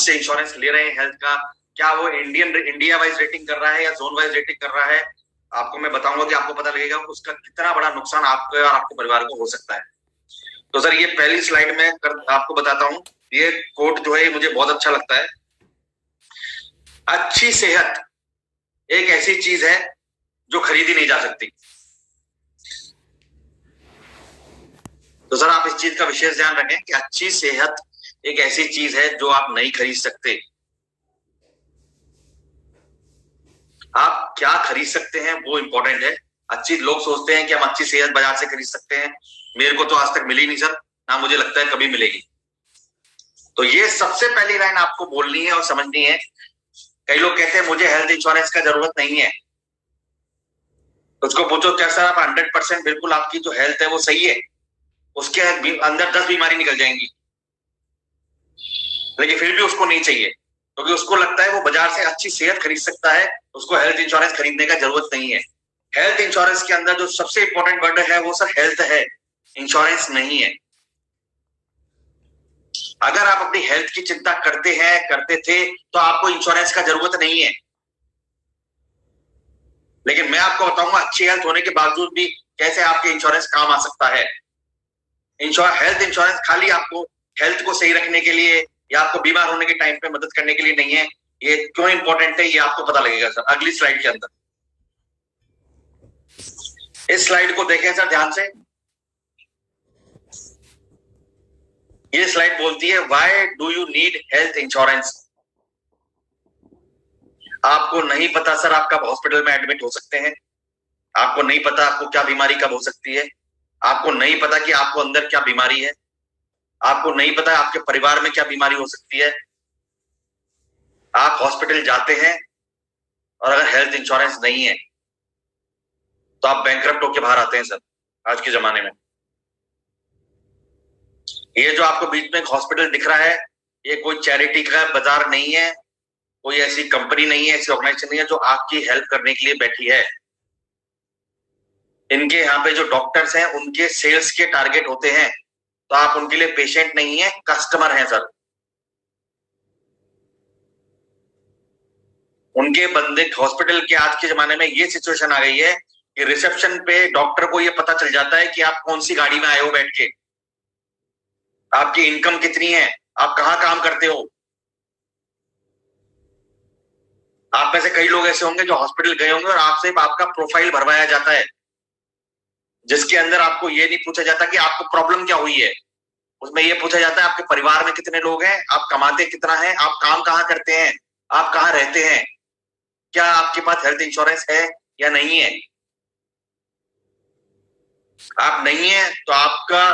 जिससे इंश्योरेंस ले रहे हैं हेल्थ का, क्या वो इंडिया वाइज रेटिंग कर रहा है या जोन वाइज रेटिंग कर रहा है, आपको मैं बताऊंगा कि आपको पता लगेगा उसका कितना बड़ा नुकसान आपको और आपके परिवार को हो सकता है। तो सर ये पहली स्लाइड में आपको बताता हूँ, ये कोट जो है मुझे बहुत अच्छा लगता है। अच्छी सेहत एक ऐसी चीज है जो खरीदी नहीं जा सकती। तो सर आप इस चीज का विशेष ध्यान रखें कि अच्छी सेहत एक ऐसी चीज है जो आप नहीं खरीद सकते। आप क्या खरीद सकते हैं वो इंपॉर्टेंट है। अच्छी लोग सोचते हैं कि हम अच्छी सेहत बाजार से खरीद सकते हैं, मेरे को तो आज तक मिली नहीं सर, ना मुझे लगता है कभी मिलेगी। तो ये सबसे पहली लाइन आपको बोलनी है और समझनी है। कई लोग कहते हैं मुझे हेल्थ इंश्योरेंस का जरूरत नहीं है, तो उसको पूछो क्या सर आप 100% बिल्कुल आपकी जो हेल्थ है वो सही है, उसके अंदर 10 बीमारी निकल जाएंगी, लेकिन फिर भी उसको नहीं चाहिए क्योंकि उसको लगता है वो बाजार से अच्छी सेहत खरीद सकता है, उसको हेल्थ इंश्योरेंस खरीदने का जरूरत नहीं है। हेल्थ इंश्योरेंस के अंदर जो सबसे इंपॉर्टेंट वर्ड है वो सर हेल्थ है, इंश्योरेंस नहीं है। अगर आप अपनी हेल्थ की चिंता करते हैं, करते थे, तो आपको इंश्योरेंस का जरूरत नहीं है। लेकिन मैं आपको बताऊंगा अच्छी हेल्थ होने के बावजूद भी कैसे आपके इंश्योरेंस काम आ सकता है। हेल्थ इंश्योरेंस खाली आपको हेल्थ को सही रखने के लिए या आपको बीमार होने के टाइम पे मदद करने के लिए नहीं है। ये क्यों इंपॉर्टेंट है ये आपको पता लगेगा सर अगली स्लाइड के अंदर। इस स्लाइड को देखें सर ध्यान से। ये स्लाइड बोलती है why do you need health insurance. आपको नहीं पता सर आप कब हॉस्पिटल में एडमिट हो सकते हैं, आपको नहीं पता आपको क्या बीमारी कब हो सकती है, आपको नहीं पता कि आपको अंदर क्या बीमारी है, आपको नहीं पता आपके परिवार में क्या बीमारी हो सकती है। आप हॉस्पिटल जाते हैं और अगर हेल्थ इंश्योरेंस नहीं है तो आप बैंकरप्ट होके बाहर आते हैं सर आज के जमाने में। ये जो आपको बीच में एक हॉस्पिटल दिख रहा है ये कोई चैरिटी का बाजार नहीं है, कोई ऐसी कंपनी नहीं है, ऐसी ऑर्गेनाइजेशन नहीं है जो आपकी हेल्प करने के लिए बैठी है। इनके यहाँ पे जो डॉक्टर्स हैं उनके सेल्स के टारगेट होते हैं, तो आप उनके लिए पेशेंट नहीं है, कस्टमर हैं सर। उनके बंदे हॉस्पिटल के आज के जमाने में ये सिचुएशन आ गई है कि रिसेप्शन पे डॉक्टर को ये पता चल जाता है कि आप कौन सी गाड़ी में आए हो बैठ के, आपकी इनकम कितनी है, आप कहाँ काम करते हो। आप में से कई लोग ऐसे होंगे जो हॉस्पिटल गए होंगे और आपसे आपका प्रोफाइल भरवाया जाता है जिसके अंदर आपको ये नहीं पूछा जाता कि आपको प्रॉब्लम क्या हुई है, उसमें ये पूछा जाता है आपके परिवार में कितने लोग हैं, आप कमाते कितना है, आप काम कहाँ करते हैं, आप कहाँ रहते हैं, क्या आपके पास हेल्थ इंश्योरेंस है या नहीं है। आप नहीं है तो आपका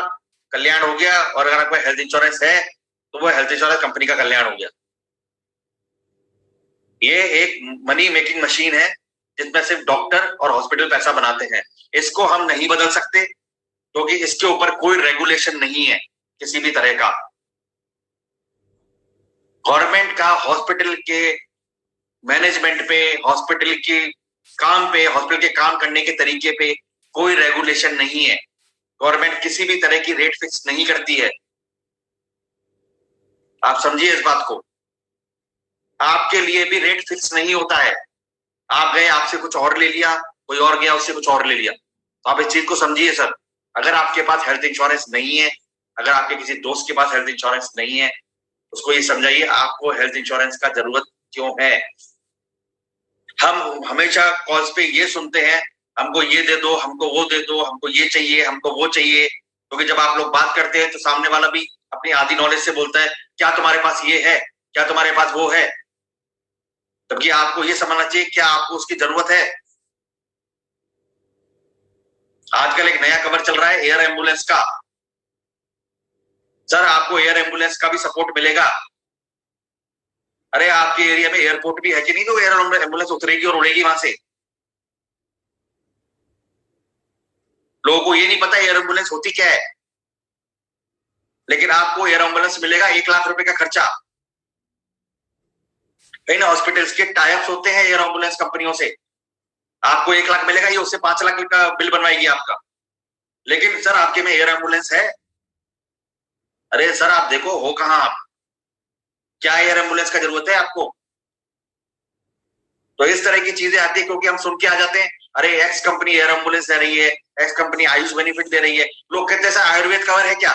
कल्याण हो गया, और अगर आपका हेल्थ इंश्योरेंस है तो वो हेल्थ इंश्योरेंस कंपनी का कल्याण हो गया। ये एक मनी मेकिंग मशीन है जिसमें सिर्फ डॉक्टर और हॉस्पिटल पैसा बनाते हैं। इसको हम नहीं बदल सकते क्योंकि इसके ऊपर कोई रेगुलेशन नहीं है किसी भी तरह का। गवर्नमेंट का हॉस्पिटल के मैनेजमेंट पे, हॉस्पिटल के काम पे, हॉस्पिटल के काम करने के तरीके पे कोई रेगुलेशन नहीं है। गवर्नमेंट किसी भी तरह की रेट फिक्स नहीं करती है, आप समझिए इस बात को। आपके लिए भी रेट फिक्स नहीं होता है। आप गए आपसे कुछ और ले लिया, कोई और गया उससे कुछ और ले लिया। तो आप इस चीज को समझिए सर। अगर आपके पास हेल्थ इंश्योरेंस नहीं है, अगर आपके किसी दोस्त के पास हेल्थ इंश्योरेंस नहीं है, उसको ये समझाइए आपको हेल्थ इंश्योरेंस का जरूरत क्यों है। हम हमेशा कॉल्स पे ये सुनते हैं हमको ये दे दो, हमको वो दे दो, हमको ये चाहिए, हमको वो चाहिए, क्योंकि जब आप लोग बात करते हैं तो सामने वाला भी अपनी आधी नॉलेज से बोलता है क्या तुम्हारे पास ये है, क्या तुम्हारे पास वो है, जबकि आपको ये समझना चाहिए क्या आपको उसकी जरूरत है। आजकल एक नया खबर चल रहा है एयर एम्बुलेंस का। सर आपको एयर एम्बुलेंस का भी सपोर्ट मिलेगा। अरे आपके एरिया में एयरपोर्ट भी है कि नहीं जो एयर एम्बुलेंस उतरेगी और उड़ेगी वहां से। लोगों को ये नहीं पता एयर एम्बुलेंस होती क्या है, लेकिन आपको एयर एम्बुलेंस मिलेगा 1 लाख रुपए का खर्चा। इन हॉस्पिटल्स के टाइप्स होते हैं एयर एम्बुलेंस कंपनियों से, आपको 1 लाख मिलेगा, ये उससे 5 लाख का बिल बनवाएगी आपका। लेकिन सर आपके में एयर एम्बुलेंस है, अरे सर आप देखो हो कहां आप। क्या एयर एम्बुलेंस का जरूरत है आपको? तो इस तरह की चीजें आती है क्योंकि हम सुन के आ जाते हैं, अरे एक्स कंपनी एयर एम्बुलेंस दे रही है, एक्स कंपनी आयुष बेनिफिट दे रही है। लोग कहते हैं सर आयुर्वेद कवर है क्या?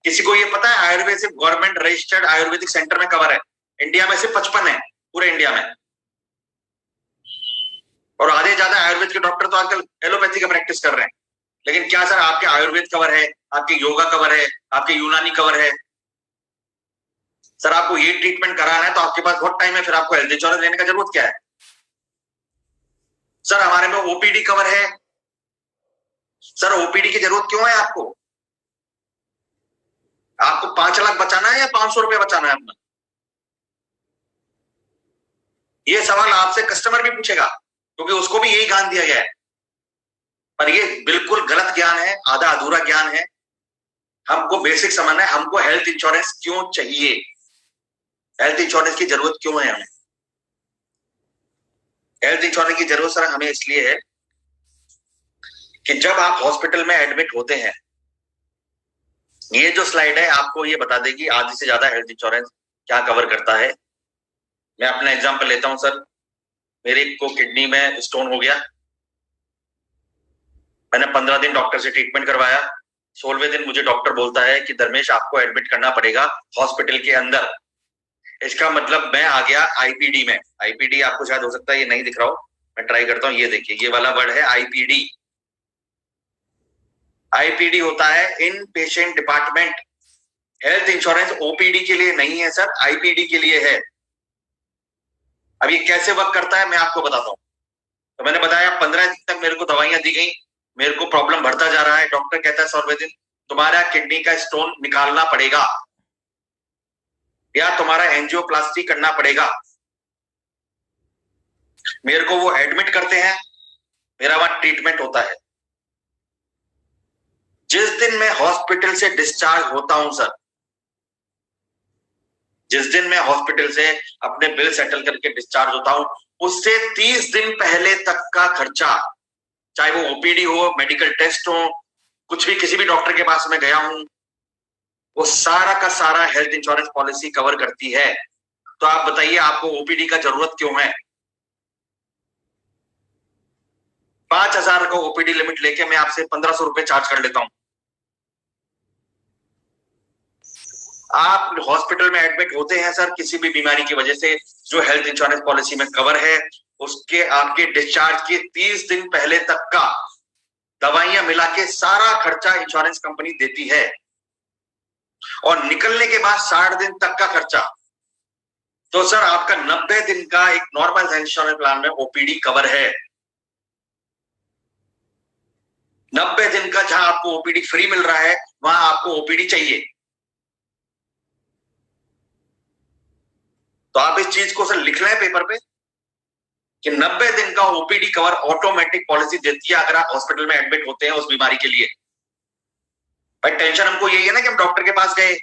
किसी को ये पता है आयुर्वेद सिर्फ गवर्नमेंट रजिस्टर्ड आयुर्वेदिक सेंटर में कवर है? इंडिया में सिर्फ 55 है, पूरे इंडिया में। और आधे ज्यादा आयुर्वेद के डॉक्टर तो आजकल एलोपैथी का प्रैक्टिस कर रहे हैं। लेकिन क्या सर आपके आयुर्वेद कवर है, आपके योगा कवर है, आपके यूनानी कवर है? सर आपको ये ट्रीटमेंट कराना है तो आपके पास बहुत टाइम है, फिर आपको हेल्थ इंश्योरेंस लेने का जरूरत क्या है? सर हमारे में ओपीडी कवर है। सर ओपीडी की जरूरत क्यों है आपको? आपको 5 लाख बचाना है या 500 रुपए बचाना है अपना? ये सवाल आपसे कस्टमर भी पूछेगा क्योंकि उसको भी यही ज्ञान दिया गया है। पर ये बिल्कुल गलत ज्ञान है, आधा अधूरा ज्ञान है। हमको बेसिक समझना है, हमको हेल्थ इंश्योरेंस क्यों चाहिए, हेल्थ इंश्योरेंस की जरूरत क्यों है हमें। हेल्थ इंश्योरेंस की जरूरत सर हमें इसलिए है कि जब आप हॉस्पिटल में एडमिट होते हैं, ये जो स्लाइड है आपको ये बता देगी आधी से ज्यादा हेल्थ इंश्योरेंस क्या कवर करता है। मैं अपना एग्जांपल लेता हूं सर, मेरे को किडनी में स्टोन हो गया, मैंने 15 दिन डॉक्टर से ट्रीटमेंट करवाया। 16वें दिन मुझे डॉक्टर बोलता है कि धर्मेश आपको एडमिट करना पड़ेगा हॉस्पिटल के अंदर। इसका मतलब मैं आ गया आईपीडी में। आईपीडी आपको शायद हो सकता है ये नहीं दिख रहा हो, मैं ट्राई करता हूं। ये देखिए, ये वाला वर्ड है आईपीडी। आईपीडी होता है in patient department. Health insurance OPD के लिए नहीं है सर, आईपीडी के लिए है। अब ये कैसे वर्क करता है मैं आपको बताता हूं। तो मैंने बताया 15 दिन तक मेरे को दवाइयां दी गई, मेरे को प्रॉब्लम बढ़ता जा रहा है। डॉक्टर कहता है 16वें दिन तुम्हारा किडनी का स्टोन निकालना पड़ेगा या तुम्हारा एंजियोप्लास्टी करना पड़ेगा। मेरे को वो एडमिट करते हैं, मेरा वहां ट्रीटमेंट होता है। जिस दिन मैं हॉस्पिटल से डिस्चार्ज होता हूं सर, जिस दिन मैं हॉस्पिटल से अपने बिल सेटल करके डिस्चार्ज होता हूं, उससे 30 दिन पहले तक का खर्चा, चाहे वो ओपीडी हो, मेडिकल टेस्ट हो, कुछ भी, किसी भी डॉक्टर के पास मैं गया हूं, वो सारा का सारा हेल्थ इंश्योरेंस पॉलिसी कवर करती है। तो आप बताइए आपको ओपीडी का जरूरत क्यों है? 5,000 का ओपीडी लिमिट लेके मैं आपसे 1,500 रुपए चार्ज कर लेता हूं। आप हॉस्पिटल में एडमिट होते हैं सर किसी भी बीमारी की वजह से, जो हेल्थ इंश्योरेंस पॉलिसी में कवर है, उसके आपके डिस्चार्ज के 30 दिन पहले तक का दवाइयां मिला के सारा खर्चा इंश्योरेंस कंपनी देती है। और निकलने के बाद 60 दिन तक का खर्चा। तो सर आपका 90 दिन का एक नॉर्मल हेल्थ इंश्योरेंस प्लान में ओपीडी कवर है। 90 दिन का जहां आपको ओपीडी फ्री मिल रहा है, वहां आपको ओपीडी चाहिए। तो आप इस चीज को सर लिख लें पेपर पे कि 90 दिन का ओपीडी कवर ऑटोमेटिक पॉलिसी देती है अगर आप हॉस्पिटल में एडमिट होते हैं उस बीमारी के लिए। भाई टेंशन हमको यही है ना कि हम डॉक्टर के पास गए,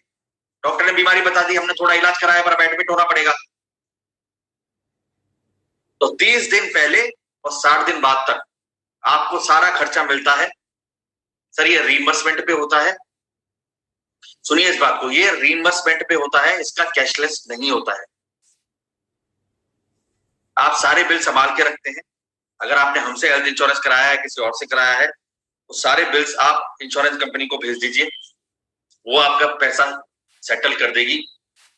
डॉक्टर ने बीमारी बता दी, हमने थोड़ा इलाज कराया, पर अब एडमिट होना पड़ेगा। तो 30 दिन पहले और 60 दिन बाद तक आपको सारा खर्चा मिलता है। सर ये रीइंबर्समेंट पे होता है, सुनिए इस बात को, ये रीइंबर्समेंट पे होता है, इसका कैशलेस नहीं होता है। आप सारे बिल संभाल के रखते हैं। अगर आपने हमसे हेल्थ इंश्योरेंस कराया है, किसी और से कराया है, तो सारे बिल्स आप इंश्योरेंस कंपनी को भेज दीजिए, वो आपका पैसा सेटल कर देगी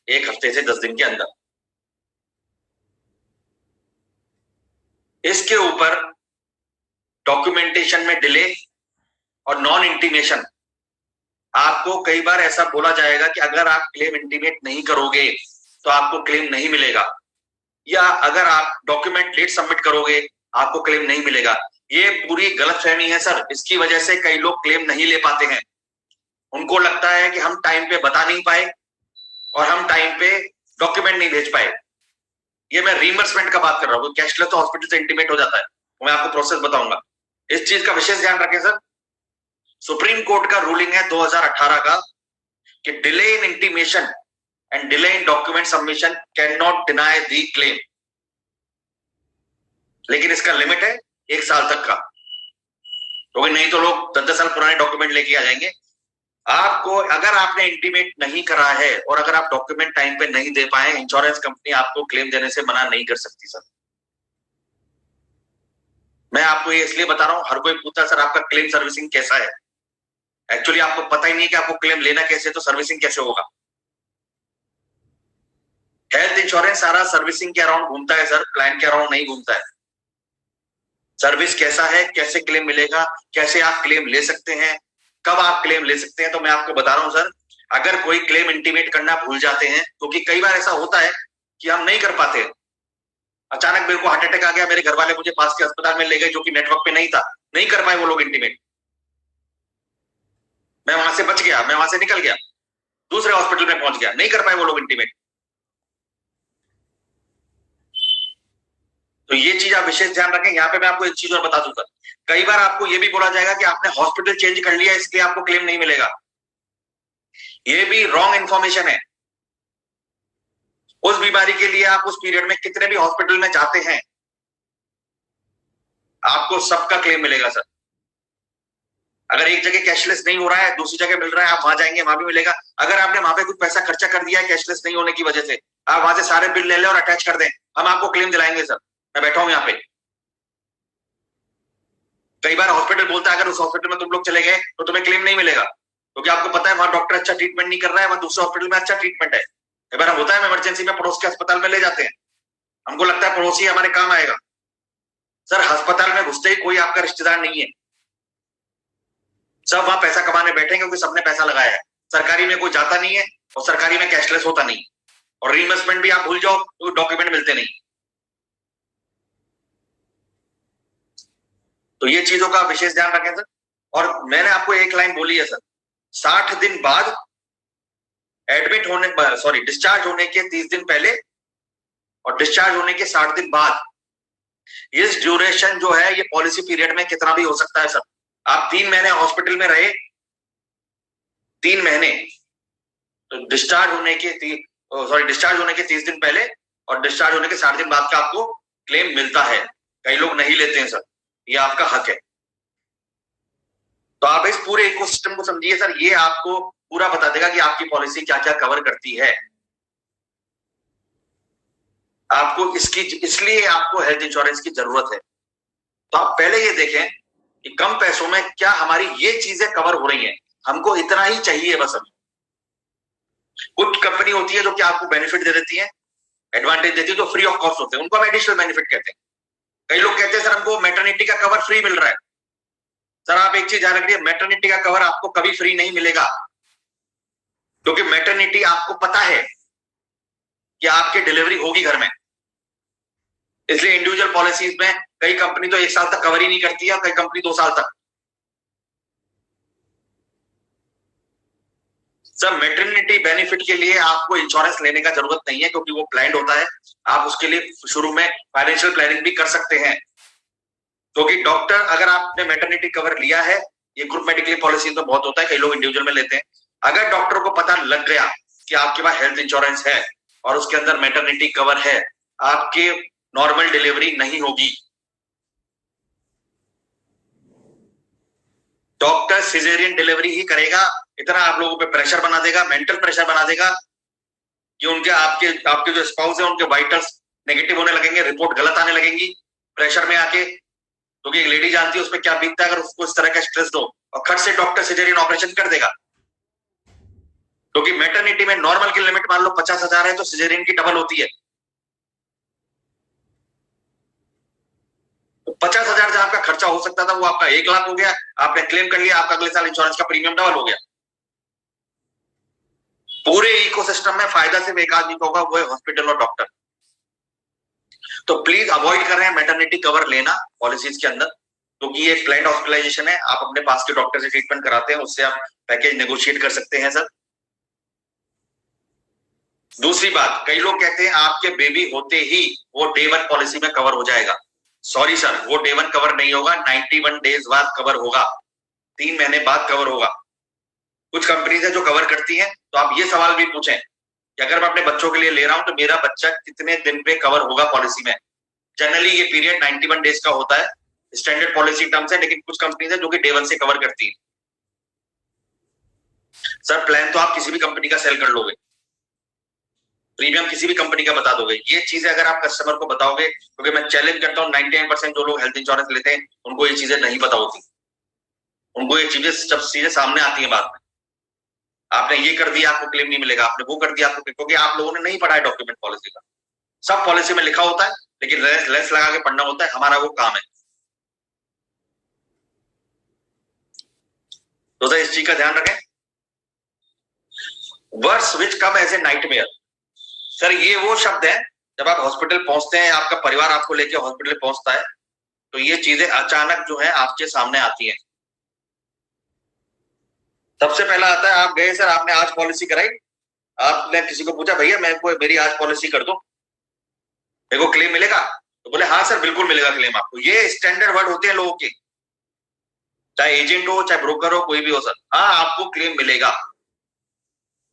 1 हफ्ते से 10 दिन के अंदर। इसके ऊपर डॉक्यूमेंटेशन में डिले और नॉन इंटीमेशन, आपको कई बार ऐसा बोला जाएगा कि अगर आप क्लेम इंटीमेट नहीं करोगे तो आपको क्लेम नहीं मिलेगा, या अगर आप डॉक्यूमेंट लेट सबमिट करोगे आपको क्लेम नहीं मिलेगा। ये पूरी गलतफहमी है सर, इसकी वजह से कई लोग क्लेम नहीं ले पाते हैं। उनको लगता है कि हम टाइम पे बता नहीं पाए और हम टाइम पे डॉक्यूमेंट नहीं भेज पाए। ये मैं रीइंबर्समेंट का बात कर रहा हूँ, कैशलेस तो हॉस्पिटल से इंटीमेट हो जाता है, तो मैं आपको प्रोसेस बताऊंगा। इस चीज का विशेष ध्यान रखें सर। सुप्रीम कोर्ट का रूलिंग है 2018 का कि delay in intimation and delay in document submission cannot deny the claim। लेकिन इसका लिमिट है 1 साल तक का, क्योंकि नहीं तो लोग 10-10 साल पुराने डॉक्यूमेंट लेके आ जाएंगे आपको अगर आपने इंटीमेट नहीं करा है और अगर आप डॉक्यूमेंट टाइम पे नहीं दे पाए, इंश्योरेंस कंपनी आपको क्लेम देने से मना नहीं कर सकती सर। मैं आपको ये इसलिए बता रहा हूं, हर कोई पूछता है सर आपका क्लेम सर्विसिंग कैसा है। एक्चुअली आपको पता ही नहीं कि आपको क्लेम लेना कैसे, तो सर्विसिंग कैसे होगा। हेल्थ इंश्योरेंस सारा सर्विसिंग के अराउंड घूमता है सर, प्लान के अराउंड नहीं घूमता है। सर्विस कैसा है, कैसे क्लेम मिलेगा, कैसे आप क्लेम ले सकते हैं, कब आप क्लेम ले सकते हैं, तो मैं आपको बता रहा हूं सर। अगर कोई क्लेम इंटीमेट करना भूल जाते हैं, क्योंकि कई बार ऐसा होता है कि हम नहीं कर पाते। अचानक मेरे को हार्ट अटैक आ गया, मेरे घर वाले मुझे पास के अस्पताल में ले गए जो कि नेटवर्क पे नहीं था, नहीं कर पाए वो लोग इंटीमेट। मैं वहां से बच गया, मैं वहां से निकल गया, दूसरे हॉस्पिटल में पहुंच गया, नहीं कर पाए वो लोग इंटीमेट। तो ये चीज आप विशेष ध्यान रखें। यहाँ पे मैं आपको एक चीज और बता दूंगा, कई बार आपको ये भी बोला जाएगा कि आपने हॉस्पिटल चेंज कर लिया इसलिए आपको क्लेम नहीं मिलेगा। ये भी रॉन्ग इंफॉर्मेशन है। उस बीमारी के लिए आप उस पीरियड में कितने भी हॉस्पिटल में जाते हैं, आपको सबका क्लेम मिलेगा सर। अगर एक जगह कैशलेस नहीं हो रहा है, दूसरी जगह मिल रहा है, आप वहां जाएंगे वहां भी मिलेगा। अगर आपने वहां पे कुछ पैसा खर्चा कर दिया है कैशलेस नहीं होने की वजह से, आप वहां से सारे बिल ले लें और अटैच कर दें, हम आपको क्लेम दिलाएंगे सर। मैं बैठा हूं यहाँ पे। कई बार हॉस्पिटल बोलता है अगर उस हॉस्पिटल में तुम लोग चले गए तो तुम्हें क्लेम नहीं मिलेगा, क्योंकि आपको पता है वहां डॉक्टर अच्छा ट्रीटमेंट नहीं कर रहा है, वहां दूसरे हॉस्पिटल में अच्छा ट्रीटमेंट है। कई बार होता है, इमरजेंसी में पड़ोस के अस्पताल में ले जाते हैं, हमको लगता है पड़ोसी हमारे काम आएगा। सर अस्पताल में घुसते ही कोई आपका रिश्तेदार नहीं है, सब वहां पैसा कमाने बैठे क्योंकि सबने पैसा लगाया है। सरकारी में कोई जाता नहीं है और सरकारी में कैशलेस होता नहीं, और रीइंबर्समेंट भी आप भूल जाओ तो डॉक्यूमेंट मिलते नहीं। तो ये चीजों का विशेष ध्यान रखें सर। और मैंने आपको एक लाइन बोली है सर, 60 दिन बाद एडमिट होने, सॉरी डिस्चार्ज होने के 30 दिन पहले और डिस्चार्ज होने के 60 दिन बाद, इस ड्यूरेशन जो है ये पॉलिसी पीरियड में कितना भी हो सकता है सर। आप 3 महीने हॉस्पिटल में रहे, 3 महीने, तो डिस्चार्ज होने के डिस्चार्ज होने के 30 दिन पहले और डिस्चार्ज होने के 60 दिन बाद का आपको क्लेम मिलता है। कई लोग नहीं लेते हैं सर, ये आपका हक है। तो आप इस पूरे इकोसिस्टम को समझिए सर, ये आपको पूरा बता देगा कि आपकी पॉलिसी क्या क्या कवर करती है। आपको इसलिए आपको हेल्थ इंश्योरेंस की जरूरत है। तो आप पहले ये देखें कि कम पैसों में क्या हमारी ये चीजें कवर हो रही हैं, हमको इतना ही चाहिए बस। अभी कुछ कंपनी होती है जो कि आपको बेनिफिट दे देती है, एडवांटेज देती है, जो फ्री ऑफ कॉस्ट होते हैं, उनको हम एडिशनल बेनिफिट कहते हैं। कई लोग कहते हैं सर हमको मैटरनिटी का कवर फ्री मिल रहा है। सर आप एक चीज ध्यान रखिए, मैटरनिटी का कवर आपको कभी फ्री नहीं मिलेगा, क्योंकि मैटरनिटी आपको पता है कि आपकी डिलीवरी होगी घर में। इसलिए इंडिविजुअल पॉलिसीज में कई कंपनी तो 1 साल तक कवर ही नहीं करती है, कई कंपनी 2 साल तक। सर मैटरनिटी बेनिफिट के लिए आपको इंश्योरेंस लेने का जरूरत नहीं है, क्योंकि वो प्लान्ड होता है। आप उसके लिए शुरू में फाइनेंशियल प्लानिंग भी कर सकते हैं, क्योंकि डॉक्टर, अगर आपने मैटरनिटी कवर लिया है, ये ग्रुप मेडिकल पॉलिसी तो बहुत होता है, कई लोग इंडिविजुअल में लेते हैं। अगर डॉक्टर को पता लग गया कि आपके पास हेल्थ इंश्योरेंस है और उसके अंदर मैटरनिटी कवर है, आपके नॉर्मल डिलीवरी नहीं होगी। डॉक्टर सिजेरियन डिलीवरी ही करेगा। इतना आप लोगों पे प्रेशर बना देगा, मेंटल प्रेशर बना देगा कि उनके आपके जो स्पाउस है उनके वाइटल्स नेगेटिव होने लगेंगे, रिपोर्ट गलत आने लगेंगी प्रेशर में आके। क्योंकि एक लेडी जानती है उसमें क्या बीतता है अगर उसको इस तरह का स्ट्रेस दो, और खट से डॉक्टर सिजेरियन ऑपरेशन कर देगा। क्योंकि मैटरनिटी में नॉर्मल की लिमिट मान लो 50,000 है, तो सिजेरियन की डबल होती है। तो 50,000 जो आपका खर्चा हो सकता था वो आपका 1 लाख हो गया, आपने क्लेम कर लिया, आपका अगले साल इंश्योरेंस का प्रीमियम डबल हो गया। पूरे इकोसिस्टम में फायदा सिर्फ एक आदमी को होगा, वो है हॉस्पिटल और डॉक्टर। तो प्लीज अवॉइड कर रहे हैं मैटरनिटी कवर लेना पॉलिसीज के अंदर, क्योंकि ये प्लान्ड हॉस्पिटलाइजेशन है। आप अपने पास के डॉक्टर से ट्रीटमेंट कराते हैं, उससे आप पैकेज नेगोशिएट कर सकते हैं सर। दूसरी बात, कई लोग कहते हैं आपके बेबी होते ही वो डे 1 पॉलिसी में कवर हो जाएगा। सॉरी सर, वो डे 1 कवर नहीं होगा, 91 डेज बाद कवर होगा, 3 महीने बाद कवर होगा। कुछ कंपनीज है जो कवर करती हैं। तो आप ये सवाल भी पूछें कि अगर मैं अपने बच्चों के लिए ले रहा हूं तो मेरा बच्चा कितने दिन पे कवर होगा पॉलिसी में। जनरली ये पीरियड 91 डेज का होता है, स्टैंडर्ड पॉलिसी टर्म्स है, लेकिन कुछ कंपनीज है जो कि डे 1 से कवर करती है। सर प्लान तो आप किसी भी कंपनी का सेल कर लोगे, प्रीमियम किसी भी कंपनी का बता दोगे, ये चीजें अगर आप कस्टमर को बताओगे, क्योंकि मैं चैलेंज करता हूँ 99% जो लोग हेल्थ इंश्योरेंस लेते हैं उनको ये चीजें नहीं पता होती, उनको ये चीजें जब चीजें सामने आती है बाद में, आपने ये कर दिया आपको क्लेम नहीं मिलेगा, आपने वो कर दिया आपको, क्योंकि आप लोगों ने नहीं पढ़ा है डॉक्यूमेंट पॉलिसी का। सब पॉलिसी में लिखा होता है लेकिन लेस लगा के पढ़ना होता है, हमारा वो काम है। तो सर इस चीज का ध्यान रखें। Words which come as a nightmare, sir ये वो शब्द है जब आप हॉस्पिटल पहुंचते हैं, आपका परिवार आपको लेके हॉस्पिटल पहुंचता है, तो ये चीजें अचानक जो है आपके सामने आती हैं। सबसे पहला आता है, आप गए सर, आपने आज पॉलिसी कराई, आपने किसी को पूछा भैया मेरी आज पॉलिसी कर दो, मेरे को क्लेम मिलेगा, तो बोले हाँ सर बिल्कुल मिलेगा क्लेम आपको। ये स्टैंडर्ड वर्ड होते हैं लोगों के, चाहे एजेंट हो चाहे ब्रोकर हो कोई भी हो सर, हाँ आपको क्लेम मिलेगा।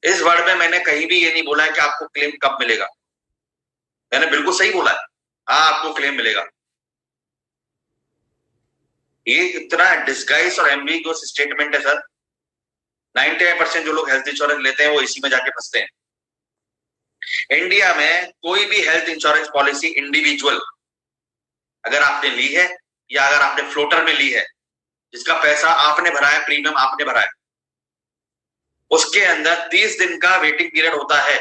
इस वर्ड में मैंने कहीं भी ये नहीं बोला है कि आपको क्लेम कब मिलेगा, मैंने बिल्कुल सही बोला है, हाँ आपको क्लेम मिलेगा। ये इतना डिस्गाइज और एम्बिगुअस स्टेटमेंट है सर, 99% जो लोग हेल्थ इंश्योरेंस लेते हैं वो इसी में जाके फंसते हैं। इंडिया में कोई भी हेल्थ इंश्योरेंस पॉलिसी इंडिविजुअल अगर आपने ली है या अगर आपने फ्लोटर में ली है, जिसका पैसा आपने भरा है, प्रीमियम आपने भरा है, उसके अंदर 30 दिन का वेटिंग पीरियड होता है।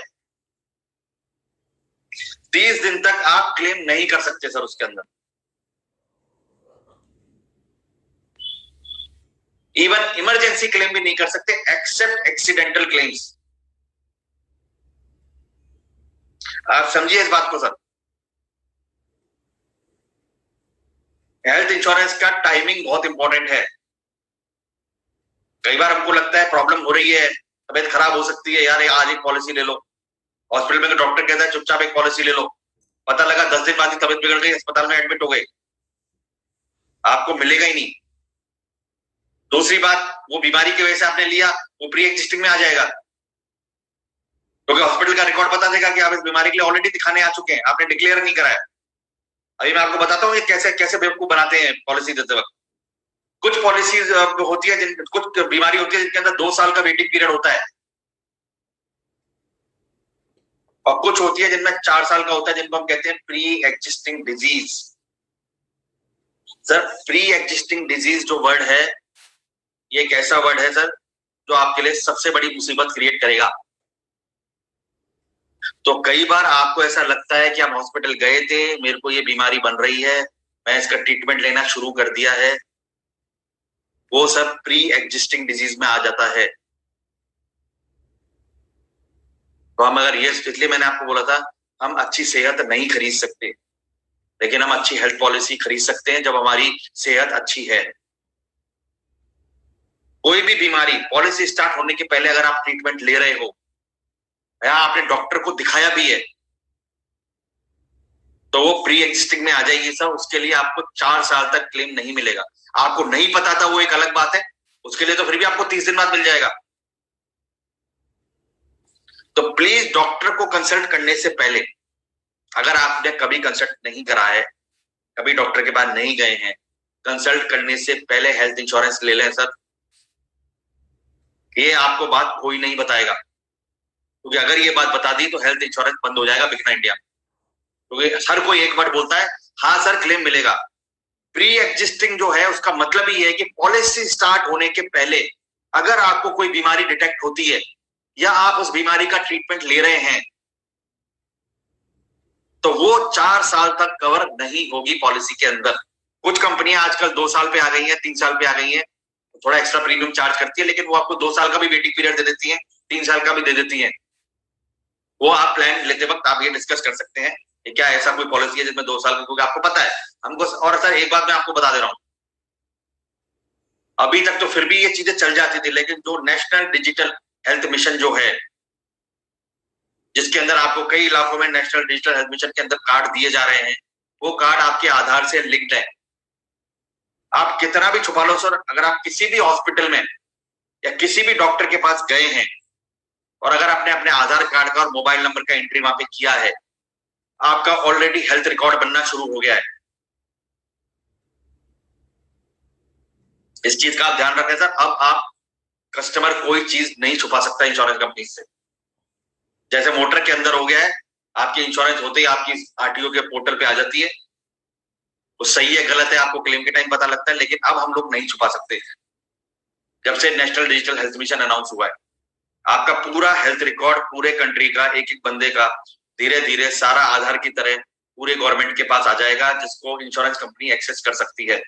30 दिन तक आप क्लेम नहीं कर सकते सर उसके अंदर। इवन इमरजेंसी क्लेम भी नहीं कर सकते एक्सेप्ट एक्सीडेंटल क्लेम्स। आप समझिए इस बात को सर। हेल्थ इंश्योरेंस का टाइमिंग बहुत इंपॉर्टेंट है। कई बार हमको लगता है प्रॉब्लम हो रही है, तबीयत खराब हो सकती है, यार आज एक पॉलिसी ले लो, हॉस्पिटल में डॉक्टर कहता है चुपचाप एक पॉलिसी ले लो, पता लगा 10 दिन बाद ही तबीयत बिगड़ गई, अस्पताल में एडमिट हो गए, आपको मिलेगा ही नहीं। दूसरी बात, वो बीमारी की वजह से आपने लिया, वो प्री एग्जिस्टिंग में आ जाएगा, क्योंकि हॉस्पिटल का रिकॉर्ड बता देगा कि आप इस बीमारी के लिए ऑलरेडी दिखाने आ चुके हैं, आपने डिक्लेयर नहीं कराया। अभी मैं आपको बताता हूँ ये कैसे कैसे बेवकूफ बनाते हैं पॉलिसी देते वक्त। कुछ पॉलिसीज होती है, कुछ बीमारी होती है जिनके अंदर 2 साल का वेटिंग पीरियड होता है, और कुछ होती है जिनमें 4 साल का होता है, जिनको हम कहते हैं pre existing disease. Sir pre existing disease जो वर्ड है, ये एक ऐसा वर्ड है सर जो आपके लिए सबसे बड़ी मुसीबत क्रिएट करेगा। तो कई बार आपको ऐसा लगता है कि हम हॉस्पिटल गए थे, मेरे को ये बीमारी बन रही है, मैं इसका ट्रीटमेंट लेना शुरू कर दिया है, वो सब प्री एग्जिस्टिंग डिजीज में आ जाता है। तो हम अगर ये, इसलिए मैंने आपको बोला था हम अच्छी सेहत नहीं खरीद सकते, लेकिन हम अच्छी हेल्थ पॉलिसी खरीद सकते हैं जब हमारी सेहत अच्छी है। कोई भी बीमारी पॉलिसी स्टार्ट होने के पहले अगर आप ट्रीटमेंट ले रहे हो या आपने डॉक्टर को दिखाया भी है, तो वो प्री एग्जिस्टिंग में आ जाएगी सर। उसके लिए आपको 4 साल तक क्लेम नहीं मिलेगा। आपको नहीं पता था वो एक अलग बात है, उसके लिए तो फिर भी आपको 30 दिन बाद मिल जाएगा। तो प्लीज डॉक्टर को कंसल्ट करने से पहले, अगर आपने कभी कंसल्ट नहीं करा है, कभी डॉक्टर के पास नहीं गए हैं, कंसल्ट करने से पहले हेल्थ इंश्योरेंस ले लें सर। ये आपको बात कोई नहीं बताएगा, क्योंकि अगर ये बात बता दी तो हेल्थ इंश्योरेंस बंद हो जाएगा बिकना इंडिया में। क्योंकि हर कोई एक वर्ड बोलता है, हाँ सर क्लेम मिलेगा। प्री एग्जिस्टिंग जो है उसका मतलब ही है कि पॉलिसी स्टार्ट होने के पहले अगर आपको कोई बीमारी डिटेक्ट होती है या आप उस बीमारी का ट्रीटमेंट ले रहे हैं, तो वो 4 साल तक कवर नहीं होगी पॉलिसी के अंदर। कुछ कंपनियां आजकल 2 साल पे आ गई हैं, 3 साल पे आ गई हैं, थोड़ा एक्स्ट्रा प्रीमियम चार्ज करती है, लेकिन वो आपको 2 साल का भी वेटिंग पीरियड दे देती है, 3 साल का भी दे देती है। वो आप प्लान लेते वक्त आप ये डिस्कस कर सकते हैं कि क्या ऐसा कोई पॉलिसी है जिसमें 2 साल का, क्योंकि आपको पता है हमको। और सर एक बात मैं आपको बता दे रहा हूं, अभी तक तो फिर भी ये चीजें चल जाती थी, लेकिन जो नेशनल डिजिटल हेल्थ मिशन जो है, जिसके अंदर आपको कई इलाकों में नेशनल डिजिटल हेल्थ मिशन के अंदर कार्ड दिए जा रहे हैं, वो कार्ड आपके आधार से लिंक्ड है। आप कितना भी छुपा लो सर, अगर आप किसी भी हॉस्पिटल में या किसी भी डॉक्टर के पास गए हैं और अगर आपने अपने आधार कार्ड का और मोबाइल नंबर का एंट्री वहां पे किया है, आपका ऑलरेडी हेल्थ रिकॉर्ड बनना शुरू हो गया है। इस चीज का आप ध्यान रखें सर। अब आप कस्टमर कोई चीज नहीं छुपा सकता इंश्योरेंस कंपनी से। जैसे मोटर के अंदर हो गया है, आपकी इंश्योरेंस होते ही आपकी आरटीओ के पोर्टल पे आ जाती है, वो सही है गलत है आपको क्लेम के टाइम पता लगता है, लेकिन अब हम लोग नहीं छुपा सकते। जब से national digital health mission announce हुआ है, आपका पूरा हेल्थ रिकॉर्ड पूरे कंट्री का एक एक बंदे का धीरे धीरे सारा आधार की तरह पूरे गवर्नमेंट के पास आ जाएगा, जिसको इंश्योरेंस कंपनी एक्सेस कर सकती है।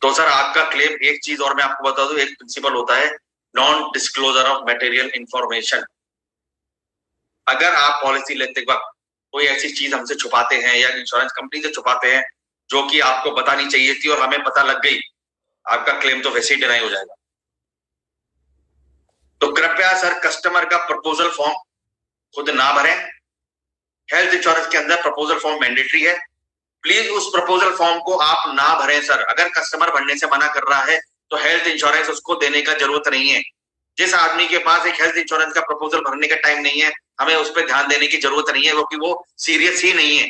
तो सर आपका क्लेम, एक चीज और मैं आपको बता दूं, एक प्रिंसिपल होता है non disclosure of material information. अगर आप पॉलिसी लेते वक्त कोई ऐसी चीज हमसे छुपाते हैं या इंश्योरेंस कंपनी से छुपाते हैं जो कि आपको बतानी चाहिए थी और हमें पता लग गई, आपका क्लेम तो वैसे ही डिनाई हो जाएगा। तो कृपया सर कस्टमर का प्रपोजल फॉर्म खुद ना भरें। हेल्थ इंश्योरेंस के अंदर प्रपोजल फॉर्म मैंडेटरी है, प्लीज उस प्रपोजल फॉर्म को आप ना भरें सर। अगर कस्टमर भरने से मना कर रहा है तो हेल्थ इंश्योरेंस उसको देने का जरूरत नहीं है। जिस आदमी के पास एक हेल्थ इंश्योरेंस का प्रपोजल भरने का टाइम नहीं है, हमें उस पर ध्यान देने की जरूरत नहीं है, क्योंकि वो सीरियस ही नहीं है।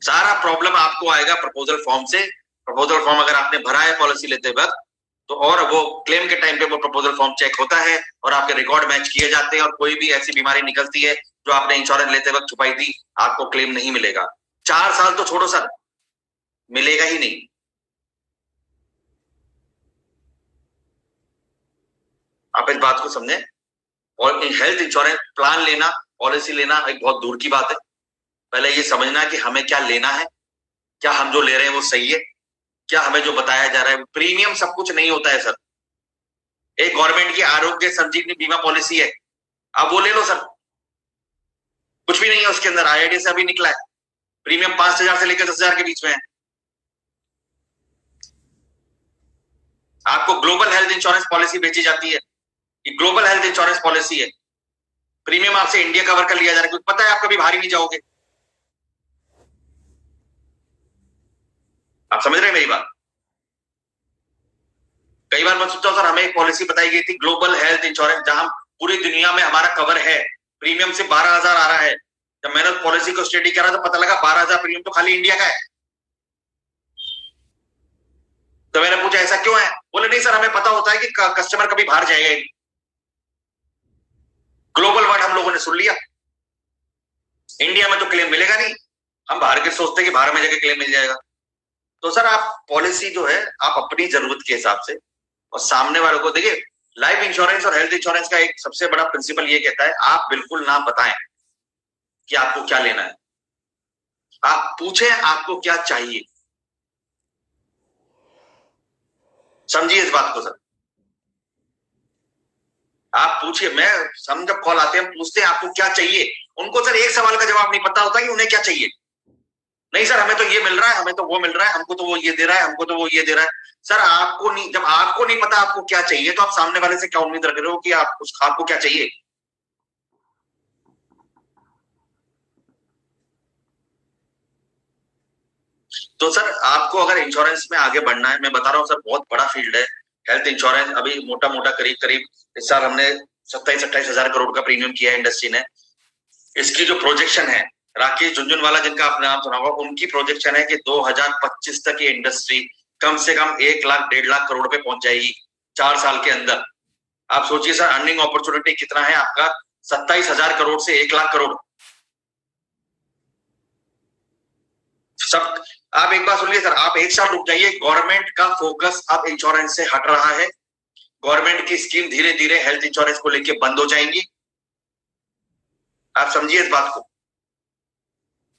सारा प्रॉब्लम आपको आएगा प्रपोजल फॉर्म से। प्रपोजल फॉर्म अगर आपने भरा है पॉलिसी लेते वक्त तो, और वो क्लेम के टाइम पे वो प्रपोजल फॉर्म चेक होता है और आपके रिकॉर्ड मैच किए जाते हैं, और कोई भी ऐसी बीमारी निकलती है जो आपने इंश्योरेंस लेते वक्त छुपाई थी, आपको क्लेम नहीं मिलेगा। 4 साल तो छोड़ो सर, मिलेगा ही नहीं। आप इस बात को समझें। और हेल्थ इंश्योरेंस प्लान लेना, पॉलिसी लेना एक बहुत दूर की बात है। पहले ये समझना कि हमें क्या लेना है, क्या हम जो ले रहे हैं वो सही है, क्या हमें जो बताया जा रहा है। प्रीमियम सब कुछ नहीं होता है सर। एक गवर्नमेंट की आरोग्य संजीवनी बीमा पॉलिसी है, आप वो ले लो सर, कुछ भी नहीं है उसके अंदर। आईआईडी से अभी निकला है, प्रीमियम 5,000 से लेकर 10,000 के बीच में है। आपको ग्लोबल हेल्थ इंश्योरेंस पॉलिसी बेची जाती है कि ग्लोबल हेल्थ इंश्योरेंस पॉलिसी है, प्रीमियम आपसे इंडिया कवर कर लिया जा रहा है, क्योंकि पता है आप कभी बाहर ही नहीं जाओगे। आप समझ रहे हैं मेरी बात। कई बार मैं सोचता हूं सर, हमें एक पॉलिसी बताई गई थी ग्लोबल हेल्थ इंश्योरेंस, जहां पूरी दुनिया में हमारा कवर है, प्रीमियम से 12,000 आ रहा है। जब मैंने पॉलिसी को स्टडी करा तो पता लगा 12,000 प्रीमियम तो खाली इंडिया का है। तो मैंने पूछा ऐसा क्यों है? बोले नहीं सर, हमें पता होता है कि कस्टमर कभी बाहर जाएगा ही। ग्लोबल वर्ड हम लोगों ने सुन लिया, इंडिया में तो क्लेम मिलेगा नहीं, हम बाहर के सोचते हैं कि बाहर में जाके क्लेम मिल जाएगा। तो सर आप पॉलिसी जो है आप अपनी जरूरत के हिसाब से, और सामने वालों को देखिए, लाइफ इंश्योरेंस और हेल्थ इंश्योरेंस का एक सबसे बड़ा प्रिंसिपल ये कहता है, आप बिल्कुल ना बताएं कि आपको क्या लेना है, आप पूछें आपको क्या चाहिए। समझिए इस बात को सर, आप पूछिए। मैं हम जब कॉल आते हैं हम पूछते हैं आपको क्या चाहिए। उनको सर एक सवाल का जवाब नहीं पता होता कि उन्हें क्या चाहिए। नहीं सर हमें तो ये मिल रहा है, हमें तो वो मिल रहा है, हमको तो वो ये दे रहा है, हमको तो वो ये दे रहा है। सर आपको नहीं, जब आपको नहीं पता आपको क्या चाहिए तो आप सामने वाले से क्या उम्मीद रख रहे हो कि आपको क्या चाहिए। तो सर आपको अगर इंश्योरेंस में आगे बढ़ना है, मैं बता रहा हूँ सर बहुत बड़ा फील्ड है हेल्थ इंश्योरेंस। अभी मोटा मोटा करीब करीब इस साल हमने 27-28 हजार करोड़ का प्रीमियम किया है इंडस्ट्री ने। इसकी जो प्रोजेक्शन है, राकेश झुनझुनवाला जिनका आपने नाम सुना होगा, उनकी प्रोजेक्शन है कि 2025 तक ये इंडस्ट्री कम से कम 1 लाख 1.5 लाख करोड़ पे पहुंच जाएगी 4 साल के अंदर। आप सोचिए सर अर्निंग अपॉर्चुनिटी कितना है आपका, 27,000 करोड़ से 1 लाख करोड़। सब आप एक बात सुनिए सर, आप एक साल रुक जाइए, गवर्नमेंट का फोकस अब इंश्योरेंस से हट रहा है। गवर्नमेंट की स्कीम धीरे धीरे हेल्थ इंश्योरेंस को लेकर बंद हो जाएंगी। आप समझिए इस बात को।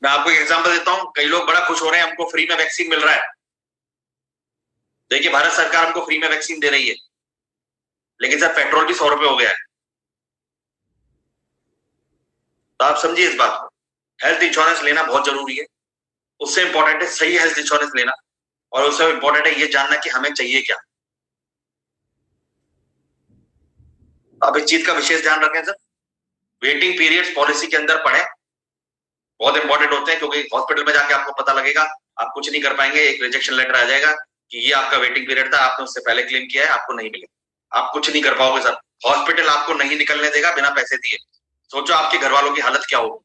मैं आपको एक एग्जांपल देता हूं, कई लोग बड़ा खुश हो रहे हैं हमको फ्री में वैक्सीन मिल रहा है। देखिए भारत सरकार हमको फ्री में वैक्सीन दे रही है, लेकिन सर पेट्रोल भी 100 रुपए हो गया है। तो आप समझिए इस बात को, हेल्थ इंश्योरेंस लेना बहुत जरूरी है। उससे इंपॉर्टेंट है सही हेल्थ इंश्योरेंस लेना, और उससे इंपॉर्टेंट है ये जानना कि हमें चाहिए क्या। आप इस चीज का विशेष ध्यान रखें सर। वेटिंग पीरियड्स पॉलिसी के अंदर पढ़े, बहुत इंपॉर्टेंट होते हैं, क्योंकि हॉस्पिटल में जाके आपको पता लगेगा आप कुछ नहीं कर पाएंगे, एक रिजेक्शन लेटर आ जाएगा कि ये आपका वेटिंग पीरियड था, आपने उससे पहले क्लेम किया है, आपको नहीं मिलेगा। आप कुछ नहीं कर पाओगे सर, हॉस्पिटल आपको नहीं निकलने देगा बिना पैसे दिए। सोचो आपके घर वालों की हालत क्या होगी।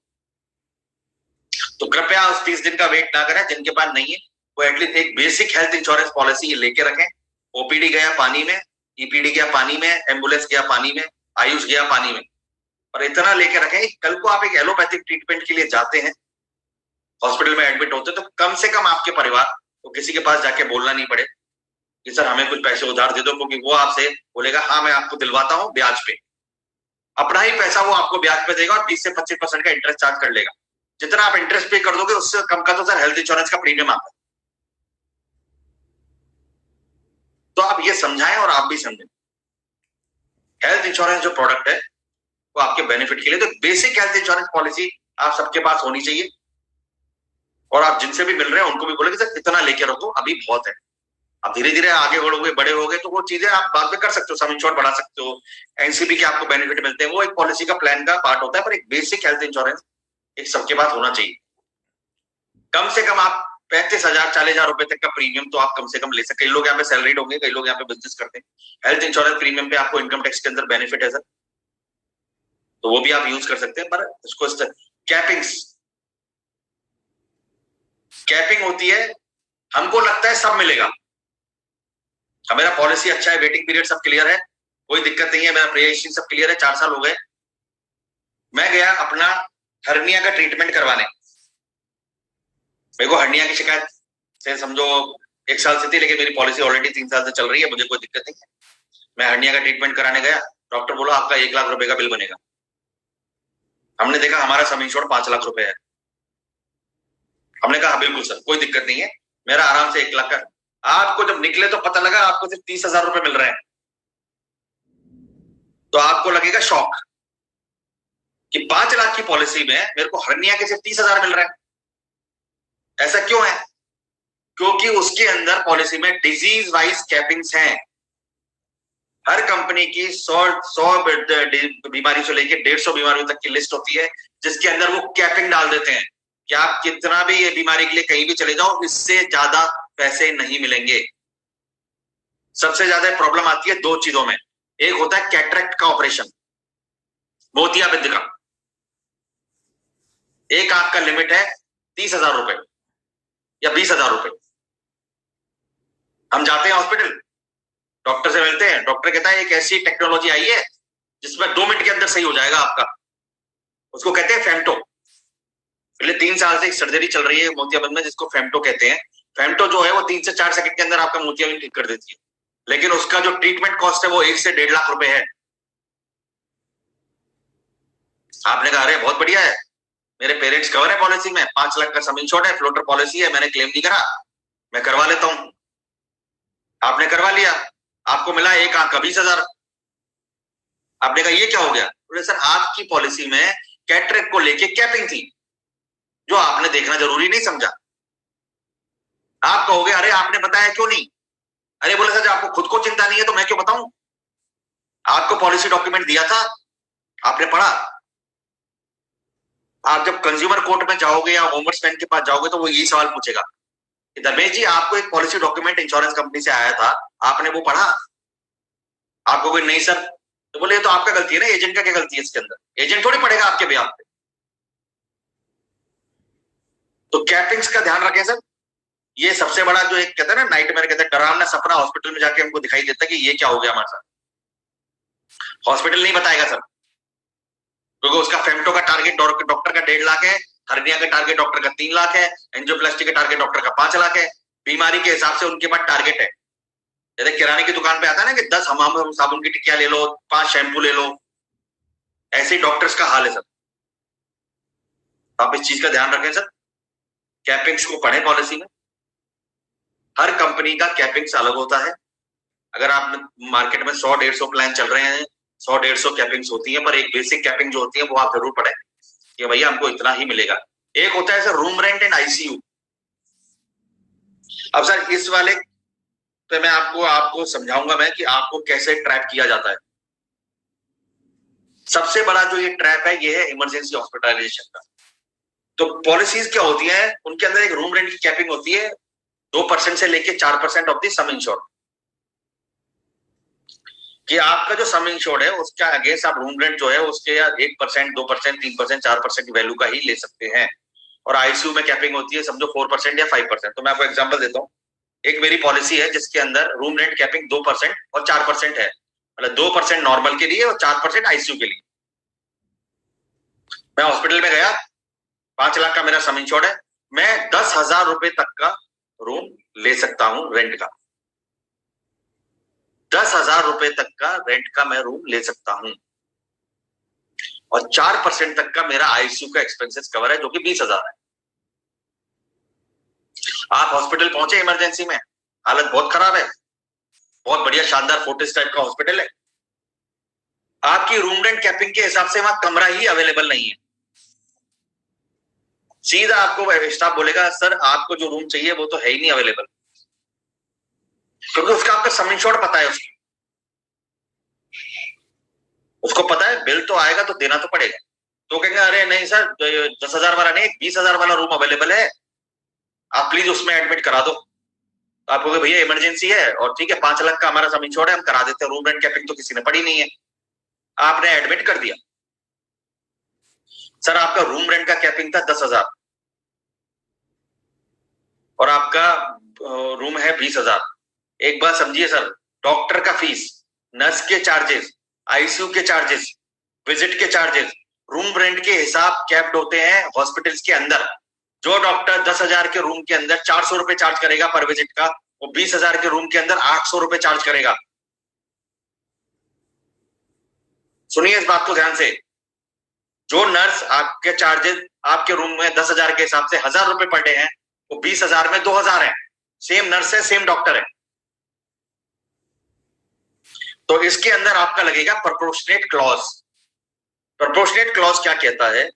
तो कृपया उस 30 दिन का वेट ना करें जिनके पास नहीं है। वो एटलीस्ट एक बेसिक हेल्थ इंश्योरेंस पॉलिसी लेके रखें। ओपीडी गया पानी में, ईपीडी गया पानी में, एम्बुलेंस गया पानी में, आयुष गया पानी में, और इतना लेके रखें कल को आप एक एलोपैथिक ट्रीटमेंट के लिए जाते हैं, हॉस्पिटल में एडमिट होते, तो कम से कम आपके परिवार को किसी के पास जाके बोलना नहीं पड़े कि सर हमें कुछ पैसे उधार दे दो, क्योंकि वो आपसे बोलेगा हाँ मैं आपको दिलवाता हूं ब्याज पे, अपना ही पैसा वो आपको ब्याज पे देगा और 20 से 25% का इंटरेस्ट चार्ज कर लेगा। जितना आप इंटरेस्ट पे कर दोगे उससे कम का तो सर हेल्थ इंश्योरेंस का प्रीमियम आता है। तो आप ये समझाएं और आप भी समझें, हेल्थ इंश्योरेंस जो प्रोडक्ट है वो आपके बेनिफिट के लिए, तो बेसिक हेल्थ इंश्योरेंस पॉलिसी आप सबके पास होनी चाहिए। और आप जिनसे भी मिल रहे हैं उनको भी बोले कि सर इतना लेके रखो, अभी बहुत है। आप धीरे धीरे आगे बढ़ोगे, बड़े हो गए, तो वो चीजें आप बाद में कर सकते हो, सम इंश्योर बढ़ा सकते हो, एनसीबी के आपको बेनिफिट मिलते हैं, वो एक पॉलिसी का प्लान का पार्ट होता है। पर एक बेसिक हेल्थ इंश्योरेंस एक सबके पास होना चाहिए। कम से कम आप 35,000 40,000 रुपए तक का प्रीमियम तो आप कम से कम ले सकते। कई लोग यहाँ पे सैलरीड होंगे, कई लोग यहाँ पे बिजनेस करते हैं। हेल्थ इंश्योरेंस प्रीमियम पे आपको इनकम टैक्स के अंदर बेनिफिट है सर, तो वो भी आप यूज कर सकते हैं। पर उसको कैपिंग होती है, हमको लगता है सब मिलेगा, मेरा पॉलिसी अच्छा है, वेटिंग पीरियड सब क्लियर है, कोई दिक्कत नहीं है, मेरा प्री हिस्ट्री सब क्लियर है, 4 साल हो गए, मैं गया अपना हर्निया का ट्रीटमेंट करवाने, मेरे को हर्निया की शिकायत से समझो 1 साल से थी, लेकिन मेरी पॉलिसी ऑलरेडी 3 साल से चल रही है, मुझे कोई दिक्कत नहीं है। मैं हर्निया का ट्रीटमेंट कराने गया, डॉक्टर बोला आपका 1 लाख रुपए का बिल बनेगा। हमने देखा हमारा सम इंश्योर्ड 5 लाख रुपए है। हमने कहा बिल्कुल सर कोई दिक्कत नहीं है, मेरा आराम से 1 लाख का। आपको जब निकले तो पता लगा आपको सिर्फ 30,000 रुपए मिल रहे हैं, तो आपको लगेगा शॉक कि 5 लाख की पॉलिसी में मेरे को हर्निया के सिर्फ 30,000 मिल रहे हैं। ऐसा क्यों है? क्योंकि उसके अंदर पॉलिसी में डिजीज वाइज कैपिंग्स हैं। हर कंपनी की 100 बीमारी से लेकर 150 बीमारियों तक की लिस्ट होती है, जिसके अंदर वो कैपिंग डाल देते हैं कि आप कितना भी ये बीमारी के लिए कहीं भी चले जाओ, इससे ज्यादा पैसे नहीं मिलेंगे। सबसे ज्यादा प्रॉब्लम आती है 2 चीजों में, एक होता है कैटरेक्ट का ऑपरेशन, मोतियाबिंद का, एक आंख का लिमिट है 30,000 रुपए या 20,000 रुपए। हम जाते हैं हॉस्पिटल, डॉक्टर से मिलते हैं, डॉक्टर कहता है एक ऐसी टेक्नोलॉजी आई है जिसमें 2 मिनट के अंदर सही हो जाएगा आपका, उसको कहते हैं फेमटो। पिछले 3 साल से एक सर्जरी चल रही है मोतियाबिंद में जिसको फेमटो कहते हैं। फेमटो जो है वो 3 से 4 सेकंड के अंदर आपका मोतियाबिंद ठीक कर देती है, लेकिन उसका जो ट्रीटमेंट कॉस्ट है वो 1 से 1.5 लाख रुपए है। आपने कहा अरे बहुत बढ़िया है, मेरे पेरेंट्स कवर है पॉलिसी में, 5 लाख का सम इंश्योर्ड है, फ्लोटर पॉलिसी है, मैंने क्लेम नहीं करा, मैं करवा लेता हूं। आपने करवा लिया, आपको मिला 1 आंख का 20,000। आपने कहा ये क्या हो गया? बोले सर आपकी पॉलिसी में कैटरेक्ट को लेके कैपिंग थी जो आपने देखना जरूरी नहीं समझा। आप कहोगे अरे आपने बताया क्यों नहीं? अरे बोले सर आपको खुद को चिंता नहीं है तो मैं क्यों बताऊं? आपको पॉलिसी डॉक्यूमेंट दिया था, आपने पढ़ा? आप जब कंज्यूमर कोर्ट में जाओगे या ओम्बड्समैन के पास जाओगे तो वो यही सवाल पूछेगा कि धर्मेश जी आपको एक पॉलिसी डॉक्यूमेंट इंश्योरेंस कंपनी से आया था, आपने वो पढ़ा? आपको कोई नहीं सर, तो बोले तो आपका गलती है ना, एजेंट का क्या गलती है इसके अंदर? एजेंट थोड़ी पड़ेगा आपके बिहाफ पे। तो कैपिंग्स का ध्यान रखें सर। ये सबसे बड़ा जो एक कहते हैं ना नाइटमेयर, कहते हैं डरावना सपना, हॉस्पिटल में जाके हमको दिखाई देता है कि ये क्या हो गया हमारे साथ। हॉस्पिटल नहीं बताएगा सर, क्योंकि उसका फेमटो का टारगेट डॉक्टर का 1.5 लाख है, हर्निया का टारगेट डॉक्टर का 3 लाख है, एंजियोप्लास्टी का टारगेट डॉक्टर का 5 लाख है। बीमारी के हिसाब से उनके पास टारगेट है। जैसे किराने की दुकान पे आता है ना कि 10 हमाम साबुन की टिक्कियां ले लो, 5 शैम्पू ले लो, ऐसे ही डॉक्टर्स का हाल है सर। आप इस चीज का ध्यान रखें सर, कैपिंग्स को पढ़ें पॉलिसी में। हर कंपनी का कैपिंग्स अलग होता है। अगर आप मार्केट में 100-150 प्लान चल रहे हैं, 100-150 कैपिंग्स होती है, पर एक बेसिक कैपिंग जो होती है वो आप जरूर पढ़ें कि भैया हमको इतना ही मिलेगा। एक होता है sir room rent and ICU. अब सर इस वाले पे मैं आपको समझाऊंगा मैं कि आपको कैसे ट्रैप किया जाता है। सबसे बड़ा जो ये ट्रैप है ये है इमरजेंसी हॉस्पिटलाइजेशन का। तो पॉलिसीज क्या होती है, उनके अंदर एक रूम रेंट की कैपिंग होती है 2% से लेके 4% ऑफ द सम इंश्योर्ड, कि आपका जो सम इंश्योर्ड है उसका अगेंस्ट आप रूम रेंट जो है उसके 1%, 2%, 3%, 4% की वैल्यू का ही ले सकते हैं। और आईसीयू में कैपिंग होती है समझो 4% या 5%। तो मैं आपको एग्जांपल देता हूँ। एक मेरी पॉलिसी है जिसके अंदर रूम रेंट कैपिंग 2% और 4% है, मतलब 2% नॉर्मल के लिए और 4% आईसीयू के लिए। मैं हॉस्पिटल में गया, 5 लाख का मेरा सम इंश्योर्ड है, मैं 10,000 रुपए तक का रूम ले सकता हूं रेंट का। 10,000 रुपए तक का रेंट का मैं रूम ले सकता हूं और 4% तक का मेरा आईसीयू का एक्सपेंसेस कवर है जो कि 20,000 है। आप हॉस्पिटल पहुंचे इमरजेंसी में, हालत बहुत खराब है, बहुत बढ़िया शानदार फोर्टिस टाइप का हॉस्पिटल है, आपकी रूम रेंट कैपिंग के हिसाब से वहां कमरा ही अवेलेबल नहीं है। सीधा आपको स्टाफ बोलेगा सर आपको जो रूम चाहिए वो तो है ही नहीं अवेलेबल, क्योंकि उसका आपका सम इंश्योर्ड पता है, उसको पता है बिल तो आएगा तो देना तो पड़ेगा। तो कहेंगे अरे नहीं सर 10,000 वाला नहीं, 20,000 वाला रूम अवेलेबल है, आप प्लीज उसमें एडमिट करा दो। तो आप कहोगे भैया इमरजेंसी है और ठीक है 5 लाख का हमारा सम इंश्योर्ड है, हम करा देते हैं, रूम रेंट कैपिंग तो किसी ने पड़ी नहीं है, आपने एडमिट कर दिया। सर आपका रूम रेंट का कैपिंग था 10,000 और आपका रूम है 20,000। एक बात समझिए सर, डॉक्टर का फीस, नर्स के चार्जेस, आईसीयू के चार्जेस, विजिट के चार्जेस, रूम रेंट के हिसाब कैप्ड होते हैं हॉस्पिटल्स के अंदर। जो डॉक्टर 10,000 के रूम के अंदर 400 रुपए चार्ज करेगा पर विजिट का, वो 20,000 के रूम के अंदर 800 रुपए चार्ज करेगा। सुनिए इस बात को ध्यान से, जो नर्स आपके चार्जेस आपके रूम में 10,000 के हिसाब से 1,000 रुपए पर डे है, वो 20,000 में 2,000 है। सेम नर्स है, सेम डॉक्टर है। तो इसके अंदर आपका लगेगा प्रोपोर्शनेट क्लॉज। प्रोपोर्शनेट क्लॉज क्या कहता है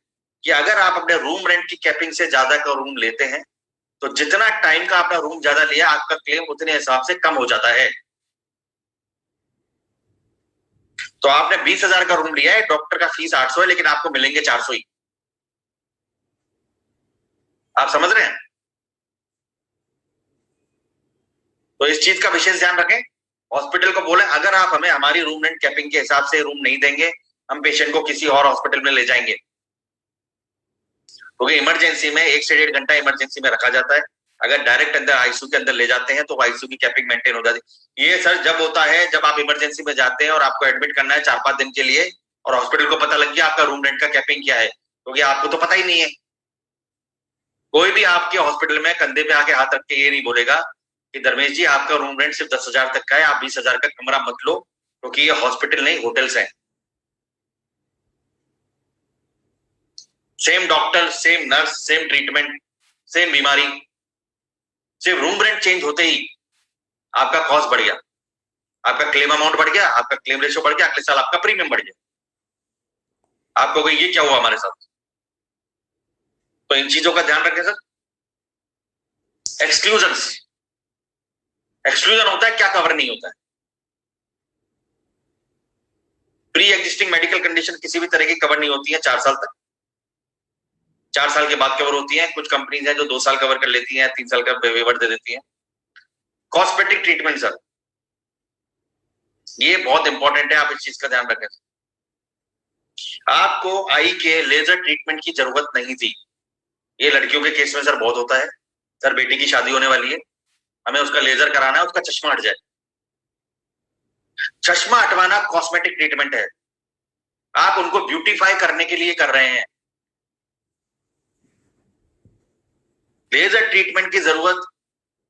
कि अगर आप अपने रूम रेंट की कैपिंग से ज्यादा का रूम लेते हैं तो जितना टाइम का आपका रूम ज्यादा लिया आपका क्लेम उतने हिसाब से कम हो जाता है। तो आपने 20,000 का रूम लिया है, डॉक्टर का फीस 800 है, लेकिन आपको मिलेंगे 400 ही। आप समझ रहे हैं? तो इस चीज का विशेष ध्यान रखें। हॉस्पिटल को बोले अगर आप हमें हमारी रूम रेंट कैपिंग के हिसाब से रूम नहीं देंगे, हम पेशेंट को किसी और हॉस्पिटल में ले जाएंगे, क्योंकि इमरजेंसी में 1 से 1.5 घंटा इमरजेंसी में रखा जाता है। अगर डायरेक्ट अंदर आईसीयू के अंदर ले जाते हैं तो आईसीयू की कैपिंग मेंटेन हो जाती है। ये सर जब होता है जब आप इमरजेंसी में जाते हैं और आपको एडमिट करना है 4-5 दिन के लिए और हॉस्पिटल को पता लग गया आपका रूम रेंट का कैपिंग क्या है, क्योंकि आपको तो पता ही नहीं है। कोई भी आपके हॉस्पिटल में कंधे पे आके हाथ रख के ये नहीं बोलेगा कि धर्मेश जी आपका रूम रेंट सिर्फ 10,000 तक का है, आप 20,000 का कमरा मत लो, क्योंकि ये हॉस्पिटल नहीं होटल्स हैं। Same doctor, same nurse, same treatment, same बीमारी, सिर्फ रूम रेंट चेंज होते ही आपका कॉस्ट बढ़ गया, आपका क्लेम अमाउंट बढ़ गया, आपका क्लेम रेशियो बढ़ गया, अगले साल आपका प्रीमियम बढ़ गया। आपको ये क्या हुआ हमारे साथ? तो इन चीजों का ध्यान रखें सर। एक्सक्लूजन, एक्सक्लूजन होता है क्या कवर नहीं होता है। प्री एग्जिस्टिंग मेडिकल कंडीशन किसी भी तरह की कवर नहीं होती है 4 साल तक, 4 साल के बाद कवर होती है। कुछ कंपनीज है जो 2 साल कवर कर लेती है, 3 साल का वेवर दे देती है। कॉस्मेटिक ट्रीटमेंट सर, ये बहुत इंपॉर्टेंट है, आप इस चीज का ध्यान रखें। आपको आई के लेजर ट्रीटमेंट की जरूरत नहीं थी। ये लड़कियों के केस में सर बहुत होता है, सर बेटी की शादी होने वाली है, हमें उसका लेजर कराना है, उसका चश्मा हट जाए। चश्मा हटवाना कॉस्मेटिक ट्रीटमेंट है, आप उनको ब्यूटीफाई करने के लिए कर रहे हैं। लेजर ट्रीटमेंट की जरूरत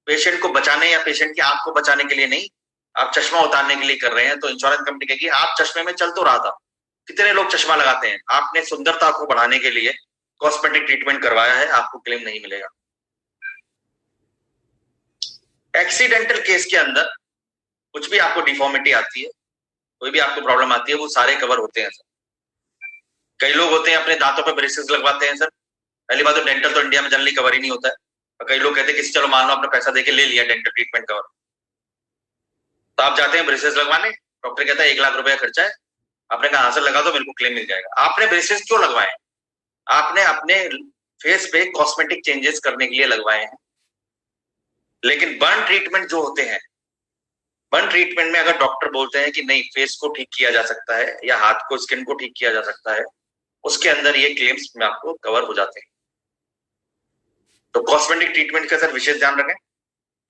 पेशेंट को बचाने या पेशेंट की आंख को बचाने के लिए नहीं, आप चश्मा उतारने के लिए कर रहे हैं। तो इंश्योरेंस कंपनी कहेगी आप चश्मे में चल तो रहा था, कितने लोग चश्मा लगाते हैं, आपने सुंदरता को बढ़ाने के लिए कॉस्मेटिक ट्रीटमेंट करवाया है, आपको क्लेम नहीं मिलेगा। एक्सीडेंटल केस के अंदर कुछ भी आपको डिफॉर्मिटी आती है, कोई भी आपको प्रॉब्लम आती है, वो सारे कवर होते हैं सर। कई लोग होते हैं अपने दांतों पे ब्रेसेस लगवाते हैं सर। पहली बात तो डेंटल तो इंडिया में जनरली कवर ही नहीं होता है, और कई लोग कहते हैं कि चलो मान लो अपना पैसा देके ले लिया डेंटल ट्रीटमेंट कवर, तो आप जाते हैं ब्रेसेस लगवाने, डॉक्टर कहता है 1 लाख रुपया खर्चा है, आपने कहा हाँ सर लगा दो मेरे को क्लेम मिल जाएगा। आपने ब्रेसेस क्यों लगवाए? आपने अपने फेस पे कॉस्मेटिक चेंजेस करने के लिए लगवाए हैं। लेकिन बर्न ट्रीटमेंट जो होते हैं, बर्न ट्रीटमेंट में अगर डॉक्टर बोलते हैं कि नहीं फेस को ठीक किया जा सकता है या हाथ को, स्किन को ठीक किया जा सकता है, उसके अंदर ये क्लेम्स में आपको कवर हो जाते हैं। तो कॉस्मेटिक ट्रीटमेंट का सर विशेष ध्यान रखें।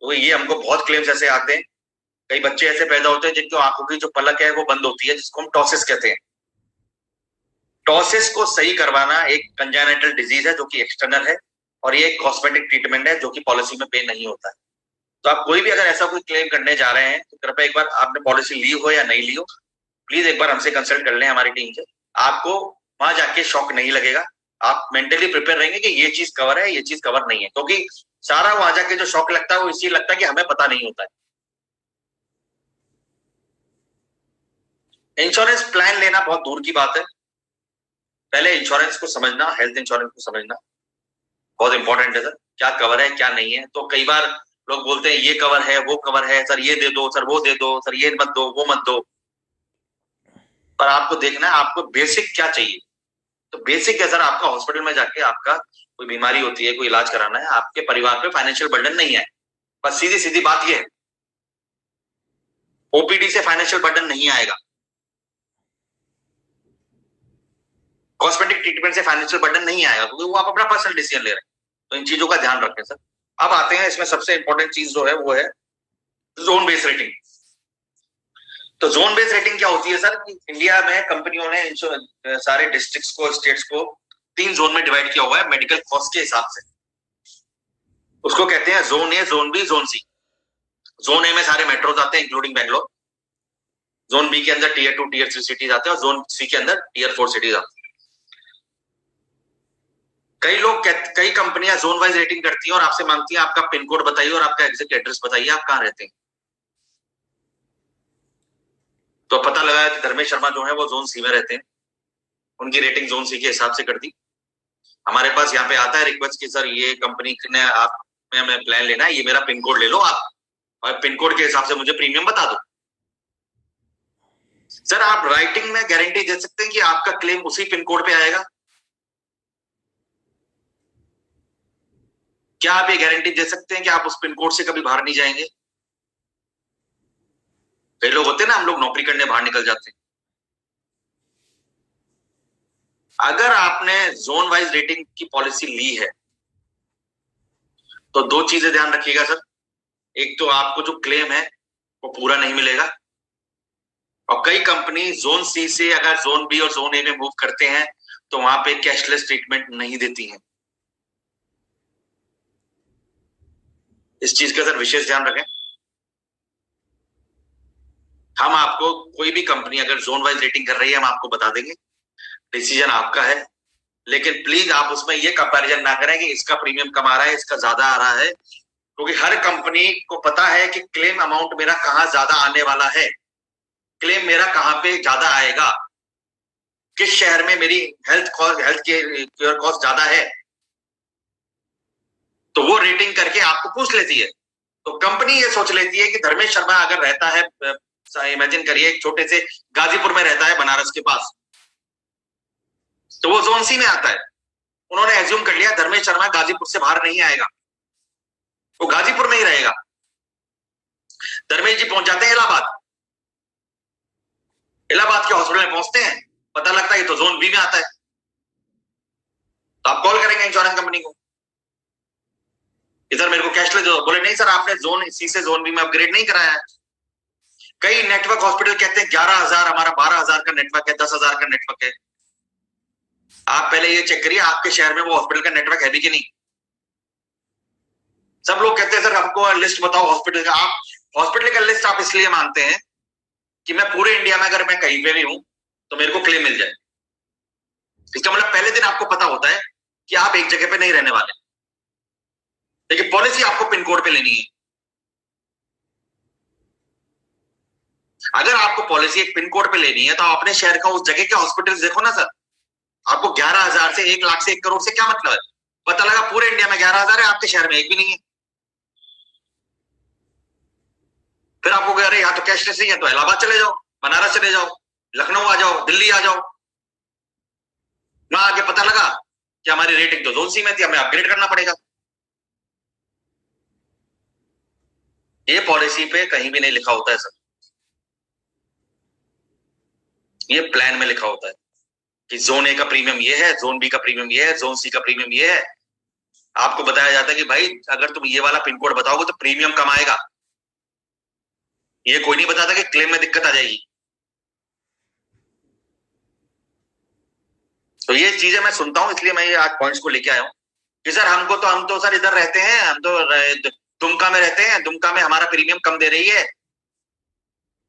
तो ये हमको बहुत क्लेम्स ऐसे आते हैं, कई बच्चे ऐसे पैदा होते हैं जिनकी आंखों की जो पलक है वो बंद होती है, जिसको हम टॉसिस कहते हैं। टॉसिस को सही करवाना एक कंजेनिटल डिजीज है जो कि एक्सटर्नल है, और ये एक कॉस्मेटिक ट्रीटमेंट है जो कि पॉलिसी में पे नहीं होता है। तो आप कोई भी अगर ऐसा कोई क्लेम करने जा रहे हैं तो कृपया एक बार आपने पॉलिसी ली हो या नहीं ली हो, प्लीज एक बार हमसे कंसल्ट कर लें हमारी टीम से। आपको वहां जाके शॉक नहीं लगेगा, आप मेंटली प्रिपेयर रहेंगे कि ये चीज कवर है, ये चीज कवर नहीं है, क्योंकि सारा वहां जाके जो शॉक लगता है वो इसलिए लगता है कि हमें पता नहीं होता है। इंश्योरेंस प्लान लेना बहुत दूर की बात है, पहले इंश्योरेंस को समझना, हेल्थ इंश्योरेंस को समझना बहुत इंपॉर्टेंट है सर, क्या कवर है क्या नहीं है। तो कई बार लोग बोलते हैं ये कवर है वो कवर है, सर ये दे दो, सर वो दे दो, सर ये मत दो वो मत दो, पर आपको देखना है आपको बेसिक क्या चाहिए। तो बेसिक है सर, आपका हॉस्पिटल में जाके आपका कोई बीमारी होती है, कोई इलाज कराना है, आपके परिवार पे फाइनेंशियल बर्डन नहीं है, बस सीधी सीधी बात ये है। ओपीडी से फाइनेंशियल बर्डन नहीं आएगा, कॉस्मेटिक ट्रीटमेंट से फाइनेंशियल बर्डन नहीं आएगा, क्योंकि वो आप अपना पर्सनल डिसीजन ले रहे हैं। तो इन चीजों का ध्यान रखें सर। अब आते हैं इसमें सबसे इंपॉर्टेंट चीज जो है वो है जोन बेस्ड रेटिंग। तो जोन बेस्ड रेटिंग क्या होती है सर कि इंडिया में कंपनियों ने सारे डिस्ट्रिक्ट्स को, स्टेट्स को 3 जोन में डिवाइड किया हुआ है मेडिकल कॉस्ट के हिसाब से। उसको कहते हैं zone A, zone B, zone C. Zone A में सारे मेट्रोज आते हैं इंक्लूडिंग बैंगलोर, जोन बी के अंदर टीयर 2 टीयर 3 सिटीज आते हैं, और जोन सी के अंदर टीयर 4 सिटीज आते हैं। कई कंपनियां जोन वाइज रेटिंग करती हैं और आपसे मांगती हैं आपका पिन कोड बताइए और आपका एग्जैक्ट एड्रेस बताइए, आप कहाँ रहते हैं। तो पता लगा कि धर्मेश शर्मा जो है वो जोन सी में रहते हैं, उनकी रेटिंग जोन सी के हिसाब से कर दी। हमारे पास यहाँ पे आता है रिक्वेस्ट कि सर ये कंपनी ने आप में हमें प्लान लेना है, ये मेरा पिन कोड ले लो आप, और पिन कोड के हिसाब से मुझे प्रीमियम बता दो। सर आप राइटिंग में गारंटी दे सकते हैं कि आपका क्लेम उसी पिन कोड पे आएगा? क्या आप ये गारंटी दे सकते हैं कि आप उस पिन कोड से कभी बाहर नहीं जाएंगे? कई लोग होते हैं ना, हम लोग नौकरी करने बाहर निकल जाते हैं। अगर आपने जोन वाइज रेटिंग की पॉलिसी ली है तो 2 चीजें ध्यान रखिएगा सर। एक तो आपको जो क्लेम है वो पूरा नहीं मिलेगा, और कई कंपनी जोन सी से अगर जोन बी और जोन ए में मूव करते हैं तो वहां पे कैशलेस ट्रीटमेंट नहीं देती हैं। इस चीज का सर विशेष ध्यान रखें। हम आपको कोई भी कंपनी अगर जोन वाइज रेटिंग कर रही है हम आपको बता देंगे, डिसीजन आपका है, लेकिन प्लीज आप उसमें ये कंपैरिजन ना करें कि इसका प्रीमियम कम आ रहा है इसका ज्यादा आ रहा है, क्योंकि हर कंपनी को पता है कि क्लेम अमाउंट मेरा कहां ज्यादा आने वाला है, क्लेम मेरा कहां पे ज्यादा आएगा, किस शहर में मेरी हेल्थ केयर कॉस्ट ज्यादा है, तो वो रेटिंग करके आपको पूछ लेती है। तो कंपनी ये सोच लेती है कि धर्मेश शर्मा अगर रहता है, इमेजिन करिए एक छोटे से गाजीपुर में रहता है बनारस के पास, तो वो जोन सी में आता है। उन्होंने एज्यूम कर लिया धर्मेश शर्मा गाजीपुर से बाहर नहीं आएगा, वो गाजीपुर में ही रहेगा। धर्मेश जी पहुंच जाते हैं इलाहाबाद, इलाहाबाद के हॉस्पिटल में पहुंचते हैं, पता लगता है तो जोन बी में आता है। तो आप कॉल करेंगे इंश्योरेंस कंपनी को, इधर मेरे को कैश ले दो, बोले नहीं सर आपने जोन सी से जोन बी में अपग्रेड नहीं कराया है। कई नेटवर्क हॉस्पिटल कहते हैं 11,000 हमारा 12,000 का नेटवर्क है, 10,000 का नेटवर्क है। आप पहले ये चेक करिए आपके शहर में वो हॉस्पिटल का नेटवर्क है भी कि नहीं। सब लोग कहते हैं सर हमको लिस्ट बताओ हॉस्पिटल का। आप हॉस्पिटल का लिस्ट आप इसलिए मांगते हैं कि मैं पूरे इंडिया में अगर मैं कहीं पे भी हूं तो मेरे को क्लेम मिल जाए। इसका मतलब पहले दिन आपको पता होता है कि आप एक जगह पे नहीं रहने वाले, लेकिन पॉलिसी आपको पिन कोड पे लेनी है। अगर आपको पॉलिसी एक पिन कोड पे लेनी है तो आप अपने शहर का उस जगह के हॉस्पिटल देखो ना सर। आपको 11,000 से 1 लाख से 1 करोड़ से क्या मतलब है? पता लगा पूरे इंडिया में 11,000 है, आपके शहर में एक भी नहीं है। फिर आपको कह रहे यहाँ तो कैशलेस नहीं है, तो इलाहाबाद चले जाओ, बनारस चले जाओ, लखनऊ आ जाओ, दिल्ली आ जाओ। वहां आके पता लगा कि हमारी रेटिंग तो जोन सी में थी, हमें अपग्रेड करना पड़ेगा। ये पॉलिसी पे कहीं भी नहीं लिखा होता है सर, ये प्लान में लिखा होता है कि जोन ए का प्रीमियम ये है, जोन बी का प्रीमियम ये है, जोन सी का प्रीमियम ये है। आपको बताया जाता है कि भाई अगर तुम ये वाला पिन कोड बताओगे तो प्रीमियम कम आएगा। ये कोई नहीं बताता कि क्लेम में दिक्कत आ जाएगी। तो ये चीजें मैं सुनता हूं, इसलिए मैं ये आज पॉइंट्स को लेके आया हूं कि सर हम तो सर इधर रहते हैं, हम तो दुमका में रहते हैं, दुमका में हमारा प्रीमियम कम दे रही है।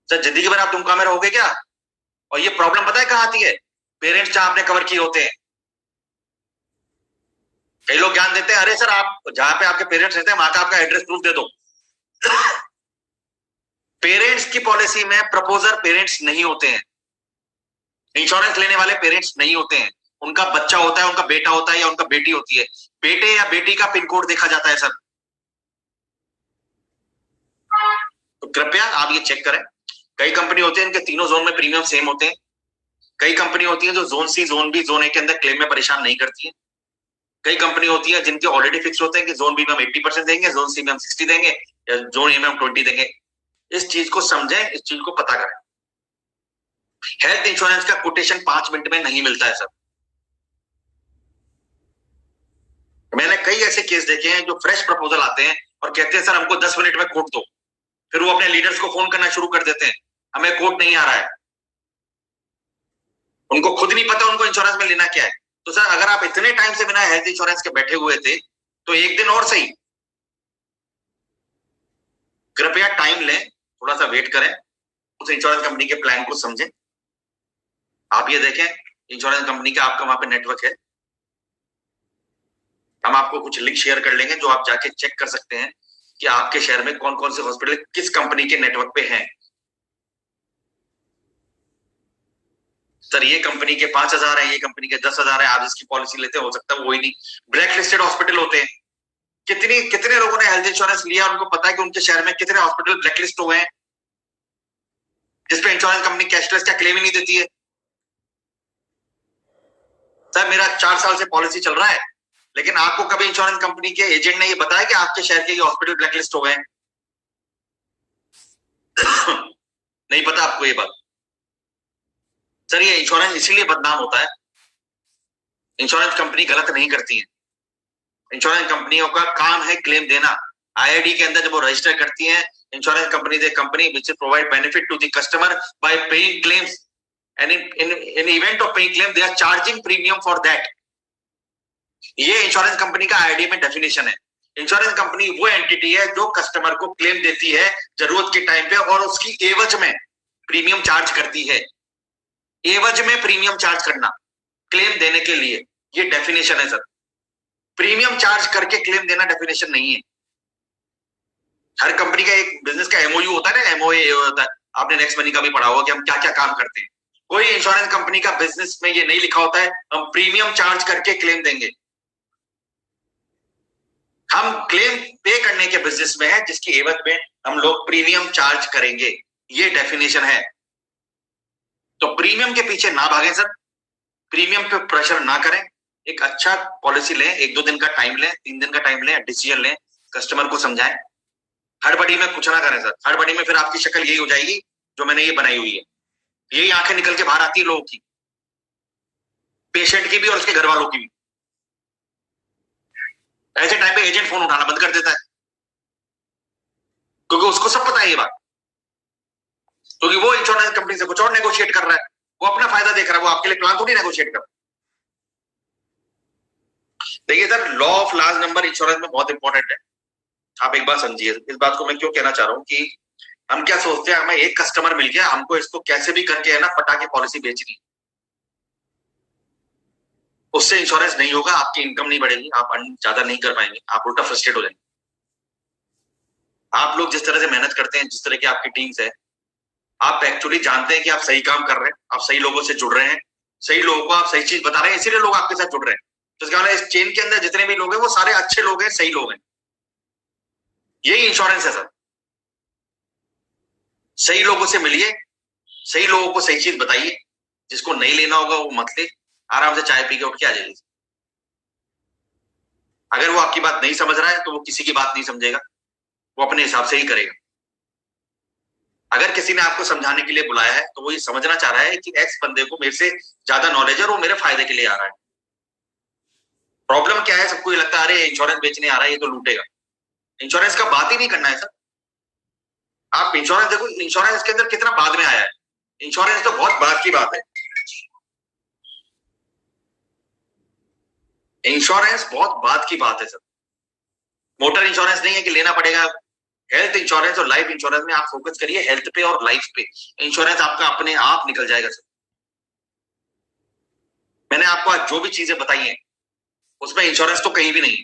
सर जिंदगी भर आप दुमका में रहोगे क्या? और ये प्रॉब्लम पता है कहाँ आती है? पेरेंट्स जहां आपने कवर किए होते हैं। कई लोग ज्ञान देते हैं, अरे सर आप जहां पे आपके पेरेंट्स रहते हैं वहां का आपका एड्रेस प्रूफ दे दो। पेरेंट्स की पॉलिसी में प्रपोजर पेरेंट्स नहीं होते हैं, इंश्योरेंस लेने वाले पेरेंट्स नहीं होते हैं। उनका बच्चा होता है, उनका बेटा होता है या उनका बेटी होती है। बेटे या बेटी का पिन कोड देखा जाता है सर। तो कृपया आप ये चेक करें। कई कंपनी होती है इनके तीनों जोन में प्रीमियम सेम होते हैं। कई कंपनी होती है जो zone C, zone B, zone A के अंदर क्लेम में परेशान नहीं करती है। कई कंपनी होती है जिनके ऑलरेडी फिक्स होते हैं कि जोन बी में हम 80% देंगे, जोन सी में हम 60 देंगे, या जोन ए में हम 20 देंगे। इस चीज को समझें, इस चीज को पता करें। हेल्थ इंश्योरेंस का कोटेशन 5 मिनट में नहीं मिलता है सर। मैंने कई ऐसे केस देखे हैं जो फ्रेश प्रपोजल आते हैं और कहते हैं सर हमको 10 मिनट में कोट दो। फिर वो अपने लीडर्स को फोन करना शुरू कर देते हैं, हमें कोट नहीं आ रहा है। उनको खुद नहीं पता उनको इंश्योरेंस में लेना क्या है। तो सर अगर आप इतने टाइम से बिना हेल्थ इंश्योरेंस के बैठे हुए थे तो एक दिन और सही कृपया टाइम लें, थोड़ा सा वेट करें, उस इंश्योरेंस कंपनी के प्लान को समझें। आप ये देखें इंश्योरेंस कंपनी का आपका वहां पे नेटवर्क है, हम आपको कुछ लिंक शेयर कर लेंगे जो आप जाके चेक कर सकते हैं कि आपके शहर में कौन कौन से हॉस्पिटल किस कंपनी के नेटवर्क पे हैं। सर ये कंपनी के 5,000 है, ये कंपनी के 10,000 है, आप इसकी पॉलिसी लेते हो सकता है वो ही नहीं। ब्लैक लिस्टेड हॉस्पिटल होते हैं। कितने लोगों ने हेल्थ इंश्योरेंस लिया, उनको पता है कि उनके शहर में कितने हॉस्पिटल ब्लैकलिस्ट हो गए हैं जिसपे इंश्योरेंस कंपनी कैशलेस का क्लेम ही नहीं देती है। सर मेरा 4 साल से पॉलिसी चल रहा है, लेकिन आपको कभी इंश्योरेंस कंपनी के एजेंट ने ये बताया कि आपके शहर के ये हॉस्पिटल ब्लैकलिस्ट हो गए हैं? नहीं पता आपको ये बात। सर ये इंश्योरेंस इसीलिए बदनाम होता है, इंश्योरेंस कंपनी गलत नहीं करती है। इंश्योरेंस कंपनियों का काम है क्लेम देना। आईआईडी के अंदर जब वो रजिस्टर करती हैं, insurance company the company which provide benefit to the customer by paying claims and in event of paying claim they are charging premium for that. ये इंश्योरेंस कंपनी का आईआईडी में डेफिनेशन है। इंश्योरेंस कंपनी वो entity है जो customer को claim देती है जरूरत के टाइम पे और उसकी एवज में प्रीमियम चार्ज करती है। एवज में प्रीमियम चार्ज करना क्लेम देने के लिए, ये डेफिनेशन है सर। प्रीमियम चार्ज करके क्लेम देना डेफिनेशन नहीं है। हर कंपनी का एक बिजनेस का एमओयू होता है ना, एमओए होता है। आपने नेक्स्ट मनी का भी पढ़ा होगा कि हम क्या क्या काम करते हैं। कोई इंश्योरेंस कंपनी का बिजनेस में ये नहीं लिखा होता है हम प्रीमियम चार्ज करके क्लेम देंगे। हम क्लेम पे करने के बिजनेस में है जिसकी एवज में हम लोग प्रीमियम चार्ज करेंगे, ये डेफिनेशन है। तो प्रीमियम के पीछे ना भागें सर, प्रीमियम पे प्रेशर ना करें। एक अच्छा पॉलिसी लें, 1-2 दिन का टाइम लें, 3 दिन का टाइम लें, डिसीजन लें, कस्टमर को समझाएं। हड़बड़ी में कुछ ना करें सर। हड़बड़ी में फिर आपकी शक्ल यही हो जाएगी जो मैंने ये बनाई हुई है, यही आंखें निकल के बाहर आती है लोगों की, पेशेंट की भी और उसके घर वालों की भी। ऐसे टाइम पे एजेंट फोन उठाना बंद कर देता है क्योंकि उसको सब पता है ये बात, क्योंकि वो इंश्योरेंस कंपनी से कुछ और नेगोशिएट कर रहा है, वो अपना फायदा देख रहा है, वो आपके लिए प्लान थोड़ी नेगोशिएट कर। देखिए sir, law of large number insurance में बहुत इंपॉर्टेंट है। आप एक बात समझिए, इस बात को मैं क्यों कहना चाह रहा हूं कि हम क्या सोचते हैं, हमें एक कस्टमर मिल गया, हमको इसको कैसे भी करके है ना पटा के पॉलिसी बेचनी, उससे इंश्योरेंस नहीं होगा, आपकी इनकम नहीं बढ़ेगी, आप अर्न ज्यादा नहीं कर पाएंगे, आप उल्टा फ्रस्ट्रेट हो जाएंगे। आप लोग जिस तरह से मेहनत करते हैं, जिस तरह की आपकी टीम्स है, आप एक्चुअली जानते हैं कि आप सही काम कर रहे हैं, आप सही लोगों से जुड़ रहे हैं, सही लोगों को आप सही चीज बता रहे हैं, इसीलिए लोग आपके साथ जुड़ रहे हैं। तो इसका मतलब इस चेन के अंदर जितने भी लोग हैं वो सारे अच्छे लोग हैं, सही लोग हैं। यही इंश्योरेंस है सर। सही लोगों से मिलिए, सही लोगों को सही चीज बताइए, जिसको नहीं लेना होगा वो मत ले, आराम से चाय पी के उठ के आ जाइए। अगर वो आपकी बात नहीं समझ रहा है तो वो किसी की बात नहीं समझेगा, वो अपने हिसाब से ही करेगा। अगर किसी ने आपको समझाने के लिए बुलाया है तो वो ये समझना चाह रहा है कि एक्स बंदे को मेरे से ज्यादा नॉलेज है और वो मेरे फायदे के लिए आ रहा है। प्रॉब्लम क्या है, सबको ये लगता है अरे इंश्योरेंस बेचने आ रहा है ये तो लूटेगा। इंश्योरेंस का बात ही नहीं करना है सर। आप इंश्योरेंस देखो, इंश्योरेंस के अंदर कितना बाद में आया है, इंश्योरेंस तो बहुत बाद की बात है। इंश्योरेंस बहुत बाद की बात है सर। मोटर इंश्योरेंस नहीं है कि लेना पड़ेगा। हेल्थ इंश्योरेंस और लाइफ इंश्योरेंस में आप फोकस करिए, हेल्थ पे और लाइफ पे। इंश्योरेंस आपका अपने आप निकल जाएगा सर। मैंने आपको आज जो भी चीजें बताई हैं उसमें इंश्योरेंस तो कहीं भी नहीं है।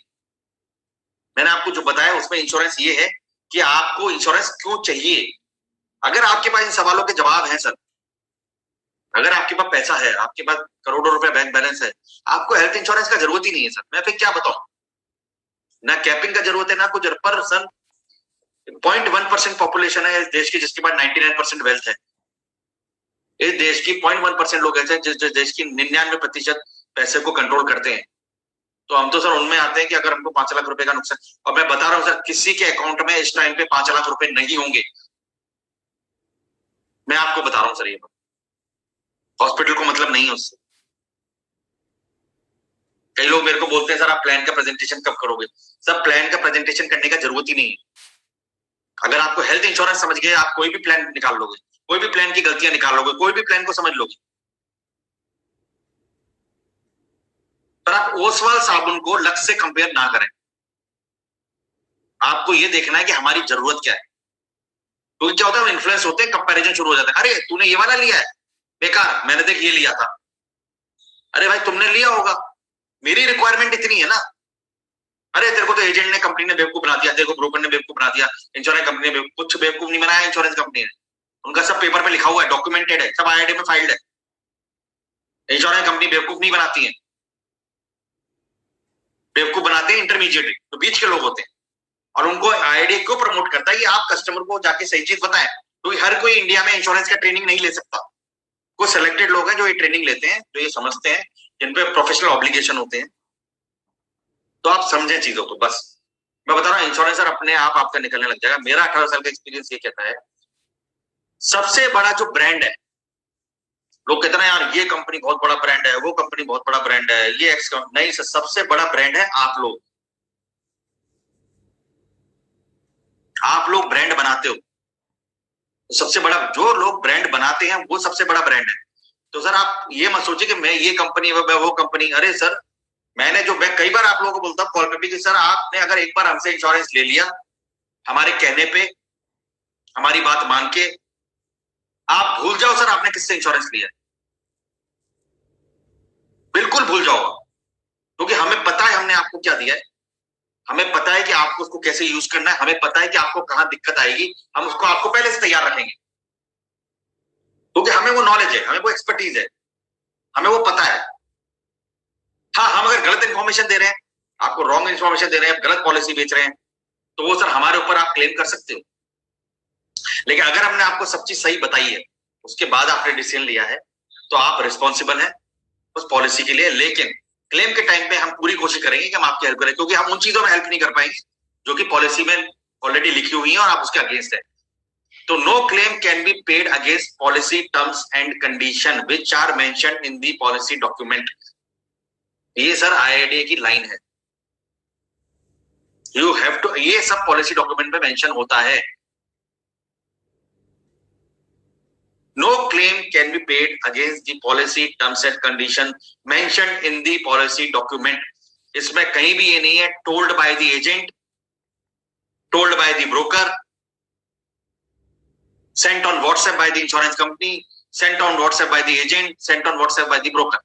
मैंने आपको जो बताया उसमें इंश्योरेंस ये है कि आपको इंश्योरेंस क्यों चाहिए। अगर आपके पास इन सवालों के जवाब हैं सर, अगर आपके पास पैसा है, आपके पास करोड़ों रुपए बैंक बैलेंस है, आपको हेल्थ इंश्योरेंस का जरूरत ही नहीं है सर। मैं फिर क्या बताऊं, ना कैपिंग का जरूरत है ना कुछ। पर सर 0.1% पॉपुलेशन है इस देश की जिसके पास 99% वेल्थ है। इस देश की 0.1% लोग ऐसे जिस देश की 99% पैसे को कंट्रोल करते हैं। तो हम तो सर उनमें आते हैं कि अगर हमको 5 लाख रुपए का नुकसान, और मैं बता रहा हूं सर किसी के अकाउंट में इस टाइम पे 5 लाख रुपए नहीं होंगे। मैं आपको बता रहा हूं सर, ये हॉस्पिटल को मतलब नहीं है उससे। कई लोग मेरे को बोलते हैं सर आप प्लान का प्रेजेंटेशन कब करोगे। सर प्लान का प्रेजेंटेशन करने का जरूरत ही नहीं है। अगर आपको हेल्थ इंश्योरेंस समझ गए, आप कोई भी प्लान निकाल लोगे, कोई भी प्लान की गलतियां निकाल लोगे, कोई भी प्लान को समझ लोगे। पर आप ओसवाल साबुन को लक्स से कंपेयर ना करें। आपको ये देखना है कि हमारी जरूरत क्या है। क्योंकि क्या होता है, इन्फ्लुएंस होते हैं, कंपैरिजन शुरू हो जाता है। अरे तूने ये वाला लिया है बेकार, मैंने देख ये लिया था। अरे भाई तुमने लिया होगा, मेरी रिक्वायरमेंट इतनी है ना। अरे तेरे को तो एजेंट ने, कंपनी ने बेवकूफ बना दिया, तेरे को ब्रोकर ने बेवकूफ बना दिया, इंश्योरेंस कंपनी ने कुछ बेवकूफ नहीं बनाया। इंश्योरेंस कंपनी ने, उनका सब पेपर पे लिखा हुआ है, डॉक्यूमेंटेड है, सब आईआईडी में फाइल्ड है। इंश्योरेंस कंपनी बेवकूफ नहीं बनाती है। बेवकूफ बनाते हैं इंटरमीडिएट, तो बीच के लोग होते हैं। और उनको आईआईडी क्यों प्रमोट करता है कि आप कस्टमर को जाके सही चीज बताएं। क्योंकि हर कोई इंडिया में इंश्योरेंस का ट्रेनिंग नहीं ले सकता। कुछ सिलेक्टेड लोग हैं जो ये ट्रेनिंग लेते हैं, जो ये समझते हैं, जिन पे प्रोफेशनल ऑब्लिगेशन होते हैं। तो आप समझें चीजों को बस। मैं बता रहा हूँ इंश्योरेंस सर अपने आप आपका निकलने लग जाएगा। मेरा 18 साल का एक्सपीरियंस ये कहता है, सबसे बड़ा जो ब्रांड है, लोग कहते हैं यार ये कंपनी बहुत बड़ा ब्रांड है, वो कंपनी बहुत बड़ा ब्रांड है, ये एक्स नहीं सर, सबसे बड़ा ब्रांड है आप लोग। आप लोग ब्रांड बनाते हो। सबसे बड़ा जो लोग ब्रांड बनाते हैं वो सबसे बड़ा ब्रांड है। तो सर आप ये मत सोचिए कि मैं ये कंपनी वो कंपनी। अरे सर मैंने जो, मैं कई बार आप लोगों को बोलता हूँ कॉल पे भी कि सर आपने अगर एक बार हमसे इंश्योरेंस ले लिया, हमारे कहने पे, हमारी बात मान के, आप भूल जाओ सर आपने किससे इंश्योरेंस लिया। बिल्कुल भूल जाओ, क्योंकि हमें पता है हमने आपको क्या दिया है। हमें पता है कि आपको उसको कैसे यूज करना है, हमें पता है कि आपको कहां दिक्कत आएगी, हम उसको आपको पहले से तैयार रखेंगे। क्योंकि हमें वो नॉलेज है, हमें वो एक्सपर्टीज है, हमें वो पता है। हाँ, हम अगर गलत इन्फॉर्मेशन दे रहे हैं, आपको रॉन्ग इन्फॉर्मेशन दे रहे हैं, गलत पॉलिसी बेच रहे हैं, तो वो सर हमारे ऊपर आप क्लेम कर सकते हो। लेकिन अगर हमने आपको सब चीज सही बताई है, उसके बाद आपने डिसीजन लिया है, तो आप रिस्पॉन्सिबल हैं उस पॉलिसी के लिए। लेकिन क्लेम के टाइम पे हम पूरी कोशिश करेंगे कि हम आपकी हेल्प करें, क्योंकि हम उन चीजों में हेल्प नहीं कर पाएंगे जो कि पॉलिसी में ऑलरेडी लिखी हुई है और आप उसके अगेंस्ट है। तो no claim can be paid against policy terms and condition which are mentioned in the policy document. ये सर आईआईडी की लाइन है। यू हैव टू, ये सब पॉलिसी डॉक्यूमेंट में मेंशन होता है। No claim can be paid against the policy terms and condition mentioned in the policy document. इसमें कहीं भी ये नहीं है told by the agent, told by the broker, sent on WhatsApp by the insurance company, sent on WhatsApp by the agent, sent on WhatsApp by the broker.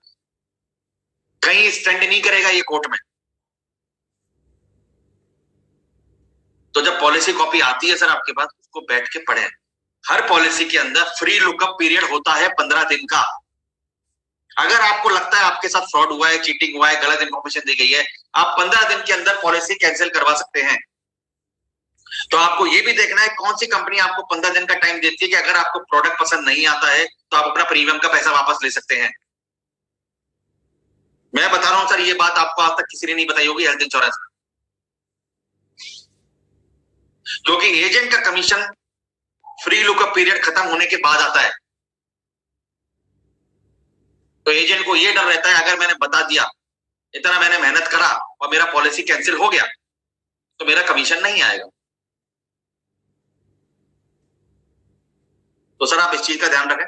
कहीं stand नहीं करेगा ये कोर्ट में। तो जब पॉलिसी कॉपी आती है sir आपके पास, उसको बैठ के पढ़ें। हर पॉलिसी के अंदर फ्री लुकअप पीरियड होता है 15 दिन का। अगर आपको लगता है आपके साथ फ्रॉड हुआ है, चीटिंग हुआ है, गलत इंफॉर्मेशन दी गई है, आप 15 दिन के अंदर पॉलिसी कैंसिल करवा सकते हैं। तो आपको ये भी देखना है कौन सी कंपनी आपको 15 दिन का टाइम देती है कि अगर आपको प्रोडक्ट पसंद नहीं आता है तो आप अपना प्रीमियम का पैसा वापस ले सकते हैं। मैं बता रहा हूं सर, ये बात आपको आज तक किसी ने नहीं बताई होगी हेल्थ इंश्योरेंस में। क्योंकि एजेंट का कमीशन फ्री लुकअप पीरियड खत्म होने के बाद आता है। तो एजेंट को यह डर रहता है अगर मैंने बता दिया इतना मैंने मेहनत करा और मेरा पॉलिसी कैंसिल हो गया तो मेरा कमीशन नहीं आएगा। तो सर आप इस चीज का ध्यान रखें,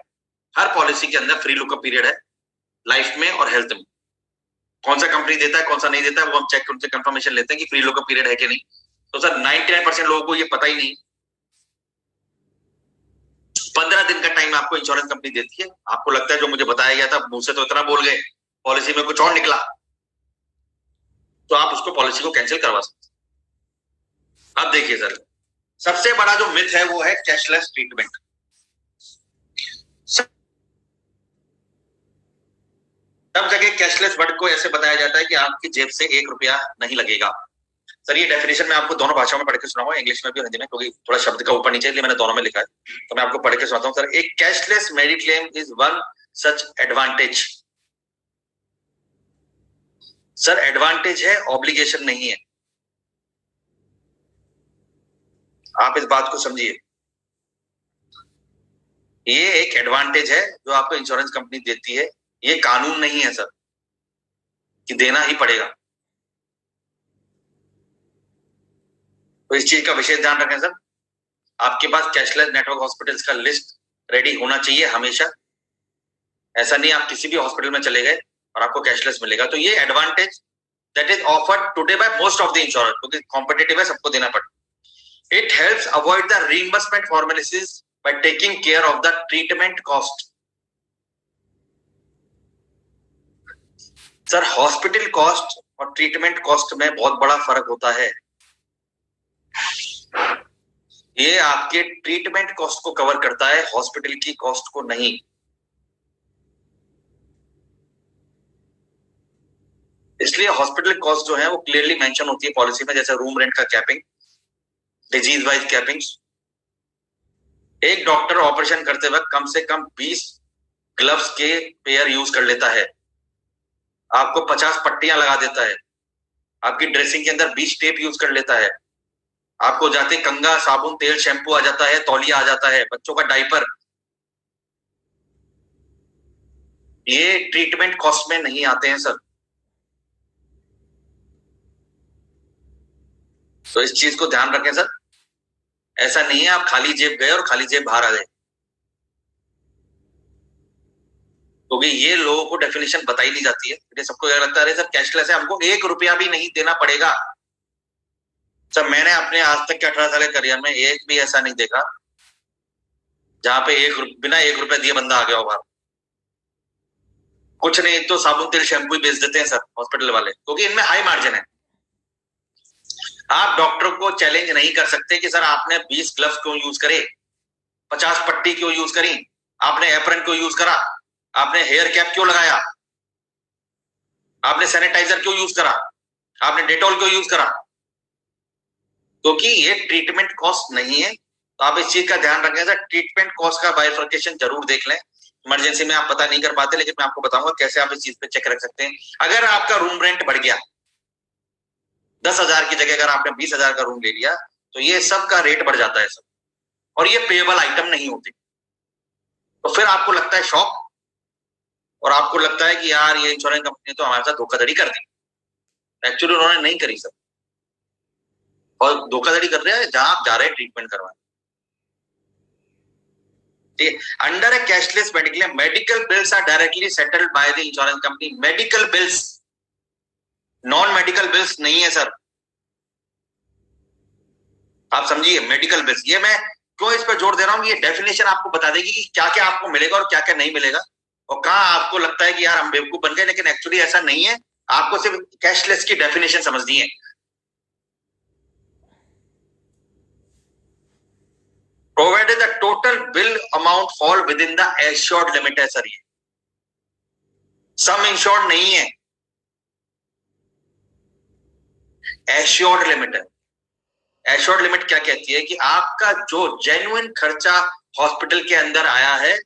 हर पॉलिसी के अंदर फ्री लुकअप पीरियड है, लाइफ में और हेल्थ में। कौन सा कंपनी देता है कौन सा नहीं देता है वो हम चेक उनसे कंफर्मेशन लेते हैं कि फ्री लुकअप पीरियड है कि नहीं। तो सर 99% लोगों को ये पता ही नहीं। 15 दिन का टाइम आपको इंश्योरेंस कंपनी देती है, आपको लगता है जो मुझे बताया गया था मुंह से तो इतना बोल गए, पॉलिसी में कुछ और निकला, तो आप उसको पॉलिसी को कैंसिल करवा सकते। अब देखिए सर, सबसे बड़ा जो मिथ है वो है कैशलेस ट्रीटमेंट। सब जगह कैशलेस वर्ड को ऐसे बताया जाता है कि आपकी जेब से 1 रुपया नहीं लगेगा। सर ये डेफिनेशन मैं आपको दोनों भाषाओं में पढ़ के सुनाऊंगा, इंग्लिश में भी हिंदी में, क्योंकि थोड़ा शब्द का ऊपर नीचे इसलिए मैंने दोनों में लिखा है, तो मैं आपको पढ़ के सुनाता हूँ। सर, एक cashless mediclaim is one such advantage. Sir advantage है, ऑब्लिगेशन नहीं है। आप इस बात को समझिए, ये एक एडवांटेज है जो आपको इंश्योरेंस कंपनी देती है, ये कानून नहीं है सर कि देना ही पड़ेगा। तो इस चीज का विशेष ध्यान रखें सर। आपके पास कैशलेस नेटवर्क हॉस्पिटल्स का लिस्ट रेडी होना चाहिए हमेशा। ऐसा नहीं आप किसी भी हॉस्पिटल में चले गए और आपको कैशलेस मिलेगा। तो ये advantage that is offered today by most of the insurance, क्योंकि कॉम्पिटिटिव है, सबको देना पड़ता। It helps avoid the reimbursement formalities by taking care of the treatment cost. Sir hospital cost और ट्रीटमेंट कॉस्ट में बहुत बड़ा फर्क होता है। ये आपके ट्रीटमेंट कॉस्ट को कवर करता है, हॉस्पिटल की कॉस्ट को नहीं। इसलिए हॉस्पिटल कॉस्ट जो है वो क्लियरली मेंशन होती है पॉलिसी में, जैसे रूम रेंट का कैपिंग, डिजीज वाइज कैपिंग। एक डॉक्टर ऑपरेशन करते वक्त कम से कम 20 ग्लव्स के पेयर यूज कर लेता है, आपको 50 पट्टियां लगा देता है, आपकी ड्रेसिंग के अंदर 20 टेप यूज कर लेता है, आपको जाते कंघा, साबुन, तेल, शैम्पू आ जाता है, तौलिया आ जाता है, बच्चों का डायपर। ये ट्रीटमेंट कॉस्ट में नहीं आते हैं सर। तो इस चीज को ध्यान रखें सर। ऐसा नहीं है आप खाली जेब गए और खाली जेब बाहर आ गए, क्योंकि ये लोगों को डेफिनेशन बताई नहीं जाती है। ये सबको यह लगता है सर कैशलेस है, हमको 1 रुपया भी नहीं देना पड़ेगा। सर मैंने अपने आज तक के 18 साल के करियर में एक भी ऐसा नहीं देखा जहां पे बिना 1 रुपया दिए बंदा आ गया होगा। कुछ नहीं तो साबुन, तेल, शैम्पू ही बेच देते हैं सर हॉस्पिटल वाले, क्योंकि इनमें हाई मार्जिन है। आप डॉक्टर को चैलेंज नहीं कर सकते कि सर आपने 20 ग्लव्स क्यों यूज करे, 50 पट्टी क्यों यूज करी, आपने एप्रन क्यों यूज करा, आपने हेयर कैप क्यों लगाया, आपने सैनिटाइजर क्यों यूज करा, आपने डेटॉल क्यों यूज करा, क्योंकि ये ट्रीटमेंट कॉस्ट नहीं है। तो आप इस चीज का ध्यान रखें सर, ट्रीटमेंट कॉस्ट का बाइफर्केशन जरूर देख लें। इमरजेंसी में आप पता नहीं कर पाते, लेकिन मैं आपको बताऊंगा कैसे आप इस चीज पे चेक रख सकते हैं। अगर आपका रूम रेंट बढ़ गया 10,000 की जगह अगर आपने 20,000 का रूम ले लिया, तो ये सब का रेट बढ़ जाता है सब, और ये पेएबल आइटम नहीं होते। तो फिर आपको लगता है शॉक, और आपको लगता है कि यार ये इंश्योरेंस कंपनी तो हमारे साथ धोखाधड़ी कर दी। एक्चुअली उन्होंने नहीं करी सर, और धोखाधड़ी कर रहे हैं जहां आप जा रहे हैं ट्रीटमेंट करवाने। Under a cashless medical bills are directly settled by the insurance company. Medical bills, non medical bills नहीं है सर, आप समझिए। मेडिकल बिल्स, ये मैं क्यों इस पर जोर दे रहा हूं, ये डेफिनेशन आपको बता देगी कि क्या क्या आपको मिलेगा और क्या क्या नहीं मिलेगा, और कहां आपको लगता है कि यार हम बेवकूफ बन गए, लेकिन एक्चुअली ऐसा नहीं है। आपको सिर्फ कैशलेस की डेफिनेशन समझनी है। Provided the total bill amount fall with in the assured limit है सर, ये सम इंश्योर्ड नहीं है, एश्योर्ड लिमिट है। एश्योर्ड लिमिट क्या कहती है कि आपका जो जेन्युइन खर्चा हॉस्पिटल के अंदर आया है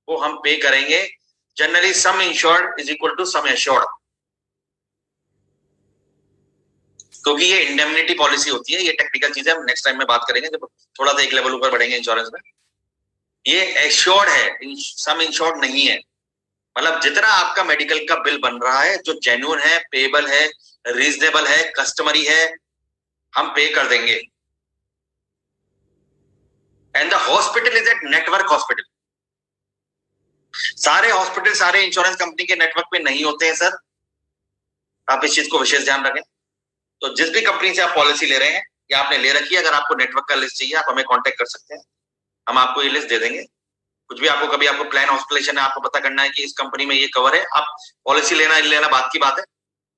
वो हम पे करेंगे। Generally sum insured is equal to sum assured, क्योंकि ये इंडेमनिटी पॉलिसी होती है। ये टेक्निकल चीजें हम नेक्स्ट टाइम में बात करेंगे जब थोड़ा सा एक लेवल ऊपर बढ़ेंगे इंश्योरेंस में। ये एश्योर्ड है, सम इंश्योर्ड नहीं है। मतलब जितना आपका मेडिकल का बिल बन रहा है, जो जेन्युइन है, पेबल है, रीजनेबल है, कस्टमरी है, हम पे कर देंगे। And the hospital is at network hospital. सारे हॉस्पिटल सारे इंश्योरेंस कंपनी के नेटवर्क पे नहीं होते हैं सर, आप इस चीज को विशेष ध्यान रखें। तो जिस भी कंपनी से आप पॉलिसी ले रहे हैं या आपने ले रखी है, अगर आपको नेटवर्क का लिस्ट चाहिए, आप हमें कांटेक्ट कर सकते हैं, हम आपको ये लिस्ट दे देंगे। कुछ भी आपको कभी आपको प्लान हॉस्पिटलेशन है, आपको पता करना है कि इस कंपनी में ये कवर है, आप पॉलिसी लेना बात की बात है,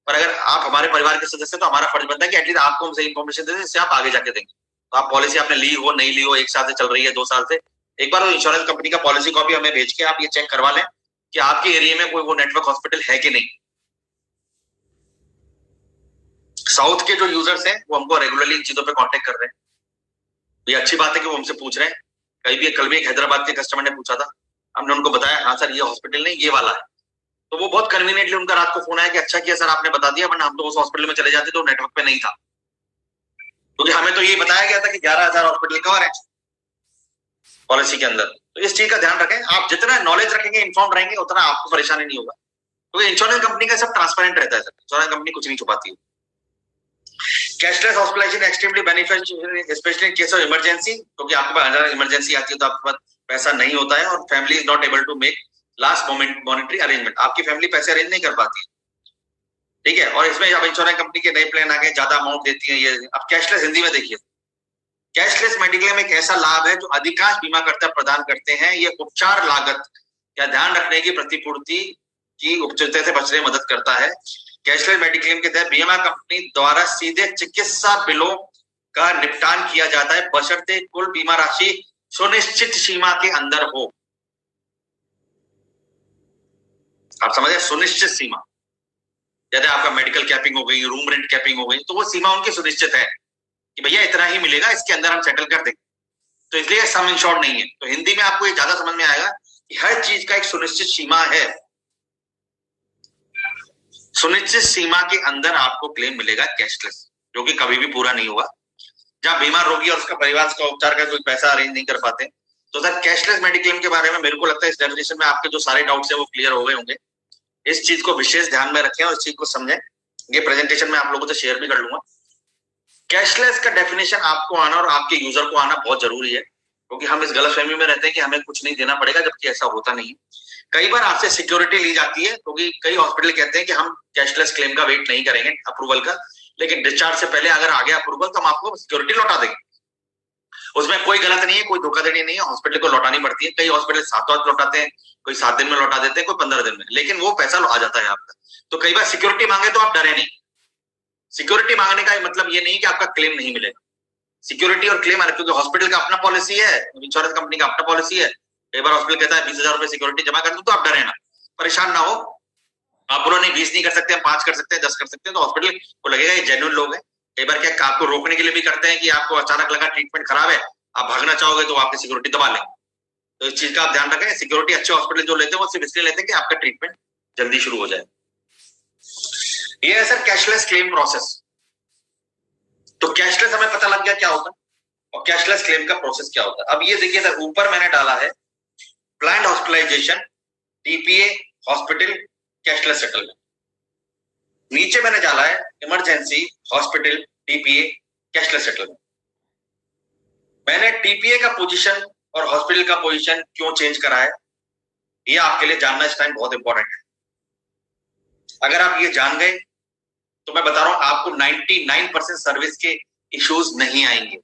पर अगर आप हमारे परिवार के सदस्य, तो हमारा फर्ज बनता है कि एटलीस्ट आपको हम सही इन्फॉर्मेशन दे दें, जिससे आप आगे जाके देंगे। तो आप पॉलिसी आपने ली हो नहीं ली हो, 1 साल से चल रही है, 2 साल से, एक बार वो इंश्योरेंस कंपनी का पॉलिसी कॉपी हमें भेज के आप ये चेक करवा लें कि आपके एरिया में कोई वो नेटवर्क हॉस्पिटल है कि नहीं। साउथ के जो यूजर्स हैं वो हमको रेगुलरली इन चीजों पे कांटेक्ट कर रहे हैं, ये अच्छी बात है कि वो हमसे पूछ रहे हैं। कल भी एक हैदराबाद के कस्टमर ने पूछा था, हमने उनको बताया हाँ सर ये हॉस्पिटल नहीं ये वाला है, तो वो बहुत कन्वीनियंटली उनका रात को फोन आया कि अच्छा किया सर आपने बता दिया, वरना हम तो उस हॉस्पिटल में चले जाते तो नेटवर्क पे नहीं था, क्योंकि हमें तो ये बताया गया था कि 11,000 हॉस्पिटल कवर है पॉलिसी के अंदर। तो इस चीज का ध्यान रखें, आप जितना नॉलेज रखेंगे, इन्फॉर्म रहेंगे, उतना आपको परेशानी नहीं होगा, क्योंकि इंश्योरेंस कंपनी का सब ट्रांसपेरेंट रहता है सर, इंश्योरेंस कंपनी कुछ नहीं छुपाती है। Cashless hospitalization extremely beneficial specially in case of emergency, क्योंकि आपके पास अगर इमरजेंसी आती है तो आपके पास पैसा नहीं होता है और family is not able to make last moment monetary arrangement, आपकी फैमिली पैसे अरेंज नहीं कर पाती, ठीक है। और इसमें अब इंश्योरेंस कंपनी के नए प्लान आ गए, ज्यादा अमाउंट देती है ये। अब कैशलेस हिंदी में देखिए, कैशलेस मेडिक्लेम एक ऐसा लाभ है जो अधिकांश बीमाकर्ता प्रदान करते हैं। ये उपचार लागत या ध्यान रखने की प्रतिपूर्ति की उपचित से बचने में मदद करता है। कैशलेस मेडिक्लेम के तहत बीमा कंपनी द्वारा सीधे चिकित्सा बिलों का निपटान किया जाता है, बशर्ते कुल बीमा राशि सुनिश्चित सीमा के अंदर हो। आप समझे, सुनिश्चित सीमा, जैसे आपका मेडिकल कैपिंग हो गई, रूम रेंट कैपिंग हो गई, तो वो सीमा उनकी सुनिश्चित है कि भैया इतना ही मिलेगा, इसके अंदर हम सेटल कर देंगे, तो इसलिए सम इंश्योर्ड नहीं है। तो हिंदी में आपको ये ज्यादा समझ में आएगा कि हर चीज का एक सुनिश्चित सीमा है, सुनिश्चित सीमा के अंदर आपको क्लेम मिलेगा कैशलेस, जो कि कभी भी पूरा नहीं होगा। जहां बीमार रोगी और उसका परिवार का उपचार का कोई पैसा अरेंज नहीं कर पाते, तो सर कैशलेस मेडिक्लेम के बारे में मेरे को लगता है इस डेफिनेशन में आपके जो सारे डाउट्स है वो क्लियर हो गए होंगे। इस चीज को विशेष ध्यान में रखें और इस चीज को समझें। ये प्रेजेंटेशन में आप लोगों से शेयर भी कर लूंगा। कैशलेस का डेफिनेशन आपको आना और आपके यूजर को आना बहुत जरूरी है, क्योंकि हम इस गलतफहमी में रहते हैं कि हमें कुछ नहीं देना पड़ेगा, जबकि ऐसा होता नहीं है। कई बार आपसे सिक्योरिटी ली जाती है, क्योंकि कई हॉस्पिटल कहते हैं कि हम कैशलेस क्लेम का वेट नहीं करेंगे अप्रूवल का, लेकिन डिस्चार्ज से पहले अगर आ गया अप्रूवल तो हम आपको सिक्योरिटी लौटा देंगे। उसमें कोई गलत नहीं है, कोई धोखाधड़ी नहीं है, हॉस्पिटल को लौटानी पड़ती है। कई हॉस्पिटल 7 लौटाते हैं, कोई 7 दिन में लौटा देते हैं, कोई 15 दिन में, लेकिन वो पैसा आ जाता है आपका। तो कई बार सिक्योरिटी मांगे तो आप डरे नहीं। सिक्योरिटी मांगने का मतलब ये नहीं कि आपका क्लेम नहीं मिलेगा। सिक्योरिटी और क्लेम, क्योंकि हॉस्पिटल का अपना पॉलिसी है, इंश्योरेंस कंपनी का अपना पॉलिसी है। कई बार हॉस्पिटल कहता है 20,000 रुपए सिक्योरिटी जमा कर दो, तो आप डरे ना, परेशान ना हो। आप बोलो नहीं 20 नहीं कर सकते, 5 कर सकते हैं, 10 कर सकते हैं, तो हॉस्पिटल को लगेगा ये जेन्युइन लोग हैं। कई बार क्या आपको रोकने के लिए भी करते हैं कि आपको अचानक लगा ट्रीटमेंट खराब है, आप भागना चाहोगे तो आपकी सिक्योरिटी दबा लेंगे। तो इस चीज का आप ध्यान रखें। सिक्योरिटी अच्छे हॉस्पिटल जो लेते हैं वो सिर्फ इसलिए लेते हैं कि आपका ट्रीटमेंट जल्दी शुरू हो जाए। ये है सर कैशलेस क्लेम प्रोसेस। तो कैशलेस हमें पता लग गया क्या होता है और कैशलेस क्लेम का प्रोसेस क्या होता है। अब ये देखिए सर, ऊपर मैंने डाला है planned hospitalization, TPA, hospital, cashless settlement. नीचे मैंने डाला है emergency, hospital, TPA, cashless settlement. मैंने टीपीए का पोजीशन और हॉस्पिटल का पोजीशन क्यों चेंज करा है, ये आपके लिए जानना इस टाइम बहुत इंपॉर्टेंट है। अगर आप ये जान गए तो मैं बता रहा हूं आपको 99% सर्विस के इश्यूज नहीं आएंगे।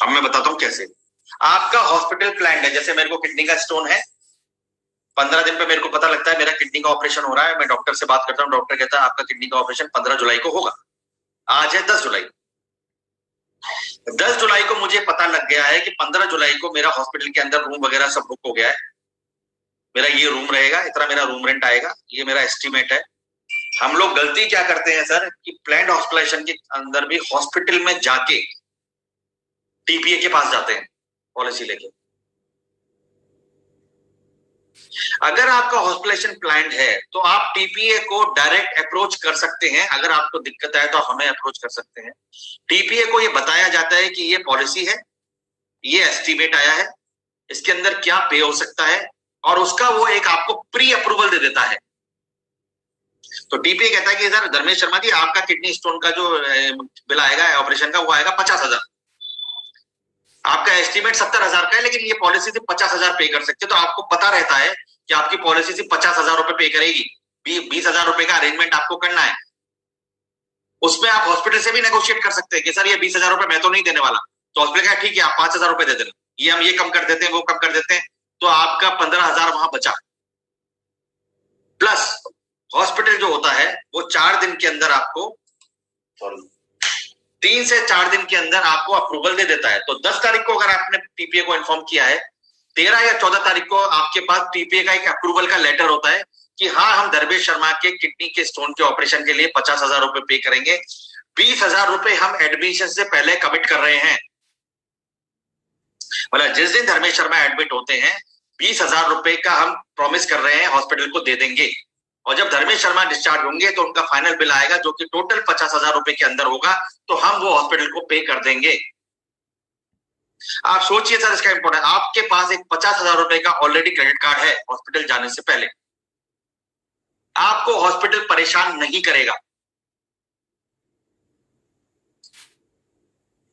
अब मैं बताता हूं कैसे। आपका हॉस्पिटल प्लान है, जैसे मेरे को किडनी का स्टोन है, 15 दिन पे मेरे को पता लगता है मेरा किडनी का ऑपरेशन हो रहा है। मैं डॉक्टर से बात करता हूं, डॉक्टर कहता है आपका किडनी का ऑपरेशन 15 जुलाई को होगा। आज है 10 जुलाई। 10 जुलाई को मुझे पता लग गया है कि 15 जुलाई को मेरा हॉस्पिटल के अंदर रूम वगैरह सब बुक हो गया है, मेरा ये रूम रहेगा, इतना मेरा रूम रेंट आएगा, ये मेरा एस्टिमेट है। हम लोग गलती क्या करते हैं सर कि प्लान्ड हॉस्पिटलाइजेशन के अंदर भी हॉस्पिटल में जाके टीपीए के पास जाते हैं पॉलिसी लेके। अगर आपका हॉस्पिटलाइजेशन प्लान्ड है तो आप टीपीए को डायरेक्ट अप्रोच कर सकते हैं। अगर आपको दिक्कत है तो आप हमें अप्रोच कर सकते हैं। टीपीए को ये बताया जाता है कि ये पॉलिसी है, ये एस्टिमेट आया है, इसके अंदर क्या पे हो सकता है, और उसका वो एक आपको प्री अप्रूवल दे देता है। तो टीपीए कहता है कि सर धर्मेश शर्मा जी, आपका किडनी स्टोन का जो बिल आएगा ऑपरेशन का, वो आएगा 50,000। आपका एस्टिमेट 70,000 का है, लेकिन ये पॉलिसी सिर्फ 50,000 पे कर सकते हैं। तो आपको पता रहता है कि आपकी पॉलिसी सिर्फ 50,000 रुपए पे करेगी, 20,000 रुपए का अरेंजमेंट आपको करना है। उसमें आप हॉस्पिटल से भी नेगोशिएट कर सकते हैं कि सर ये 20,000 रुपए मैं तो नहीं देने वाला, तो हॉस्पिटल का ठीक है आप 5,000 रुपए दे देना, ये हम ये कम कर देते हैं, वो कम कर देते हैं, तो आपका 15,000 वहां बचा। प्लस हॉस्पिटल जो होता है वो 4 दिन के अंदर आपको, 3 से 4 दिन के अंदर आपको अप्रूवल दे देता है। तो 10 तारीख को अगर आपने टीपीए को इन्फॉर्म किया है, 13 या 14 तारीख को आपके पास टीपीए का एक अप्रूवल का लेटर होता है कि हाँ, हम धर्मेश शर्मा के किडनी के स्टोन के ऑपरेशन के लिए 50,000 रुपए पे करेंगे, 20,000 रुपए हम एडमिशन से पहले कमिट कर रहे हैं। मतलब जिस दिन धर्मेश शर्मा एडमिट होते हैं, 20,000 रुपए का हम प्रॉमिस कर रहे हैं हॉस्पिटल को दे देंगे, और जब धर्मेश शर्मा डिस्चार्ज होंगे तो उनका फाइनल बिल आएगा जो कि टोटल 50,000 रुपए के अंदर होगा, तो हम वो हॉस्पिटल को पे कर देंगे। आप सोचिए सर, इसका इंपॉर्टेंट, आपके पास एक 50,000 रुपए का ऑलरेडी क्रेडिट कार्ड है हॉस्पिटल जाने से पहले, आपको हॉस्पिटल परेशान नहीं करेगा।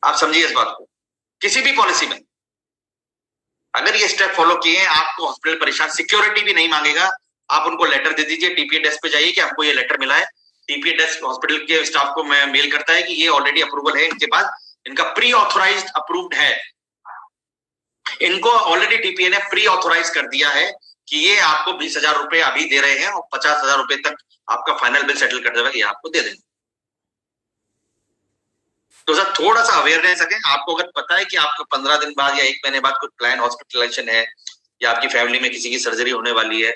आप समझिए इस बात को, किसी भी पॉलिसी में अगर ये स्टेप फॉलो किए हैं, आपको हॉस्पिटल परेशान, सिक्योरिटी भी नहीं मांगेगा। आप उनको लेटर दे दीजिए, टीपीए डेस्क पे जाइए कि हमको ये लेटर मिला है, टीपीए डेस्क हॉस्पिटल के स्टाफ को मैं मेल करता है कि ये ऑलरेडी अप्रूवल है इनके पास, इनका प्री ऑथोराइज्ड अप्रूव्ड है, इनको ऑलरेडी टीपीए ने प्री ऑथोराइज कर दिया है कि ये आपको 20,000 रुपए अभी दे रहे हैं और 50,000 रुपए तक आपका फाइनल बिल सेटल कर देगा, ये आपको दे देंगे। तो सर थोड़ा सा अवेयरनेस रखें। आपको अगर पता है कि आपका 15 दिन बाद या 1 महीने बाद कोई प्लान हॉस्पिटलाइजेशन है, या आपकी फैमिली में किसी की सर्जरी होने वाली है,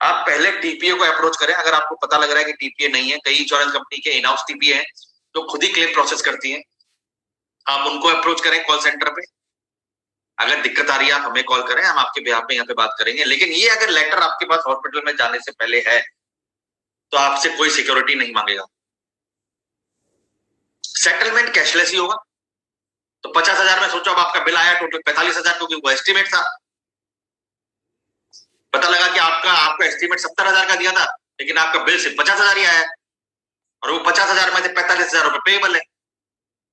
आप पहले टीपीए को अप्रोच करें। अगर आपको पता लग रहा है कि टीपीए नहीं है, कई इंश्योरेंस कंपनी के इन हाउस टीपीए हैं तो खुद ही क्लेम प्रोसेस करती है, आप उनको अप्रोच करें कॉल सेंटर पे। अगर दिक्कत आ रही है आप हमें कॉल करें, हम आपके बिहाफ पे यहाँ पे बात करेंगे। लेकिन ये अगर लेटर आपके पास हॉस्पिटल में जाने से पहले है तो आपसे कोई सिक्योरिटी नहीं मांगेगा। सेटलमेंट कैशलेस ही होगा। तो 50,000 में सोचो अब आपका बिल आया टोटल 45,000, क्योंकि वो एस्टिमेट था। पता लगा कि आपका एस्टिमेट 70,000 का दिया था, लेकिन आपका बिल सिर्फ 50,000 ही आया, और वो 50,000 में से 45,000 रुपए पेबल है।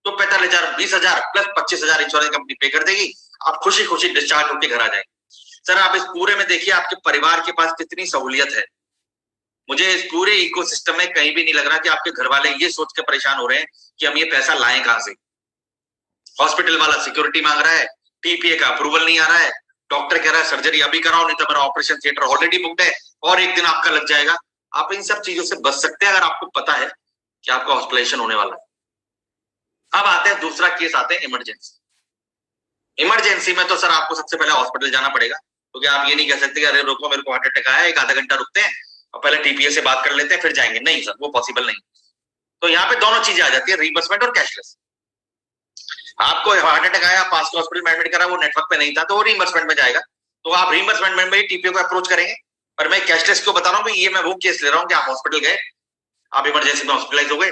तो 45,000 20,000 प्लस 25,000 इंश्योरेंस कंपनी पे कर देगी, आप खुशी खुशी डिस्चार्ज होकर घर आ जाएंगे। सर आप इस पूरे में देखिए आपके परिवार के पास कितनी सहूलियत है। मुझे इस पूरे इकोसिस्टम में कहीं भी नहीं लग रहा कि आपके घर वाले ये सोच के परेशान हो रहे हैं कि हम ये पैसा लाएं कहां से। हॉस्पिटल वाला सिक्योरिटी मांग रहा है, टीपीए का अप्रूवल नहीं आ रहा है, डॉक्टर कह रहा है सर्जरी अभी कराओ नहीं तो मेरा ऑपरेशन थिएटर ऑलरेडी बुक्ड है और 1 दिन आपका लग जाएगा। आप इन सब चीजों से बच सकते हैं अगर आपको पता है कि आपका हॉस्पिटलाइजेशन होने वाला है। अब आते हैं दूसरा केस, आते हैं इमरजेंसी। इमरजेंसी में तो सर आपको सबसे पहले हॉस्पिटल जाना पड़ेगा, क्योंकि आप ये नहीं कह सकते कि अरे रुको मेरे को हार्ट अटैक आया, 1 आधा घंटा रुकते हैं और पहले टीपीए से बात कर लेते हैं फिर जाएंगे। नहीं सर, वो पॉसिबल नहीं। तो यहाँ पे दोनों चीजें आ जाती है, रीइंबर्समेंट और कैशलेस। आपको हार्ट अटैक आया, पास के हॉस्पिटल में एडमिट करा, वो नेटवर्क पे नहीं था तो वो रीइंबर्समेंट में जाएगा, तो आप रीइंबर्समेंट में भी टीपीए को अप्रोच करेंगे। पर मैं कैशलेस को बता रहा हूँ, ये मैं वो केस ले रहा हूँ कि आप हॉस्पिटल गए, आप इमरजेंसी में हॉस्पिटलाइज हो गए,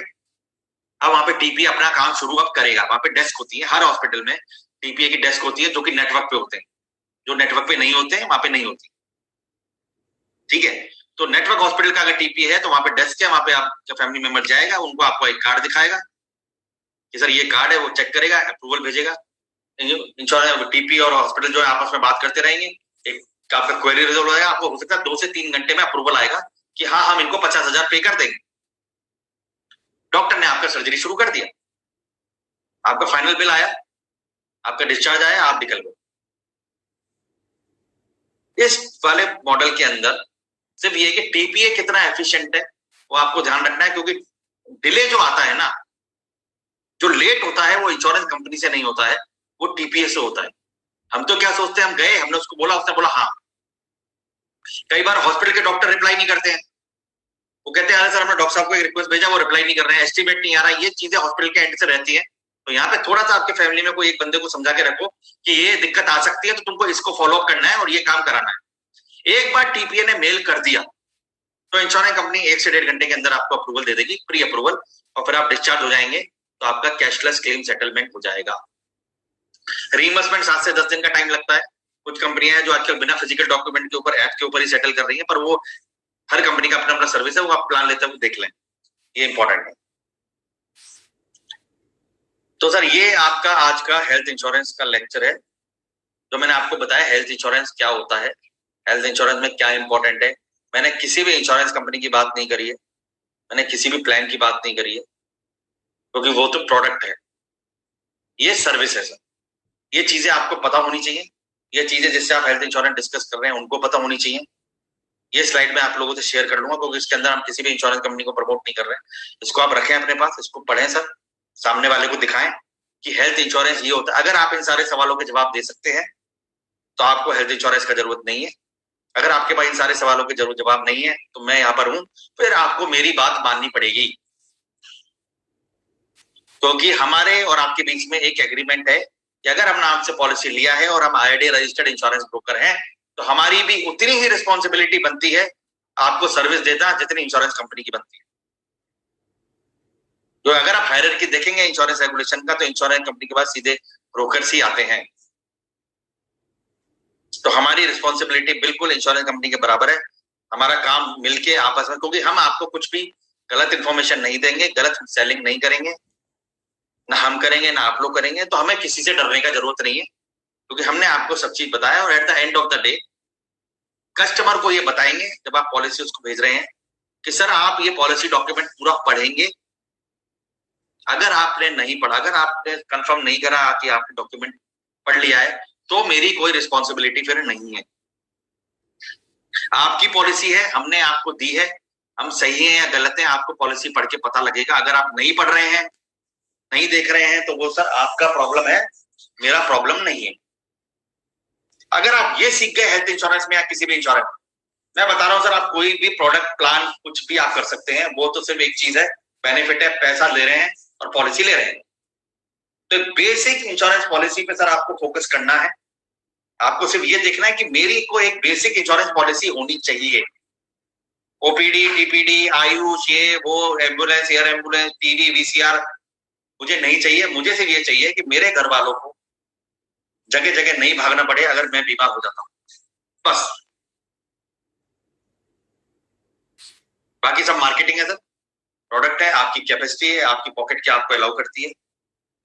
अब वहां पे टीपीए अपना काम शुरू अब करेगा। वहां पे डेस्क होती है, हर हॉस्पिटल में टीपीए की डेस्क होती है जो कि नेटवर्क पे होते हैं, जो नेटवर्क पे नहीं होते हैं वहां पे नहीं होती। ठीक है, तो नेटवर्क हॉस्पिटल का अगर टीपीए है तो वहां पे डेस्क है, वहां पे आपका फैमिली मेंबर जाएगा, उनको आपको एक कार्ड दिखाएगा कि सर ये कार्ड है, वो चेक करेगा, अप्रूवल भेजेगा। इंश्योरेंस टीपी और हॉस्पिटल जो है आपस में बात करते रहेंगे, एक आपका क्वेरी रिजॉल्व होगा, आपको हो सकता है 2 से 3 घंटे में अप्रूवल आएगा कि हाँ हम इनको 50,000 पे कर देंगे। डॉक्टर ने आपका सर्जरी शुरू कर दिया, आपका फाइनल बिल आया, आपका डिस्चार्ज आया, आप निकल गए। इस वाले मॉडल के अंदर सिर्फ ये कि टीपीए कितना एफिशिएंट है वो आपको ध्यान रखना है, क्योंकि डिले जो आता है ना, जो लेट होता है वो इंश्योरेंस कंपनी से नहीं होता है, वो टीपीए से होता है। हम तो क्या सोचते हैं, हम गए, हमने उसको बोला, उसने बोला हाँ। कई बार हॉस्पिटल के डॉक्टर रिप्लाई नहीं करते हैं, वो कहते हैं सर हमने डॉक्टर साहब को एक रिक्वेस्ट भेजा, वो रिप्लाई नहीं कर रहे हैं, एस्टिमेट नहीं आ रहा है। ये चीजें हॉस्पिटल के एंड से रहती है। तो यहाँ पे थोड़ा सा आपके फैमिली में कोई एक बंदे को समझा के रखो कि ये दिक्कत आ सकती है, तो तुमको इसको फॉलो अप करना है और ये काम कराना है। एक बार टीपीए ने मेल कर दिया तो इंश्योरेंस कंपनी 1 से 1.5 घंटे के अंदर आपको अप्रूवल दे देगी, प्री अप्रूवल, और फिर आप डिस्चार्ज हो जाएंगे, तो आपका कैशलेस क्लेम सेटलमेंट हो जाएगा। रीइंबर्समेंट 7 से 10 दिन का टाइम लगता है, कुछ कंपनियां हैं जो आजकल बिना फिजिकल डॉक्यूमेंट के ऊपर ऐप के ऊपर ही सेटल कर रही हैं, पर वो हर कंपनी का अपना अपना सर्विस है, वो आप प्लान लेते हुए देख लें, ये इंपॉर्टेंट है। तो सर ये आपका आज का हेल्थ इंश्योरेंस का लेक्चर है, जो मैंने आपको बताया हेल्थ इंश्योरेंस क्या होता है, हेल्थ इंश्योरेंस में क्या इंपॉर्टेंट है। मैंने किसी भी इंश्योरेंस कंपनी की बात नहीं करी है, मैंने किसी भी प्लान की बात नहीं करी है, क्योंकि वो तो प्रोडक्ट है, ये सर्विस है सर। ये चीजें आपको पता होनी चाहिए, ये चीजें जिससे आप हेल्थ इंश्योरेंस डिस्कस कर रहे हैं उनको पता होनी चाहिए। ये स्लाइड में आप लोगों से शेयर कर लूंगा, क्योंकि इसके अंदर हम किसी भी इंश्योरेंस कंपनी को प्रमोट नहीं कर रहे हैं। इसको आप रखें अपने पास, इसको पढ़ें सर, सामने वाले को दिखाएं कि हेल्थ इंश्योरेंस ये होता है। अगर आप इन सारे सवालों के जवाब दे सकते हैं तो आपको हेल्थ इंश्योरेंस का जरूरत नहीं है। अगर आपके पास इन सारे सवालों के जवाब नहीं है तो मैं यहाँ पर हूं, फिर आपको मेरी बात माननी पड़ेगी, क्योंकि हमारे और आपके बीच में एक एग्रीमेंट है कि अगर हम नाम से पॉलिसी लिया है और हम IRDAI रजिस्टर्ड इंश्योरेंस ब्रोकर हैं, तो हमारी भी उतनी ही रिस्पॉन्सिबिलिटी बनती है आपको सर्विस देना जितनी इंश्योरेंस कंपनी की बनती है। तो अगर आप हायरार्की देखेंगे इंश्योरेंस रेगुलेशन का, तो इंश्योरेंस कंपनी के पास सीधे ब्रोकर्स ही आते हैं। तो हमारी रिस्पॉन्सिबिलिटी बिल्कुल इंश्योरेंस कंपनी के बराबर है। हमारा काम मिलके आपस में, क्योंकि हम आपको कुछ भी गलत इंफॉर्मेशन नहीं देंगे, गलत सेलिंग नहीं करेंगे, ना हम करेंगे ना आप लोग करेंगे। तो हमें किसी से डरने का जरूरत नहीं है, क्योंकि हमने आपको सब चीज बताया। और at the end of the day customer को ये बताएंगे जब आप पॉलिसी उसको भेज रहे हैं कि सर आप ये पॉलिसी डॉक्यूमेंट पूरा पढ़ेंगे। अगर आपने नहीं पढ़ा, अगर आपने कंफर्म नहीं करा कि आपने डॉक्यूमेंट पढ़ लिया है, तो मेरी कोई रिस्पॉन्सिबिलिटी फिर नहीं है। आपकी पॉलिसी है, हमने आपको दी है, हम सही हैं या गलत हैं आपको पॉलिसी पढ़ के पता लगेगा। अगर आप नहीं पढ़ रहे हैं, नहीं देख रहे हैं, तो वो सर आपका प्रॉब्लम है, मेरा प्रॉब्लम नहीं है। अगर आप ये सीख गए हेल्थ इंश्योरेंस में या किसी भी इंश्योरेंस, मैं बता रहा हूं सर, आप कोई भी प्रोडक्ट प्लान कुछ भी आप कर सकते हैं। वो तो सिर्फ एक चीज है, बेनिफिट है, पैसा ले रहे हैं और पॉलिसी ले रहे हैं। तो बेसिक इंश्योरेंस पॉलिसी पे सर आपको फोकस करना है। आपको सिर्फ ये देखना है कि मेरी को एक बेसिक इंश्योरेंस पॉलिसी होनी चाहिए। OPD, TPD, आयुष, ये वो, ambulance, air ambulance, TV, VCR मुझे नहीं चाहिए। मुझे सिर्फ ये चाहिए कि मेरे घर वालों को जगह जगह नहीं भागना पड़े अगर मैं बीमार हो जाता हूं, बस। बाकी सब मार्केटिंग है सर, प्रोडक्ट है, आपकी कैपेसिटी है, आपकी पॉकेट क्या आपको अलाउ करती है।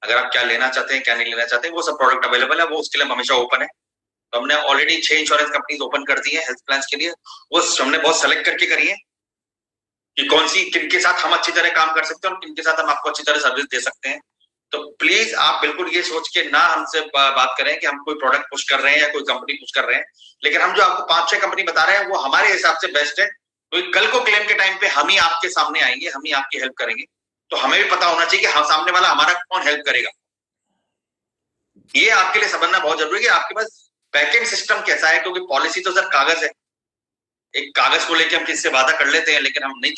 अगर आप क्या लेना चाहते हैं क्या नहीं लेना चाहते हैं, वो सब प्रोडक्ट अवेलेबल है, वो उसके लिए हमेशा ओपन है। तो हमने ऑलरेडी 6 इंश्योरेंस कंपनीज ओपन कर दी है हेल्थ प्लान के लिए। वो हमने बहुत सेलेक्ट करके करी है कि कौन सी, किनके साथ हम अच्छी तरह काम कर सकते हैं और किनके साथ हम आपको अच्छी तरह सर्विस दे सकते हैं। तो प्लीज आप बिल्कुल ये सोच के ना हमसे बात करें कि हम कोई प्रोडक्ट पुश कर रहे हैं या कोई कंपनी पुश कर रहे हैं। लेकिन हम जो आपको 5-6 कंपनी बता रहे हैं वो हमारे हिसाब से बेस्ट है। तो कल को क्लेम के टाइम पे हम ही आपके सामने आएंगे, हम ही आपकी हेल्प करेंगे। तो हमें भी पता होना चाहिए कि हम सामने वाला हमारा कौन हेल्प करेगा। ये आपके लिए समझना बहुत जरूरी है कि आपके पास बैकएंड सिस्टम कैसा है, क्योंकि पॉलिसी तो सर कागज है। एक कागज को लेकर हम किससे वादा कर लेते हैं, लेकिन हम नहीं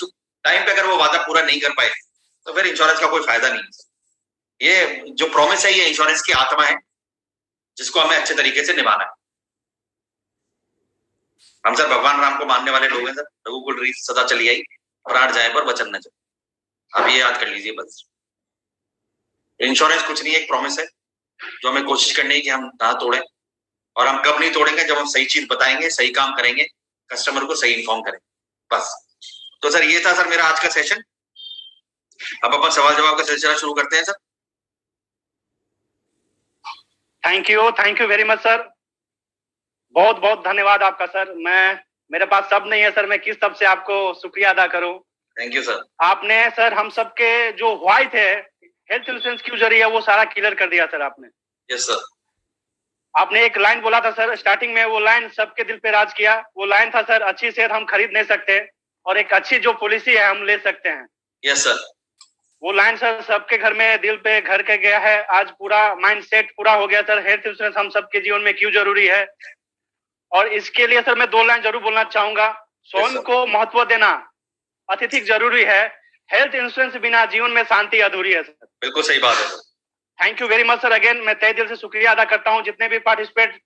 टाइम पे अगर वो वादा पूरा नहीं कर पाए तो फिर इंश्योरेंस का कोई फायदा नहीं है। ये जो प्रॉमिस है ये इंश्योरेंस की आत्मा है, जिसको हमें अच्छे तरीके से निभाना है। हम सर भगवान राम को मानने वाले लोग हैं सर। रघुकुल रीत सदा चली आई, प्राण जाए पर वचन न जाए। अब ये याद कर लीजिए बस। इंश्योरेंस कुछ नहीं है, एक प्रॉमिस है जो हमें कोशिश करनी है कि हम ना तोड़ें। और हम कब नहीं तोड़ेंगे, जब हम सही चीज बताएंगे, सही काम करेंगे, कस्टमर को सही इन्फॉर्म करेंगे, बस। तो सर ये था सर मेरा आज का सेशन। अब अपन सवाल जवाब का सिलसिला शुरू करते हैं sir. Thank you very much sir. बहुत बहुत धन्यवाद आपका सर। मेरे पास शब्द नहीं है सर, मैं किस शब्द से आपको शुक्रिया अदा करूं। Thank you sir. आपने सर हम सबके जो व्हाइट है हेल्थ इंश्योरेंस क्यों जरूरी है वो सारा क्लियर कर दिया सर आपने। Yes sir. आपने एक लाइन बोला था सर स्टार्टिंग में, वो लाइन सबके दिल पे राज किया। वो लाइन था सर, अच्छी सेहत हम खरीद नहीं सकते और एक अच्छी जो पॉलिसी है हम ले सकते हैं। Yes sir. वो लाइन सर सबके घर में दिल पे घर के गया है। आज पूरा माइंड सेट पूरा हो गया सर, हेल्थ इंश्योरेंस हम सबके जीवन में क्यों जरूरी है। और इसके लिए सर मैं 2 लाइन जरूर बोलना चाहूंगा। स्वयं को महत्व देना अत्यधिक जरूरी है, हेल्थ इंश्योरेंस बिना जीवन में शांति अधूरी है सर। बिल्कुल सही बात है sir. Thank you very much sir. Again मैं तहे दिल से शुक्रिया अदा करता हूं जितने भी पार्टिसिपेट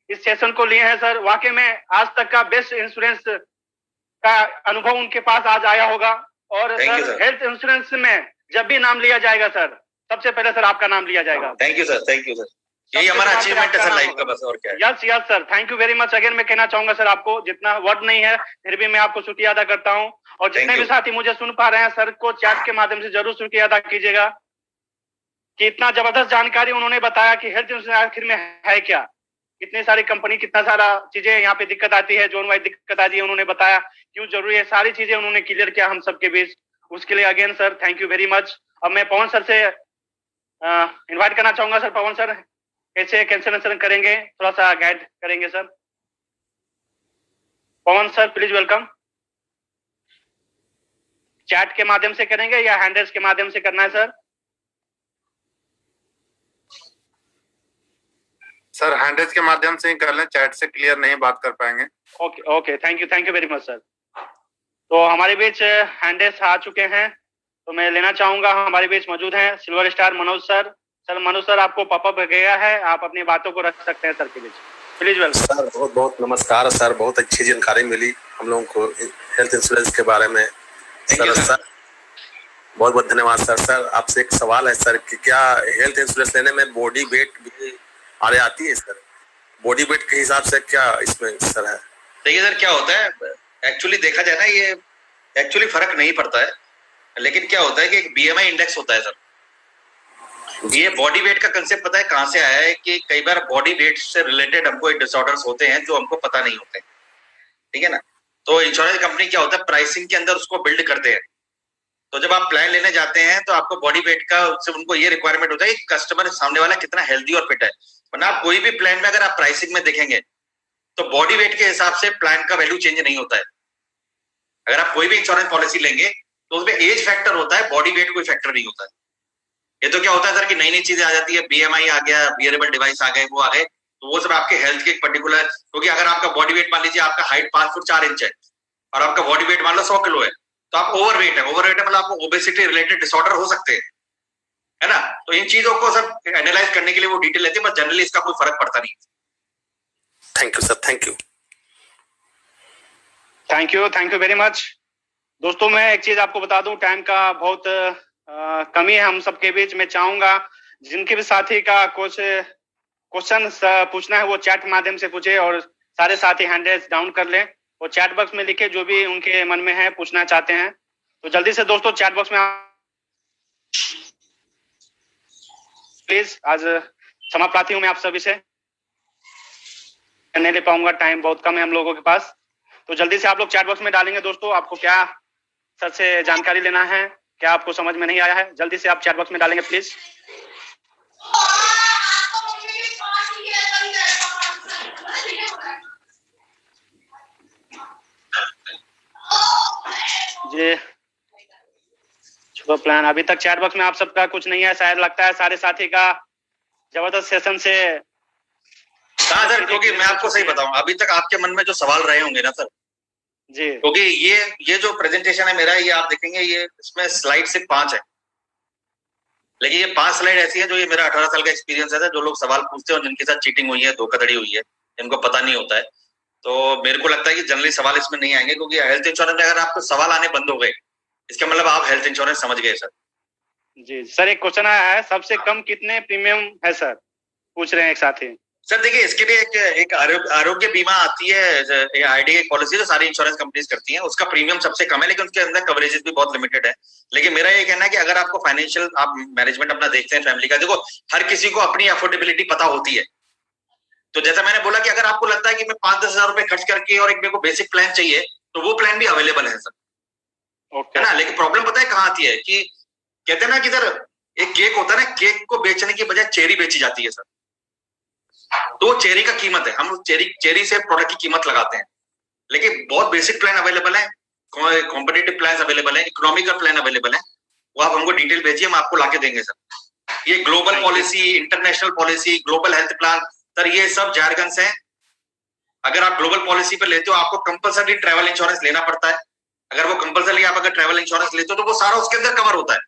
इस सेशन को लिए हैं सर। वाकई में आज तक का बेस्ट इंश्योरेंस का अनुभव उनके पास आज आया होगा। और सर हेल्थ इंश्योरेंस में जब भी नाम लिया जाएगा सर, सबसे पहले सर आपका नाम लिया जाएगा। Thank you sir. Thank you sir. यही हमारा सबके अचीवमेंट है आपका सर नाम लाइफ होगा। का, बस और क्या है। Yes yes sir, thank you very much again. मैं कहना चाहूंगा सर आपको, जितना वर्ड नहीं है फिर भी मैं आपको शुक्रिया अदा करता हूँ। और जितने Thank भी you. साथी मुझे सुन पा रहे हैं, सर को चैट के माध्यम से जरूर शुक्रिया अदा कीजिएगा कि इतना जबरदस्त जानकारी उन्होंने बताया कि हेल्थ इंश्योरेंस आखिर में है क्या, कितनी सारी कंपनी, कितना सारा चीजें यहाँ पे दिक्कत आती है, जोन वाइज दिक्कत आती है, उन्होंने बताया क्यों जरूरी है, सारी चीजें उन्होंने क्लियर किया हम सबके बीच। उसके लिए again sir thank you very much. अब मैं पवन सर से इनवाइट करना चाहूंगा। सर पवन सर कैसे कैंसलेशन करेंगे, थोड़ा सा गाइड करेंगे sir. Pawan sir please welcome. Chat के माध्यम से करेंगे या हैंडल्स के माध्यम से करना है सर? सर हैंडल्स के माध्यम से ही कर लें, चैट से क्लियर नहीं बात कर पाएंगे। Okay okay, thank you very much sir. तो हमारे बीच हैंडल्स आ चुके हैं, तो मैं लेना चाहूंगा, हमारे बीच मौजूद हैं silver star Manoj sir. Sir Manoj sir आपको पॉपअप गया है, आप अपनी बातों को रख सकते हैं सर के बीच, प्लीज वेलकम। सर बहुत बहुत नमस्कार सर, बहुत अच्छी जानकारी मिली हम लोगों को हेल्थ इंश्योरेंस के बारे में। सर बहुत बहुत धन्यवाद सर। सर आपसे एक सवाल है सर कि क्या हेल्थ इंश्योरेंस लेने में बॉडी वेट भी आती है सर? बॉडी वेट के हिसाब से क्या इसमें सर है? देखिए सर, क्या होता है एक्चुअली देखा जाए ना, ये एक्चुअली फर्क नहीं पड़ता है, लेकिन क्या होता है कि एक बीएमआई इंडेक्स होता है सर। ये बॉडी वेट का कंसेप्ट पता है कहां से आया है कि कई बार बॉडी वेट से रिलेटेड हमको डिसऑर्डर्स होते हैं जो हमको पता नहीं होते, ठीक है ना। तो इंश्योरेंस कंपनी क्या होता है, प्राइसिंग के अंदर उसको बिल्ड करते हैं। तो जब आप प्लान लेने जाते हैं तो आपको बॉडी वेट का से उनको ये रिक्वायरमेंट होता है कि कस्टमर सामने वाला कितना हेल्दी और फिट है। वरना आप कोई भी प्लान में अगर आप प्राइसिंग में देखेंगे तो बॉडी वेट के हिसाब से प्लान का वैल्यू चेंज नहीं होता है। अगर आप कोई भी इंश्योरेंस पॉलिसी लेंगे तो उसमें एज फैक्टर होता है, बॉडी वेट कोई फैक्टर नहीं होता है। ये तो क्या होता है सर कि नई नई चीजें आ जाती है, बीएमआई आ गया, वियरेबल डिवाइस आ गए, वो आ गए, तो वो सब आपके हेल्थ के एक पर्टिकुलर, क्योंकि अगर आपका बॉडी वेट मान लीजिए आपका हाइट 5 फुट 4 इंच है और आपका बॉडी वेट मान लो 100 किलो है, तो आप ओवरवेट है। ओवरवेट है मतलब आपको ओबेसिटी रिलेटेड डिसऑर्डर हो सकते हैं, है ना। तो इन चीजों को सब एनालाइज करने के लिए वो डिटेल लेते हैं, बट जनरली इसका कोई फर्क पड़ता नहीं। Thank you sir, thank you. Thank you very much. दोस्तों मैं एक चीज आपको बता दूं, टाइम का बहुत कमी है हम सबके बीच। मैं चाहूंगा जिनके भी साथी का कुछ क्वेश्चन पूछना है वो चैट माध्यम से पूछे, और सारे साथी हैंडल्स डाउन कर लें और चैट बॉक्स में लिखे जो भी उनके मन में है पूछना चाहते हैं। तो जल्दी से दोस्तों चैट बॉक्स में प्लीज। आज क्षमा प्रार्थी हूं मैं आप सभी से, नहीं ले पाऊंगा, टाइम बहुत कम है हम लोगों के पास। तो जल्दी से आप लोग चैट बॉक्स में डालेंगे दोस्तों, आपको क्या सर से जानकारी लेना है, क्या आपको समझ में नहीं आया है, जल्दी से आप चैट बॉक्स में डालेंगे प्लीज। जी शुभ प्लान, अभी तक चैट बॉक्स में आप सबका कुछ नहीं है, शायद लगता है सारे साथी का जबरदस्त सेशन से। हाँ सर, क्योंकि मैं आपको सही बताऊं, अभी तक आपके मन में जो सवाल रहे होंगे ना सर जी, क्योंकि ये जो प्रेजेंटेशन है मेरा, ये आप देखेंगे ये इसमें स्लाइड सिर्फ 5 है, लेकिन ये 5 स्लाइड ऐसी है जो ये मेरा 18 साल का एक्सपीरियंस है। जो लोग सवाल पूछते हैं और जिनके साथ चीटिंग हुई है, धोखाधड़ी हुई है, इनको पता नहीं होता है। तो मेरे को लगता है कि जनरली सवाल इसमें नहीं आएंगे, क्योंकि हेल्थ इंश्योरेंस में अगर आपको सवाल आने बंद हो गए, इसका मतलब आप हेल्थ इंश्योरेंस समझ गए सर। जी सर एक क्वेश्चन आया है, सबसे कम कितने प्रीमियम है सर, पूछ रहे हैं एक साथी। सर देखिए, इसके लिए एक आरोग्य बीमा आती है, आईडी पॉलिसी जो सारी इंश्योरेंस कंपनीज करती हैं, उसका प्रीमियम सबसे कम है, लेकिन उसके अंदर कवरेजेस भी बहुत लिमिटेड है। लेकिन मेरा ये कहना है कि अगर आपको फाइनेंशियल आप मैनेजमेंट अपना देखते हैं फैमिली का, देखो हर किसी को अपनी अफोर्डेबिलिटी पता होती है। तो जैसा मैंने बोला कि अगर आपको लगता है कि मैं 5-10 हजार रुपए खर्च करके और एक मेरे को बेसिक प्लान चाहिए, तो वो प्लान भी अवेलेबल है सर, है ना। लेकिन प्रॉब्लम पता है कहाँ आती है कि कहते हैं ना कि सर एक केक होता है ना, केक को बेचने की बजाय चेरी बेची जाती है सर। तो वो चेरी का कीमत है, हम चेरी से प्रोडक्ट की कीमत लगाते हैं। लेकिन बहुत बेसिक प्लान अवेलेबल है, कॉम्पिटिटिव प्लान अवेलेबल है, इकोनॉमिकल प्लान अवेलेबल है, वो आप हमको डिटेल भेजिए, हम आपको लाके देंगे सर। ये global policy, international policy, global health plan, sir ये सब जारगन्स हैं। अगर आप ग्लोबल पॉलिसी पे लेते हो आपको कंपलसरी ट्रैवल इंश्योरेंस लेना पड़ता है। अगर वो कंपलसरी आप अगर ट्रैवल इंश्योरेंस लेते हो तो वो सारा उसके अंदर कवर होता है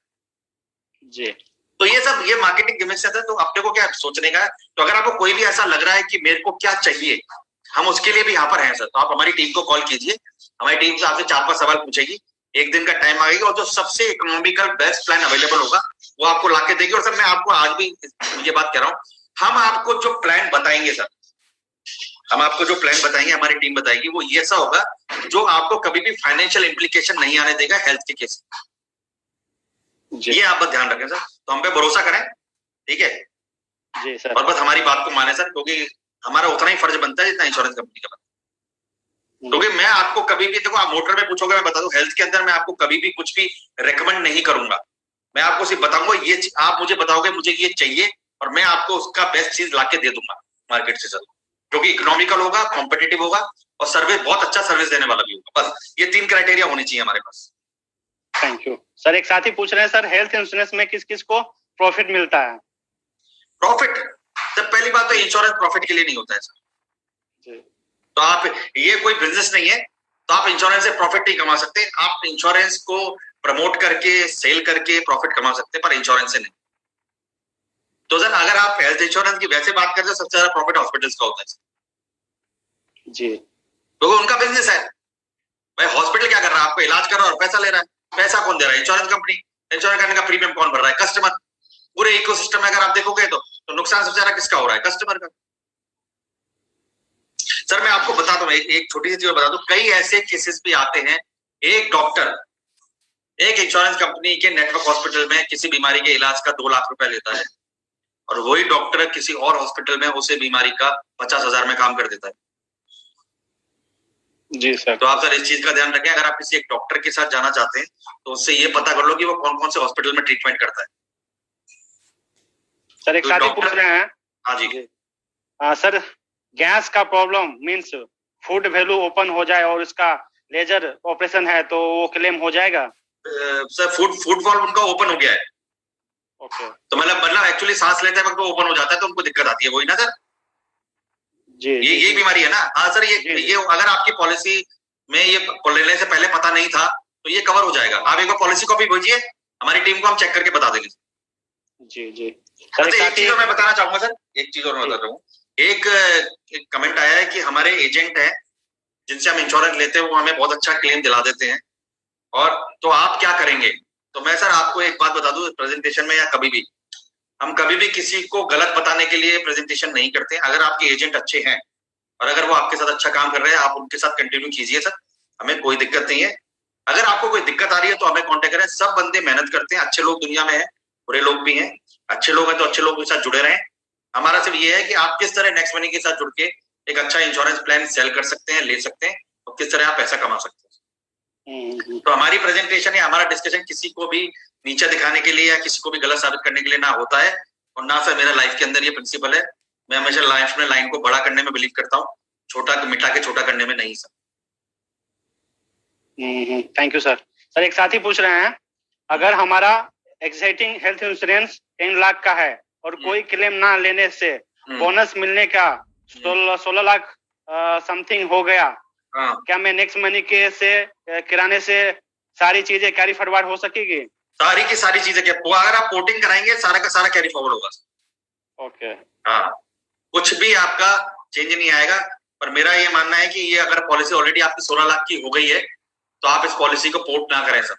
जी। तो ये सब ये मार्केटिंग गिमिक्स है, तो अपने को क्या सोचने का है। तो अगर आपको कोई भी ऐसा लग रहा है कि मेरे को क्या चाहिए, हम उसके लिए भी यहाँ पर हैं सर। तो आप हमारी टीम को कॉल कीजिए, हमारी टीम से आपसे 4-5 सवाल पूछेगी, एक दिन का टाइम आएगा और जो सबसे इकोनॉमिकल बेस्ट प्लान अवेलेबल होगा वो आपको लाके देगी। और सर मैं आपको आज भी ये बात कह रहा हूँ हम आपको जो प्लान बताएंगे सर, हम आपको जो प्लान बताएंगे, हमारी टीम बताएगी, वो ये ऐसा होगा जो आपको कभी भी फाइनेंशियल इंप्लीकेशन नहीं आने देगा हेल्थ के केस। ये आप बस ध्यान रखें सर, तो हम पे भरोसा करें, ठीक है जी सर। और बस हमारी बात को माने सर, क्योंकि हमारा उतना ही फर्ज बनता है जितना इंश्योरेंस कंपनी का बनता है। क्योंकि मैं आपको कभी भी, देखो आप मोटर में पूछोगे, मैं बता दूं, हेल्थ के अंदर मैं आपको कभी भी कुछ भी रेकमेंड नहीं करूंगा। मैं आपको सिर्फ बताऊंगा, ये आप मुझे बताओगे मुझे ये चाहिए और मैं आपको उसका बेस्ट चीज लाके दे दूंगा मार्केट से सर, क्योंकि इकोनॉमिकल होगा, कॉम्पिटिटिव होगा और सर्विस बहुत अच्छा सर्विस देने वाला भी होगा। बस ये 3 क्राइटेरिया होनी चाहिए हमारे पास। Thank you sir. एक साथी पूछ रहे हैं सर, हेल्थ इंश्योरेंस में किस किस को प्रॉफिट मिलता है? प्रॉफिट, तो पहली बात तो इंश्योरेंस प्रॉफिट के लिए नहीं होता है सर जी। तो आप, ये कोई बिजनेस नहीं है, तो आप इंश्योरेंस से प्रॉफिट नहीं कमा सकते। आप इंश्योरेंस को प्रमोट करके, सेल करके प्रॉफिट कमा सकते हैं, पर इंश्योरेंस से नहीं। तो सर अगर आप हेल्थ इंश्योरेंस की वैसे बात करते हैं, सबसे ज्यादा प्रॉफिट हॉस्पिटल्स का होता है जी, क्योंकि उनका बिजनेस है। भाई हॉस्पिटल क्या कर रहा है, आपको इलाज कर रहा है और पैसा ले रहा है। पैसा कौन दे रहा है? Insurance company. इंश्योरेंस करने का प्रीमियम कौन भर रहा है? कस्टमर। पूरे इकोसिस्टम में अगर आप देखोगे तो नुकसान सबसे ज्यादा किसका हो रहा है? कस्टमर का। सर मैं आपको बता दूं, एक छोटी सी चीज बता दूं, कई ऐसे केसेस भी आते हैं, एक डॉक्टर एक इंश्योरेंस कंपनी के नेटवर्क हॉस्पिटल में किसी बीमारी के इलाज का 2 लाख रुपए लेता है और वही डॉक्टर किसी और हॉस्पिटल में उसे बीमारी का 50,000 में काम कर देता है। जी सर। तो आप सर इस चीज का ध्यान रखें, अगर आप किसी एक डॉक्टर के साथ जाना चाहते हैं तो उससे ये पता कर लो कि वो कौन कौन से हॉस्पिटल में ट्रीटमेंट करता है। सर एक तो साथी डॉक्टर- पूछ रहे हैं, हाँ जी। सर गैस का problem means food value open हो जाए और इसका लेजर ऑपरेशन है तो वो क्लेम हो जाएगा? सर फूड वॉल्व उनका ओपन हो गया है, ओके तो मतलब एक्चुअली सांस लेते वक्त वो ओपन हो जाता है तो उनको दिक्कत आती है, वही ना सर? जी। ये बीमारी है ना? हाँ सर, जी। ये अगर आपकी पॉलिसी में ये लेने से पहले पता नहीं था तो ये कवर हो जाएगा। आप एक बार पॉलिसी कॉपी भेजिए, हमारी टीम को हम चेक करके बता देंगे। जी जी सर एक चीज और मैं बताना चाहूंगा सर, एक चीज और मैं बता रहा हूँ। एक कमेंट आया है कि हमारे एजेंट हैं जिनसे हम इंश्योरेंस लेते हैं वो हमें बहुत अच्छा क्लेम दिला देते हैं, और तो आप क्या करेंगे? तो मैं सर आपको एक बात बता दूं, प्रेजेंटेशन में या कभी भी हम कभी भी किसी को गलत बताने के लिए प्रेजेंटेशन नहीं करते। अगर आपके एजेंट अच्छे हैं और अगर वो आपके साथ अच्छा काम कर रहे हैं, आप उनके साथ कंटिन्यू कीजिए सर, हमें कोई दिक्कत नहीं है। अगर आपको कोई दिक्कत आ रही है तो हमें कांटेक्ट करें। सब बंदे मेहनत करते हैं, अच्छे लोग दुनिया में हैं, बुरे लोग भी हैं। अच्छे लोग हैं तो अच्छे लोगों के साथ जुड़े रहें। हमारा सिर्फ ये है कि आप किस तरह नेक्स्ट मनी के साथ जुड़ के एक अच्छा इंश्योरेंस प्लान सेल कर सकते हैं, ले सकते हैं, और किस तरह आप पैसा कमा सकते हैं। तो हमारी प्रेजेंटेशन या हमारा डिस्कशन किसी को भी नीचे दिखाने के लिए या किसी को भी गलत साबित करने के लिए ना होता है, और ना सर मेरा लाइफ के अंदर ये प्रिंसिपल है। मैं हमेशा लाइफ में लाइन को बड़ा करने में बिलीव करता हूँ, छोटा मिटा के छोटा करने में नहीं sir. Thank you sir. Sir एक साथी पूछ रहे हैं, अगर हमारा एक्साइटिंग हेल्थ इंश्योरेंस 10 लाख का है और कोई क्लेम ना लेने से बोनस मिलने का 16 लाख समथिंग हो गया, क्या मैं नेक्स्ट मनी के से किराने से सारी चीजें कैरी फॉरवर्ड हो सकेगी? सारी की सारी चीजें क्या, अगर आप पोर्टिंग कराएंगे सारा का सारा कैरी फॉरवर्ड होगा। ओके। हाँ, कुछ भी आपका चेंज नहीं आएगा। पर मेरा ये मानना है कि ये अगर पॉलिसी ऑलरेडी आपकी 16 लाख की हो गई है तो आप इस पॉलिसी को पोर्ट ना करें सर।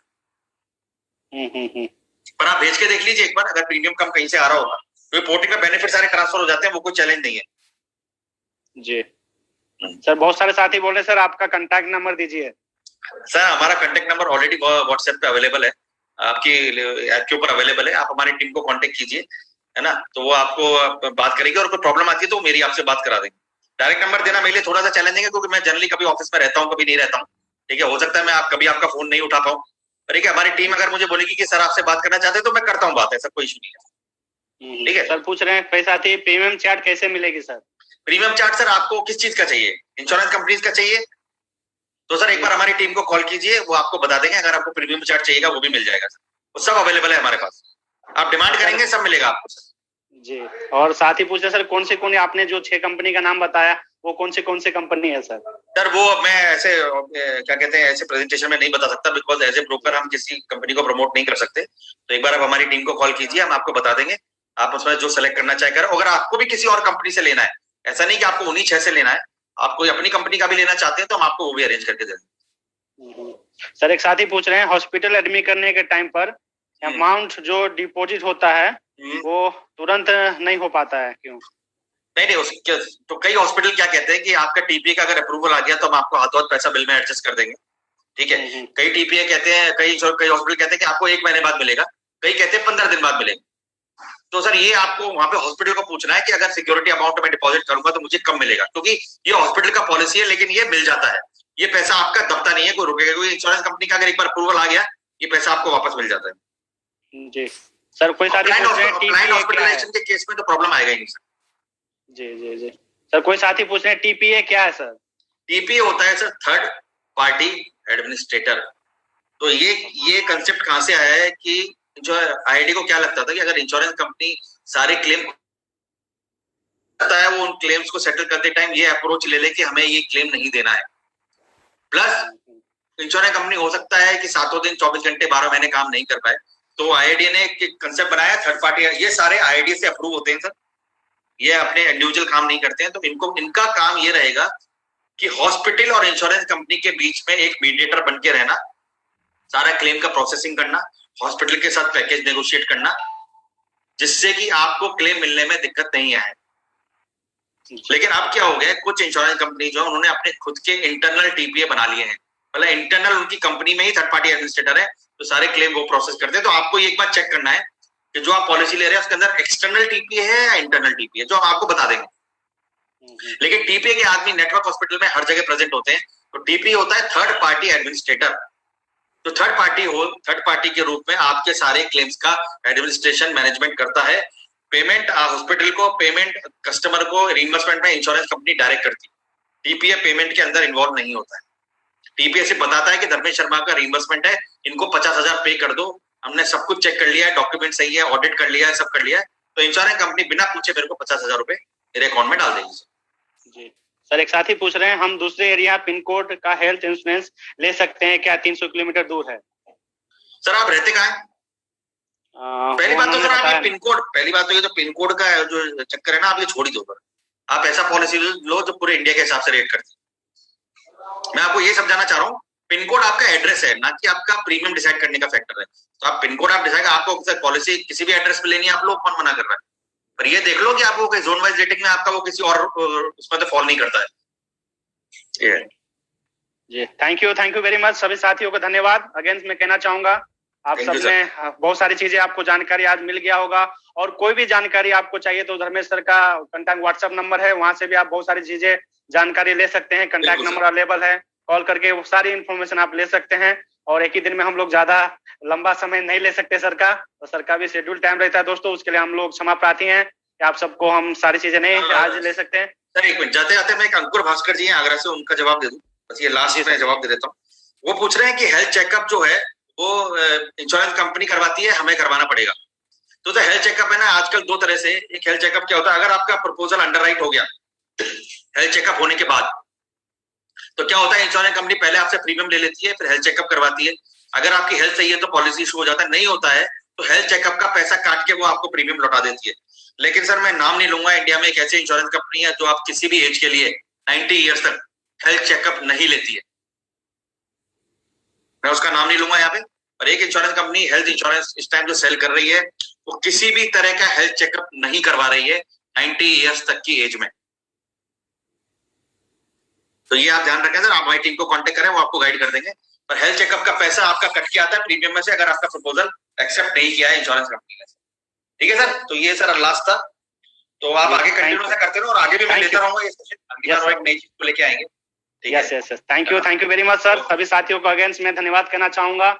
पर आप भेज के देख लीजिए एक बार, अगर प्रीमियम कम कहीं से आ रहा होगा तो पोर्टिंग में बेनिफिट सारे ट्रांसफर हो जाते हैं, वो कोई चैलेंज नहीं है जी। सर बहुत सारे साथी बोल रहे हैं सर आपका कांटेक्ट नंबर दीजिए। सर हमारा कांटेक्ट नंबर ऑलरेडी व्हाट्सएप पे अवेलेबल है, आपकी ऐप के ऊपर अवेलेबल है। आप हमारी टीम को कांटेक्ट कीजिए, है ना, तो वो आपको बात करेगी और कोई प्रॉब्लम आती है तो मेरी आपसे बात करा देंगे। डायरेक्ट नंबर देना मेरे लिए थोड़ा सा चैलेंजिंग है क्योंकि मैं जनरली कभी ऑफिस में रहता हूँ, कभी नहीं रहता हूँ। ठीक है, हो सकता है मैं कभी आपका फोन नहीं उठा पाऊँ। ठीक है, हमारी टीम अगर मुझे बोलेगी कि सर आपसे बात करना चाहते हैं तो मैं करता हूँ बात, ऐसा कोई इशू नहीं है। ठीक है सर पूछ रहे हैं कई साथी, प्रीमियम चार्ट कैसे मिलेगी सर? प्रीमियम चार्ट सर आपको किस चीज का चाहिए? इंश्योरेंस कंपनीज का चाहिए तो सर एक बार हमारी टीम को कॉल कीजिए, वो आपको बता देंगे। अगर आपको प्रीमियम चार्ट चाहिएगा वो भी मिल जाएगा सर, वो सब अवेलेबल है हमारे पास। आप डिमांड करेंगे सब मिलेगा आपको सर। जी। और साथ ही पूछे सर कौन से आपने जो 6 कंपनी का नाम बताया वो कौन से कंपनी है सर? सर वो मैं ऐसे क्या कहते हैं ऐसे प्रेजेंटेशन में नहीं बता सकता, बिकॉज एज ए ब्रोकर हम किसी कंपनी को प्रमोट नहीं कर सकते। तो एक बार आप हमारी टीम को कॉल कीजिए, हम आपको बता देंगे। आप उसमें जो सेलेक्ट करना चाहे करें। अगर आपको भी किसी और कंपनी से लेना है, ऐसा नहीं कि आपको उन्हीं 6 से लेना है, आप कोई अपनी कंपनी का भी लेना चाहते हैं तो हम आपको वो भी अरेंज करके देंगे। सर एक साथी पूछ रहे हैं, हॉस्पिटल एडमिट करने के टाइम पर अमाउंट जो डिपॉजिट होता है वो तुरंत नहीं हो पाता है, क्यों? नहीं उसके तो कई हॉस्पिटल क्या कहते हैं कि आपका टीपीए का अगर अप्रूवल आ गया तो हम आपको हाथों हाथ पैसा बिल में एडजस्ट कर देंगे, ठीक है। कई टीपीए कहते हैं, कई हॉस्पिटल कहते हैं कि आपको 1 महीने बाद मिलेगा, कई कहते हैं 15 दिन बाद मिलेगा। तो सर ये आपको वहां पे हॉस्पिटल को पूछना है कि अगर सिक्योरिटी अमाउंट में डिपॉजिट करूंगा तो मुझे कब मिलेगा, क्योंकि ये हॉस्पिटल का पॉलिसी है, लेकिन ये मिल जाता है। ये पैसा आपका दबता नहीं है, कोई रुकेगा, कोई इंश्योरेंस कंपनी का अगर एक बार अप्रूवल आ गया ये पैसा आपको वापस मिल जाता है। जी सर, कोई साथी हॉस्पिटलाइजेशन के केस में तो प्रॉब्लम आएगा ही नहीं सर। जी सर, कोई साथी पूछ रहे हैं टीपीए क्या है सर? टीपीए होता है सर थर्ड पार्टी एडमिनिस्ट्रेटर। तो ये कंसेप्ट कहां से आया है कि जो आईआईडी को क्या लगता था कि अगर इंश्योरेंस कंपनी सारे क्लेम करता है, वो उन क्लेम्स को सेटल करते टाइम ये अप्रोच ले ले कि हमें ये क्लेम नहीं देना है। प्लस इंश्योरेंस कंपनी हो सकता है कि 7 दिन 24 घंटे 12 महीने काम नहीं कर पाए, तो आईआईडी ने एक कंसेप्ट बनाया थर्ड पार्टी। ये सारे आईआईडी से अप्रूव होते हैं सर, ये अपने इंडिविजुअल काम नहीं करते हैं। तो इनका काम ये रहेगा कि हॉस्पिटल और इंश्योरेंस कंपनी के बीच में एक मीडिएटर बन के रहना, सारा क्लेम का प्रोसेसिंग करना, हॉस्पिटल के साथ पैकेज नेगोशिएट करना, जिससे कि आपको क्लेम मिलने में दिक्कत नहीं आए। लेकिन अब क्या हो गया, कुछ इंश्योरेंस कंपनी जो उन्होंने अपने खुद के इंटरनल टीपीए बना लिए हैं, मतलब इंटरनल उनकी कंपनी में ही थर्ड पार्टी एडमिनिस्ट्रेटर है, तो सारे क्लेम वो प्रोसेस करते हैं। तो आपको एक बार चेक करना है कि जो आप पॉलिसी ले रहे हैं उसके अंदर एक्सटर्नल टीपीए है या इंटरनल टीपीए, जो हम आपको बता देंगे। लेकिन टीपीए के आदमी नेटवर्क हॉस्पिटल में हर जगह प्रेजेंट होते हैं। तो टीपीए होता है थर्ड पार्टी एडमिनिस्ट्रेटर। तो थर्ड पार्टी के रूप में आपके सारे क्लेम्स का एडमिनिस्ट्रेशन मैनेजमेंट करता है। पेमेंट हॉस्पिटल को, पेमेंट कस्टमर को, रिइंबर्समेंट में इंश्योरेंस कंपनी डायरेक्ट करती है। टीपीए पेमेंट के अंदर इन्वॉल्व नहीं होता है। टीपीए से बताता है कि धर्मेश शर्मा का रिइंबर्समेंट है, इनको 50,000 पे कर दो, हमने सब कुछ चेक कर लिया है, डॉक्यूमेंट सही है, ऑडिट कर लिया है, सब कर लिया है, तो इंश्योरेंस कंपनी बिना पूछे मेरे को 50,000 रुपए मेरे अकाउंट में डाल देगी। जी सर, एक साथी पूछ रहे हैं हम दूसरे एरिया पिन कोड का हेल्थ इंश्योरेंस ले सकते हैं क्या? 300 किलोमीटर दूर है। सर आप रहते कहाँ हैं? पहली बात तो सर आप पिन कोड, पहली बात तो ये जो पिन कोड का जो चक्कर है ना, आप ये छोड़ ही दो सर। आप ऐसा पॉलिसी लो जो पूरे इंडिया के हिसाब से रेट करती है। मैं आपको ये समझाना चाह रहा हूँ, पिन कोड आपका एड्रेस है, ना कि आपका प्रीमियम डिसाइड करने का फैक्टर है। तो आप पिन कोड आप डिसाइड, आपको पॉलिसी किसी भी एड्रेस पे लेनी है, आप लोग कौन मना कर रहा है? पर ये देख लो कि आपको जोन वाइज रेटिंग में आपका वो किसी और उसमें तो फॉल नहीं करता है। जी थैंक यू वेरी मच। सभी साथियों को धन्यवाद। अगेन मैं कहना चाहूंगा आप सबने बहुत सारी चीजें, आपको जानकारी आज मिल गया होगा। और कोई भी जानकारी आपको चाहिए तो धर्मेश सर का कंटैक्ट व्हाट्सएप नंबर है, वहां से भी आप बहुत सारी चीजें जानकारी ले सकते हैं। कंटैक्ट नंबर अवेलेबल है, कॉल करके वो सारी इन्फॉर्मेशन आप ले सकते हैं। और एक ही दिन में हम लोग ज्यादा लंबा समय नहीं ले सकते सर का, तो सर का भी शेड्यूल टाइम रहता है दोस्तों, उसके लिए हम लोग क्षमा प्रार्थी हैं कि आप सबको हम सारी चीजें नहीं आज ले सकते हैं। सर एक मिनट, जाते जाते मैं एक अंकुर भास्कर जी हैं आगरा से, उनका जवाब दे दूं, बस ये लास्ट में जवाब दे देता हूँ। वो पूछ रहे हैं कि हेल्थ चेकअप जो है वो इंश्योरेंस कंपनी करवाती है, हमें करवाना पड़ेगा। तो हेल्थ चेकअप है ना, आजकल दो तरह से। एक हेल्थ चेकअप क्या होता है, अगर आपका प्रपोजल अंडरराइट हो गया हेल्थ चेकअप होने के बाद, तो क्या होता है, इंश्योरेंस कंपनी पहले आपसे प्रीमियम ले लेती है, फिर हेल्थ चेकअप करवाती है। अगर आपकी हेल्थ सही है तो पॉलिसी इशू हो जाता है, नहीं होता है तो हेल्थ चेकअप का पैसा काट के वो आपको प्रीमियम लौटा देती है। लेकिन सर मैं नाम नहीं लूंगा, इंडिया में एक ऐसी इंश्योरेंस कंपनी है जो आप किसी भी एज के लिए 90 ईयर्स तक हेल्थ चेकअप नहीं लेती है। मैं उसका नाम नहीं लूंगा यहाँ पे, और एक इंश्योरेंस कंपनी हेल्थ इंश्योरेंस इस टाइम जो सेल कर रही है वो किसी भी तरह का हेल्थ चेकअप नहीं करवा रही है 90 ईयर्स तक की एज में। तो ये आप ध्यान रखें सर, आप हमारी टीम को कांटेक्ट करें, वो आपको गाइड कर देंगे। पर हेल्थ चेकअप का पैसा आपका कट के आता है प्रीमियम में से, अगर आपका प्रपोजल एक्सेप्ट नहीं किया है इंश्योरेंस कंपनी ने। ठीक है सर, तो ये सर लास्ट था, तो आप आगे कंटिन्यू से करते रहो, और आगे भी मैं लेता रहूंगा ये सेशन, अगली बार एक नई चीज को लेके आएंगे। Yes thank you very much sir. सभी साथियों को अगेन मैं धन्यवाद कहना चाहूंगा।